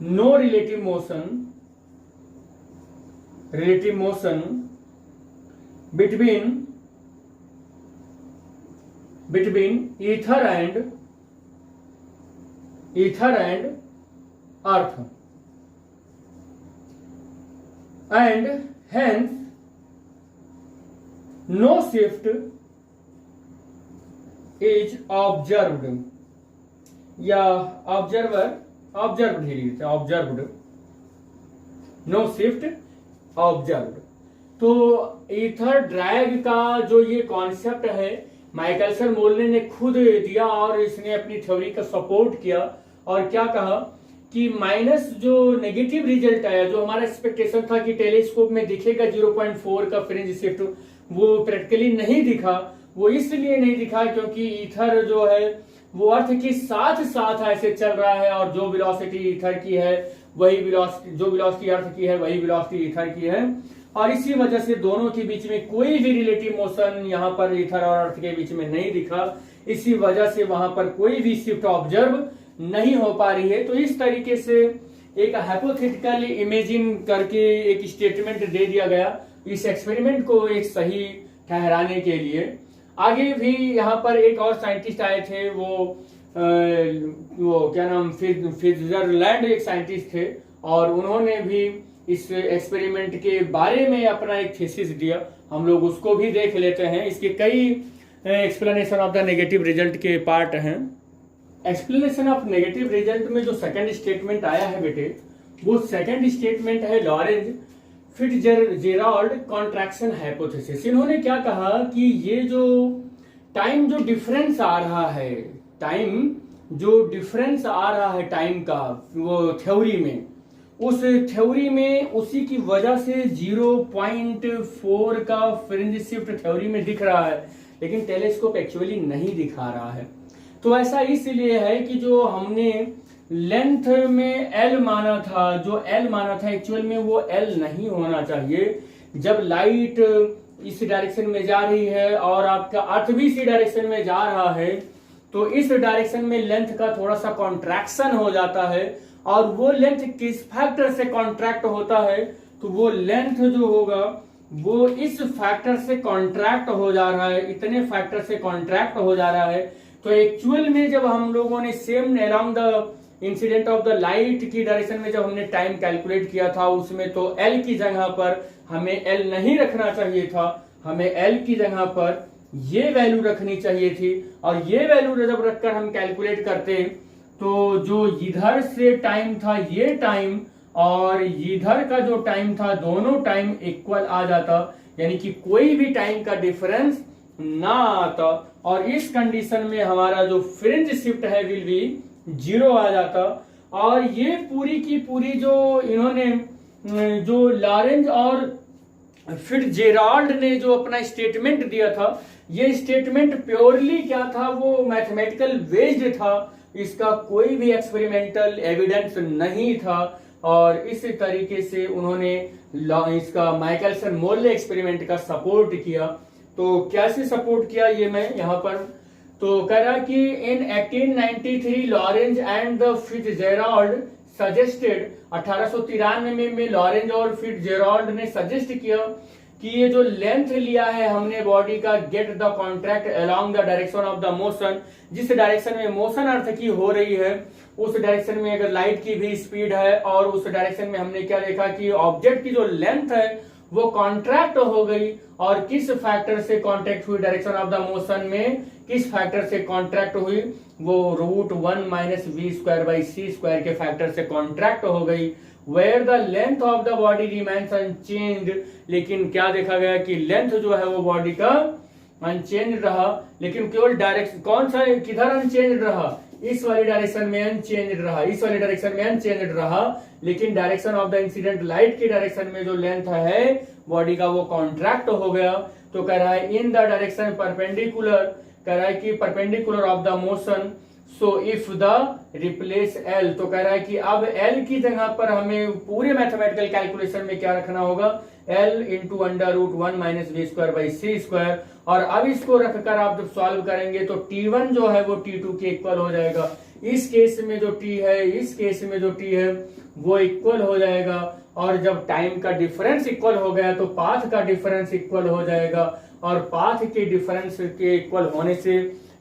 no relative motion between ether and earth, and hence no shift is observed, या observed, no shift observed। तो ईथर ड्रैग का जो ये कॉन्सेप्ट है माइकलसन मोरले ने खुद दिया, और इसने अपनी थ्योरी का सपोर्ट किया, और क्या कहा कि माइनस जो नेगेटिव रिजल्ट आया, जो हमारा एक्सपेक्टेशन था कि टेलीस्कोप में दिखेगा 0.4 का फ्रिंज शिफ्ट, वो प्रैक्टिकली नहीं दिखा। वो इसलिए नहीं दिखा क्योंकि ईथर जो है वो अर्थ के साथ साथ ऐसे चल रहा है, और जो वेलोसिटी ईथर की है वही वेलोसिटी, जो वेलोसिटी अर्थ की है वही वेलोसिटी ईथर की है, और इसी वजह से दोनों के बीच में कोई भी रिलेटिव मोशन यहाँ पर ईथर और अर्थ के बीच में नहीं दिखा। इसी वजह से वहां पर कोई भी शिफ्ट ऑब्जर्व नहीं हो पा रही है। तो इस तरीके से एक हाइपोथेटिकल इमेजिन करके एक स्टेटमेंट दे दिया गया इस एक्सपेरिमेंट को एक सही ठहराने के लिए। आगे भी यहाँ पर एक और साइंटिस्ट आए थे, वो क्या नाम, फिट्जरलैंड एक साइंटिस्ट थे, और उन्होंने भी इस एक्सपेरिमेंट के बारे में अपना एक थीसिस दिया। हम लोग उसको भी देख लेते हैं। इसके कई explanation of the negative result के पार्ट हैं। एक्सप्लेनेशन ऑफ नेगेटिव रिजल्ट में जो सेकंड स्टेटमेंट आया है बेटे, वो सेकंड स्टेटमेंट है लॉरेंज फिट्जजेराल्ड कॉन्ट्रैक्शन हाइपोथेसिस। इन्होंने क्या कहा कि ये जो टाइम जो डिफरेंस आ रहा है, टाइम जो डिफरेंस आ रहा है टाइम का, वो थ्योरी में, उस थ्योरी में उसी की वजह से 0.4 का फ्रिंज शिफ्ट थ्योरी में दिख रहा है, लेकिन टेलीस्कोप एक्चुअली नहीं दिखा रहा है। तो ऐसा इसलिए है कि जो हमने लेंथ में एल माना था, जो एल माना था एक्चुअल में वो एल नहीं होना चाहिए। जब लाइट इस डायरेक्शन में जा रही है और आपका अर्थ भी इसी डायरेक्शन में जा रहा है, तो इस डायरेक्शन में लेंथ का थोड़ा सा कॉन्ट्रैक्शन हो जाता है। और वो लेंथ किस फैक्टर से कॉन्ट्रैक्ट होता है, तो वो लेंथ जो होगा वो इस फैक्टर से कॉन्ट्रैक्ट हो जा रहा है, इतने फैक्टर से कॉन्ट्रैक्ट हो जा रहा है। तो एक्चुअल में जब हम लोगों ने same around the incident of the light की डायरेक्शन में जब हमने टाइम कैलकुलेट किया था, उसमें तो एल की जगह पर हमें एल नहीं रखना चाहिए था, हमें एल की जगह पर ये वैल्यू रखनी चाहिए थी। और ये वैल्यू जब रखकर हम कैलकुलेट करते, तो जो इधर से टाइम था ये टाइम और इधर का जो टाइम था, दोनों टाइम इक्वल आ जाता, यानी कि कोई भी टाइम का डिफरेंस ना आता। और इस कंडीशन में हमारा जो फ्रिंज शिफ्ट है विल बी 0 आ जाता। और ये पूरी की पूरी जो इन्होंने जो लॉरेंज और फिट्जजेराल्ड ने जो अपना स्टेटमेंट दिया था, ये स्टेटमेंट प्योरली क्या था, वो मैथमेटिकल बेस्ड था, इसका कोई भी एक्सपेरिमेंटल एविडेंस नहीं था। और इस तरीके से उन्होंने इसका माइकलसन मोर्ले एक्सपेरिमेंट का सपोर्ट किया। तो कैसे सपोर्ट किया ये मैं यहाँ पर तो कह रहा कि इन 1893 लॉरेंज एंड द फिट्जजेराल्ड सजेस्टेड, 1893 में लॉरेंज और फिट्जजेराल्ड ने सजेस्ट किया कि ये जो लेंथ लिया है हमने बॉडी का, get the contract along the direction of the motion, जिस डायरेक्शन में मोशन अर्थ की हो रही है उस डायरेक्शन में अगर लाइट की भी स्पीड है, और उस डायरेक्शन में हमने क्या देखा कि ऑब्जेक्ट की जो लेंथ है वो कॉन्ट्रैक्ट हो गई। और किस फैक्टर से कॉन्ट्रैक्ट हुई, डायरेक्शन ऑफ द मोशन में किस फैक्टर से कॉन्ट्रैक्ट हुई, वो √1 - v²/c² के फैक्टर से कॉन्ट्रैक्ट हो गई। Where the length of the body remains unchanged, लेकिन क्या देखा गया कि लेंथ जो है वो बॉडी का अनचेंज रहा, लेकिन केवल डायरेक्शन कौन सा, किधर अनचेंज रहा, इस वाली डायरेक्शन में अनचेंज रहा, इस वाली डायरेक्शन में अनचेंज रहा, लेकिन direction of the incident light की डायरेक्शन में जो लेंथ है बॉडी का वो कॉन्ट्रैक्ट हो गया। तो कह रहा है इन द डायरेक्शन परपेंडिकुलर, कह रहा है कि perpendicular of the motion, so if the replace all, तो कह रहा है कि अब एल की जगह पर हमें पूरे मैथमेटिकल कैलकुलेशन में क्या रखना होगा, L × √1 - v²/c²। और अब इसको रखकर आप जब सॉल्व करेंगे तो T1 जो है वो T2 के इक्वल हो जाएगा। इस केस में जो T है, इस केस में जो T है वो इक्वल हो जाएगा। और जब टाइम का डिफरेंस इक्वल हो गया तो पाथ का डिफरेंस इक्वल हो जाएगा। और पाथ के डिफरेंस के इक्वल होने से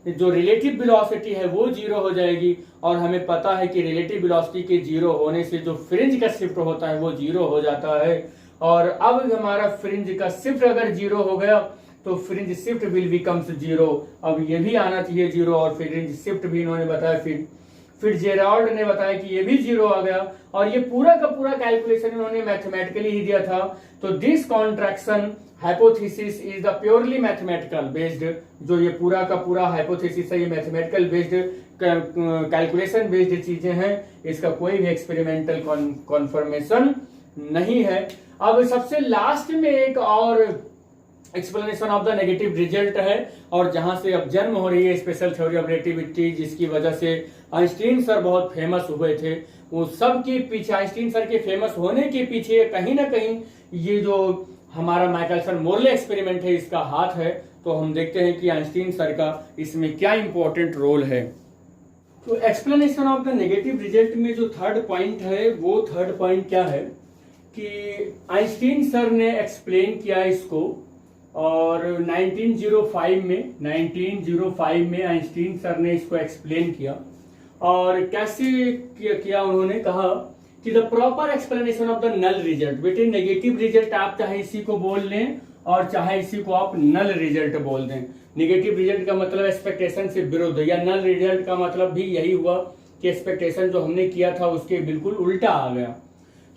जो रिलेटिव वेलोसिटी है वो 0 हो जाएगी। और हमें पता है कि रिलेटिव वेलोसिटी के 0 होने से जो फ्रिंज का शिफ्ट होता है वो 0 हो जाता है। और अब हमारा फ्रिंज का शिफ्ट अगर 0 हो गया तो फ्रिंज शिफ्ट विल बिकम्स 0। अब ये भी आना चाहिए 0, और फ्रिंज शिफ्ट भी इन्होंने बताया, फिट्जजेराल्ड ने बताया कि ये भी 0 आ गया। और ये पूरा का पूरा कैलकुलेशन इन्होंने मैथमेटिकली ही दिया था। तो this contraction hypothesis is the purely mathematical based, जो ये पूरा का पूरा हाइपोथेसिस है ये मैथमेटिकल बेस्ड, कैलकुलेशन बेस्ड चीजें हैं, इसका कोई भी एक्सपेरिमेंटल कॉन्फर्मेशन नहीं है। अब सबसे लास्ट में एक और explanation of the negative result है, और जहां से अब जन्म हो रही है स्पेशल थ्योरी ऑफ रिलेटिविटी, जिसकी वजह से आइंस्टीन सर बहुत फेमस हुए थे। वो सब के पीछे, आइंस्टीन सर के फेमस होने के पीछे कहीं ना कहीं ये जो हमारा माइकलसन मोरले एक्सपेरिमेंट है, इसका हाथ है। तो हम देखते हैं कि आइंस्टीन सर का इसमें क्या इंपॉर्टेंट रोल है। तो explanation of the negative result में जो थर्ड पॉइंट है, वो थर्ड पॉइंट क्या है कि आइंस्टीन सर ने एक्सप्लेन किया इसको, और 1905 में आइंस्टीन सर ने इसको एक्सप्लेन किया। और कैसे किया उन्होंने कहा कि the proper explanation of the null result. बेटे नेगेटिव रिजल्ट आप चाहे इसी को बोल लें और चाहे इसी को आप नल रिजल्ट बोल दें। नेगेटिव रिजल्ट का मतलब एक्सपेक्टेशन से विरुद्ध, या नल रिजल्ट का मतलब भी यही हुआ कि एक्सपेक्टेशन जो हमने किया था उसके बिल्कुल उल्टा आ गया।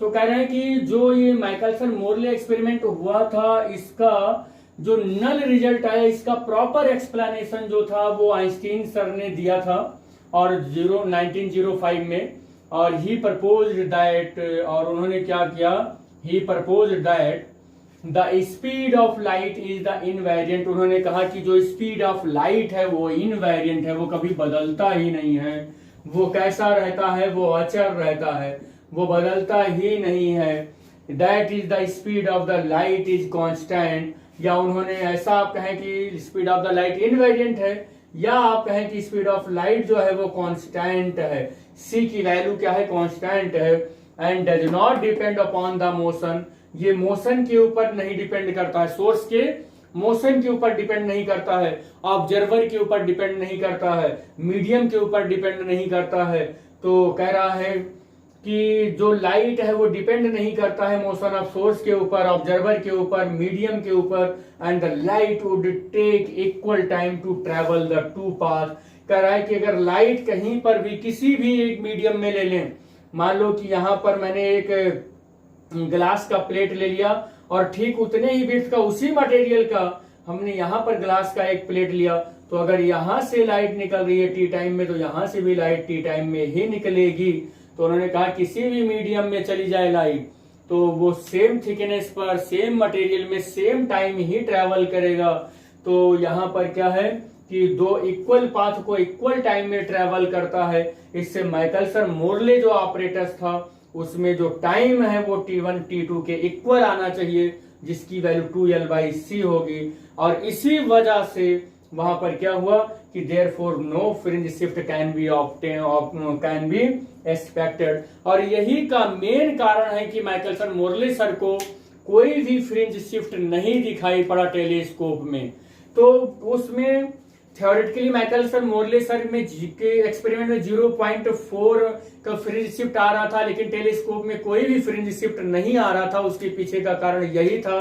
तो कह रहे हैं कि जो ये माइकलसन मोरले एक्सपेरिमेंट हुआ था, इसका जो नल रिजल्ट आया, इसका प्रॉपर एक्सप्लेनेशन जो था वो आइंस्टीन सर ने दिया था और 1905 में। और ही प्रपोज्ड दैट, और उन्होंने क्या किया, he proposed that the speed of light is the invariant. उन्होंने कहा कि जो स्पीड ऑफ लाइट है वो इनवेरिएंट है, वो कभी बदलता ही नहीं है। वो कैसा रहता है, वो अचर रहता है, वो बदलता ही नहीं है। That is the speed of the light is constant, या उन्होंने ऐसा आप कहें कि speed of the light invariant है, या आप कहें कि स्पीड ऑफ लाइट जो है वो कांस्टेंट है। सी की वैल्यू क्या है, कांस्टेंट है। And does not depend upon the motion, ये मोशन के ऊपर नहीं डिपेंड करता है, सोर्स के मोशन के ऊपर डिपेंड नहीं करता है, ऑब्जर्वर के ऊपर डिपेंड नहीं करता है, मीडियम के ऊपर डिपेंड नहीं करता है। तो कह रहा है कि जो लाइट है वो डिपेंड नहीं करता है मोशन ऑफ सोर्स के ऊपर, ऑब्जर्वर के ऊपर, मीडियम के ऊपर। And the light would take equal time to travel the two path. कह रहा है कि अगर लाइट कहीं पर भी किसी भी एक मीडियम में ले लें, मान लो कि यहां पर मैंने एक ग्लास का प्लेट ले लिया और ठीक उतने ही विड्थ का उसी मटेरियल का हमने यहां पर ग्लास का एक प्लेट लिया, तो अगर यहां से लाइट निकल रही है टी टाइम में, तो यहां से भी लाइट टी टाइम में ही निकलेगी। तो उन्होंने कहा किसी भी मीडियम में चली जाए लाइट, तो वो सेम थिकनेस पर, सेम मटेरियल में, सेम टाइम ही ट्रेवल करेगा। तो यहाँ पर क्या है कि दो इक्वल पाथ को इक्वल टाइम में ट्रेवल करता है। इससे माइकलसन मोरले जो ऑपरेटर्स था उसमें जो टाइम है वो T1 T2 के इक्वल आना चाहिए, जिसकी वैल्यू 2L/c होगी। और इसी वजह से वहां पर क्या हुआ कि therefore no fringe shift can be expected. और यही का मेन कारण है कि माइकलसन मोरले सर को कोई भी फ्रिंज शिफ्ट नहीं दिखाई पड़ा टेलीस्कोप में। तो उसमें थ्योरेटिकली माइकलसन मोरले सर में के एक्सपेरिमेंट में 0.4 का फ्रिंज शिफ्ट आ रहा था, लेकिन टेलीस्कोप में कोई भी फ्रिंज शिफ्ट नहीं आ रहा था। उसके पीछे का कारण यही था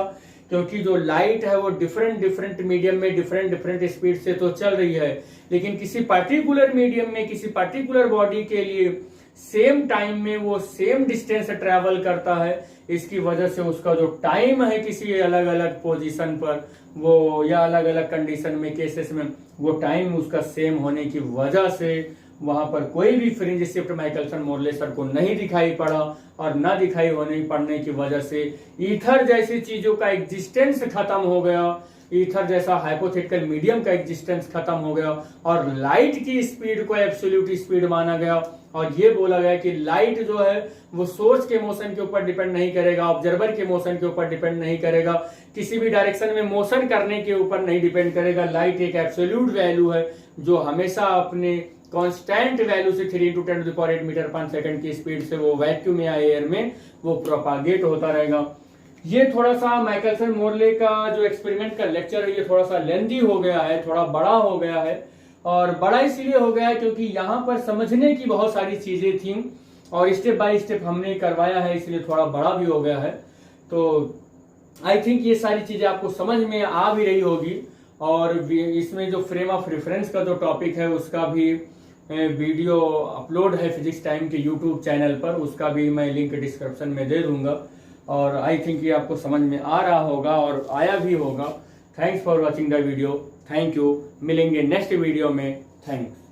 क्योंकि जो लाइट है वो डिफरेंट मीडियम में डिफरेंट स्पीड से तो चल रही है, लेकिन किसी पर्टिकुलर मीडियम में, किसी पर्टिकुलर बॉडी के लिए सेम टाइम में वो सेम डिस्टेंस ट्रेवल करता है। इसकी वजह से उसका जो टाइम है किसी अलग अलग पोजीशन पर वो, या अलग अलग कंडीशन में, केसेस में, वो टाइम उसका सेम होने की वजह से वहां पर कोई भी fringe shift Michelson Morley sir को नहीं दिखाई पड़ा। और न दिखाई होने पड़ने की वजह से ईथर जैसी चीजों का एग्जिस्टेंस खत्म हो गया, ईथर जैसा हाइपोथेटिकल मीडियम का एग्जिस्टेंस खत्म हो गया, और लाइट की स्पीड को एब्सोल्यूट स्पीड माना गया। और ये बोला गया कि लाइट जो है वो सोर्स के मोशन के ऊपर डिपेंड नहीं करेगा, ऑब्जर्वर के मोशन के ऊपर डिपेंड नहीं करेगा, किसी भी डायरेक्शन में मोशन करने के ऊपर नहीं डिपेंड करेगा। लाइट एक एब्सोल्यूट वैल्यू है जो हमेशा अपने कांस्टेंट वैल्यू से 3 × 10⁸ मीटर पर सेकंड की स्पीड से वो वैक्यूम या एयर में वो प्रोपागेट होता रहेगा। ये थोड़ा सा माइकलसन मोरले का जो एक्सपेरिमेंट का लेक्चर है ये थोड़ा सा लेंदी हो गया है, थोड़ा बड़ा हो गया है। और बड़ा इसलिए हो गया है क्योंकि यहाँ पर समझने की बहुत सारी चीजें थी और स्टेप बाय स्टेप हमने करवाया है, इसलिए थोड़ा बड़ा भी हो गया है। तो आई थिंक ये सारी चीजें आपको समझ में आ भी रही होगी। और इसमें जो फ्रेम ऑफ रेफरेंस का जो टॉपिक है उसका भी वीडियो अपलोड है फिजिक्स टाइम के यूट्यूब चैनल पर, उसका भी मैं लिंक डिस्क्रिप्शन में दे दूंगा। और आई थिंक ये आपको समझ में आ रहा होगा और आया भी होगा। Thanks for watching the video. Thank you. मिलेंगे नेक्स्ट वीडियो में। थैंक्स।